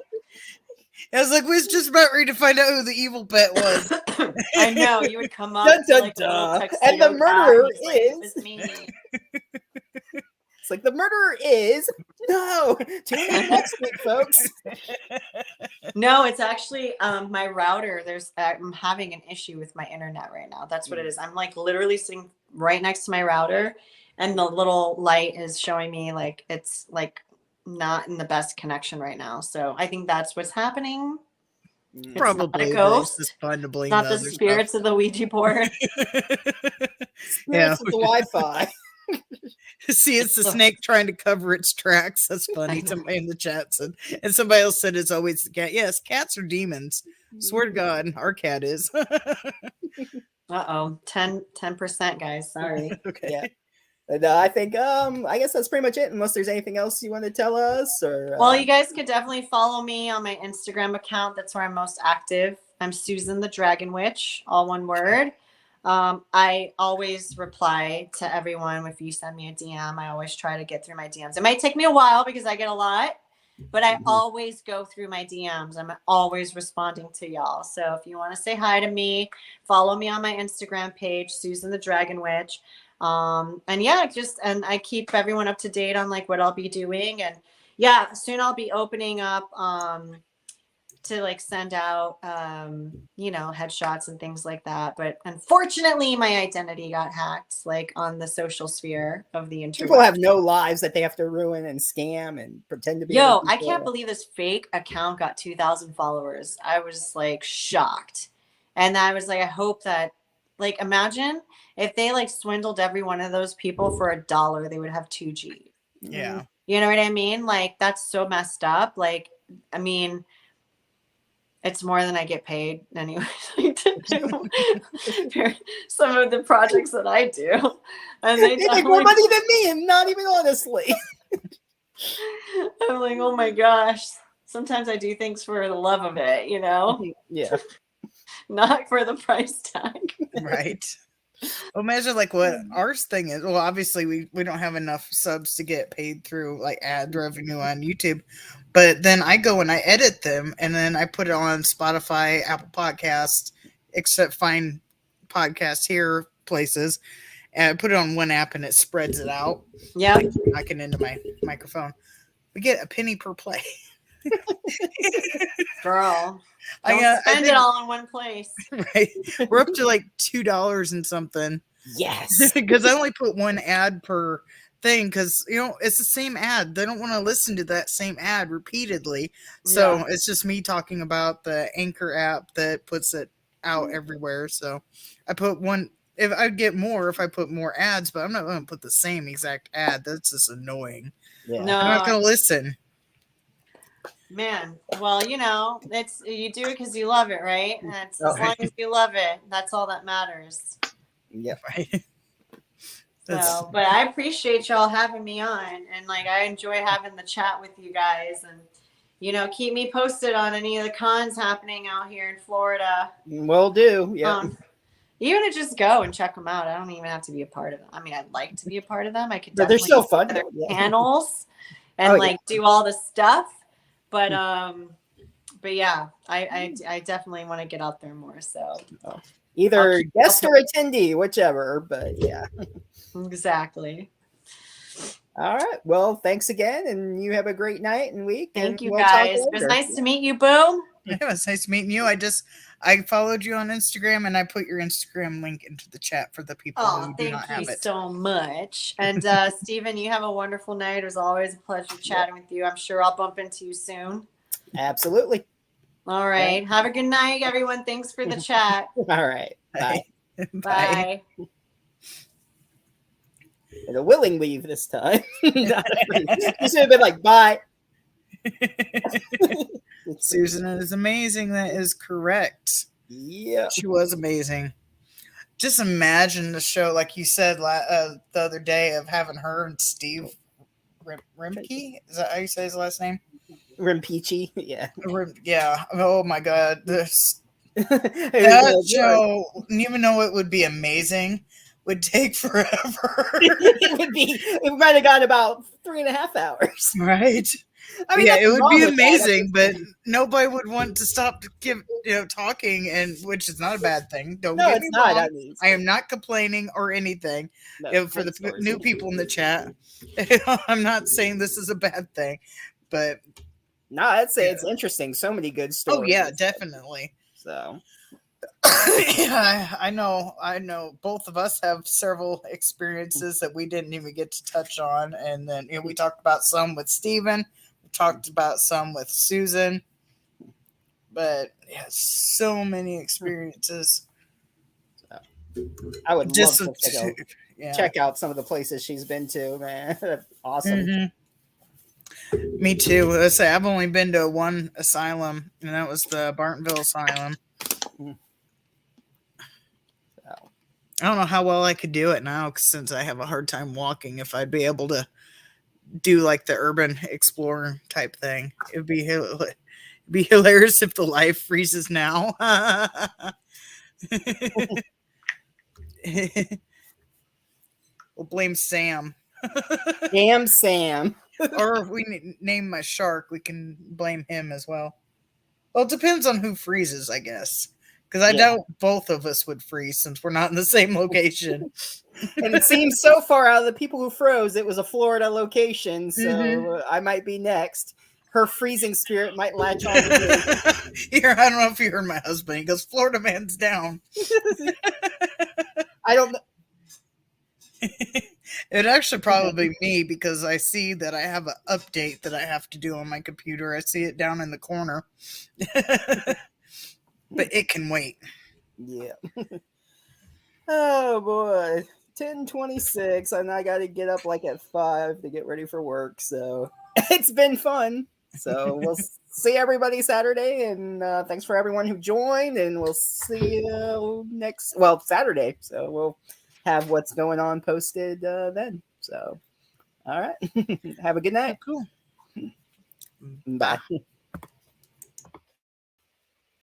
I was like, we was just about ready to find out who the evil pet was. I know you would come up Dun, to dun, like a little dun. tuxedo And the cat, murderer and he's like, is- "It was me." It's like the murderer is no. Tune in next week, folks. No, it's actually my router. I'm having an issue with my internet right now. That's what it is. I'm like literally sitting right next to my router, and the little light is showing me like it's like not in the best connection right now. So I think that's what's happening. Mm. Probably, not a but it's ghost. just fun to blame Not the the other spirits of the Ouija board. Spirits of the Wi-Fi. See, it's the snake trying to cover its tracks. That's funny. Somebody in the chat said, and somebody else said it's always the cat. Yes, cats are demons. Swear to God, our cat is. 10%, guys. Sorry. Okay. Yeah. And I think I guess that's pretty much it. Unless there's anything else you want to tell us, or Well, you guys could definitely follow me on my Instagram account. That's where I'm most active. I'm Susan the Dragon Witch, all one word. I always reply to everyone. If you send me a DM, I always try to get through my DMs. It might take me a while because I get a lot, but I always go through my DMs. I'm always responding to y'all. So if you want to say hi to me, follow me on my Instagram page, Susan the Dragon Witch. And yeah, and I keep everyone up to date on like what I'll be doing. And yeah, soon I'll be opening up to like send out headshots and things like that. But unfortunately my identity got hacked like on the social sphere of the internet. people have no lives that they have to ruin and scam and pretend to be. Yo, other I people. can't believe this fake account got 2,000 followers. I was like shocked. And I was like, I hope that, like, imagine if they like swindled every one of those people for $1, they would have 2G. Yeah. You know what I mean? Like, that's so messed up. Like, I mean, it's more than I get paid anyway to do some of the projects that I do. And They make more money than me, and not even honestly. I'm like, oh my gosh. Sometimes I do things for the love of it, you know? Yeah. Not for the price tag. Right. Well, imagine like what ours thing is. Well, obviously we don't have enough subs to get paid through like ad revenue on YouTube, but then I go and I edit them and then I put it on Spotify, Apple Podcasts, except find podcasts here places, and I put it on one app and it spreads it out. Yeah. I can into my microphone. We get a penny per play. Girl. I Don't spend think- it all in one place. Right. We're up to like $2 and something. Yes. Because I only put one ad per thing because it's the same ad. They don't want to listen to that same ad repeatedly. So Yeah. it's just me talking about the Anchor app that puts it out everywhere. So I put one. If I'd get more if I put more ads, but I'm not going to put the same exact ad. That's just annoying. Yeah. No. I'm not going to listen. Man, well, it's you do it because you love it, right? And it's as Okay. long as you love it, that's all that matters. Yep. Right. That's- So, but I appreciate y'all having me on, and like I enjoy having the chat with you guys, and keep me posted on any of the cons happening out here in Florida. Will do. Yeah. Even to just go and check them out. I don't even have to be a part of them. I mean, I'd like to be a part of them. I could But they're definitely so fun. go to their Yeah. panels and Oh, yeah. like do all the stuff. But yeah, I definitely want to get out there more. So Either guest or attendee, whichever. But yeah. exactly. All right. Well, thanks again, and you have a great night and week. Thank and you we'll talk guys. It was later. nice to meet you, Boom. Yeah, it was nice meeting you. I followed you on Instagram and I put your Instagram link into the chat for the people Oh, who do thank not have you it. so much. And Stephen, you have a wonderful night. It was always a pleasure chatting with you. I'm sure I'll bump into you soon. Absolutely. All right. Have a good night, everyone. Thanks for the chat. All right. Bye. Bye. And a willing leave this time. You should have been like, bye. Susan is amazing. That is correct. Yeah. She was amazing. Just imagine the show, like you said the other day, of having her and Steve Rimke. Is that how you say his last name? Rimpeachy. Yeah. Yeah. Oh my God. That That show, you even know it would be amazing. would take forever. It might have got about 3.5 hours. Right. I mean, Yeah, nothing it would wrong be with that. amazing, but nobody would want to stop talking, and which is not a bad thing. Don't No, get it's me not. wrong. I mean, I am not complaining or anything. no, For the great stories. new people in the chat, I'm not saying this is a bad thing, but No, I'd say it's interesting. So many good stories. oh yeah, and stuff. definitely. So Yeah, I know. Both of us have several experiences that we didn't even get to touch on, and then we talked about some with Steven, we talked about some with Susan, but yeah, so many experiences. I would Just love to yeah. check out some of the places she's been to, man. That's awesome. Mhm. Me too. Let's say I've only been to one asylum, and that was the Bartonville Asylum. So, I don't know how well I could do it now, since I have a hard time walking. If I'd be able to do like the urban explorer type thing, it'd be hilarious if the life freezes now. We'll blame Sam. damn Sam. Or if we name my shark, we can blame him as well. Well, it depends on who freezes, I guess. Because I doubt both of us would freeze, since we're not in the same location. And it seems so far out of the people who froze, it was a Florida location. So Mhm. I might be next. Her freezing spirit might latch on to me. Here, I don't know if you heard my husband. He goes, Florida man's down. I don't know. It'd actually probably be me, because I see that I have an update that I have to do on my computer. I see it down in the corner. But it can wait. Yeah. Oh boy. 10:26, and I got to get up like at 5 to get ready for work. So it's been fun. So we'll see everybody Saturday, and thanks for everyone who joined, and we'll see you Saturday. So we'll have what's going on posted then. So, all right. Have a good night. Cool. Bye.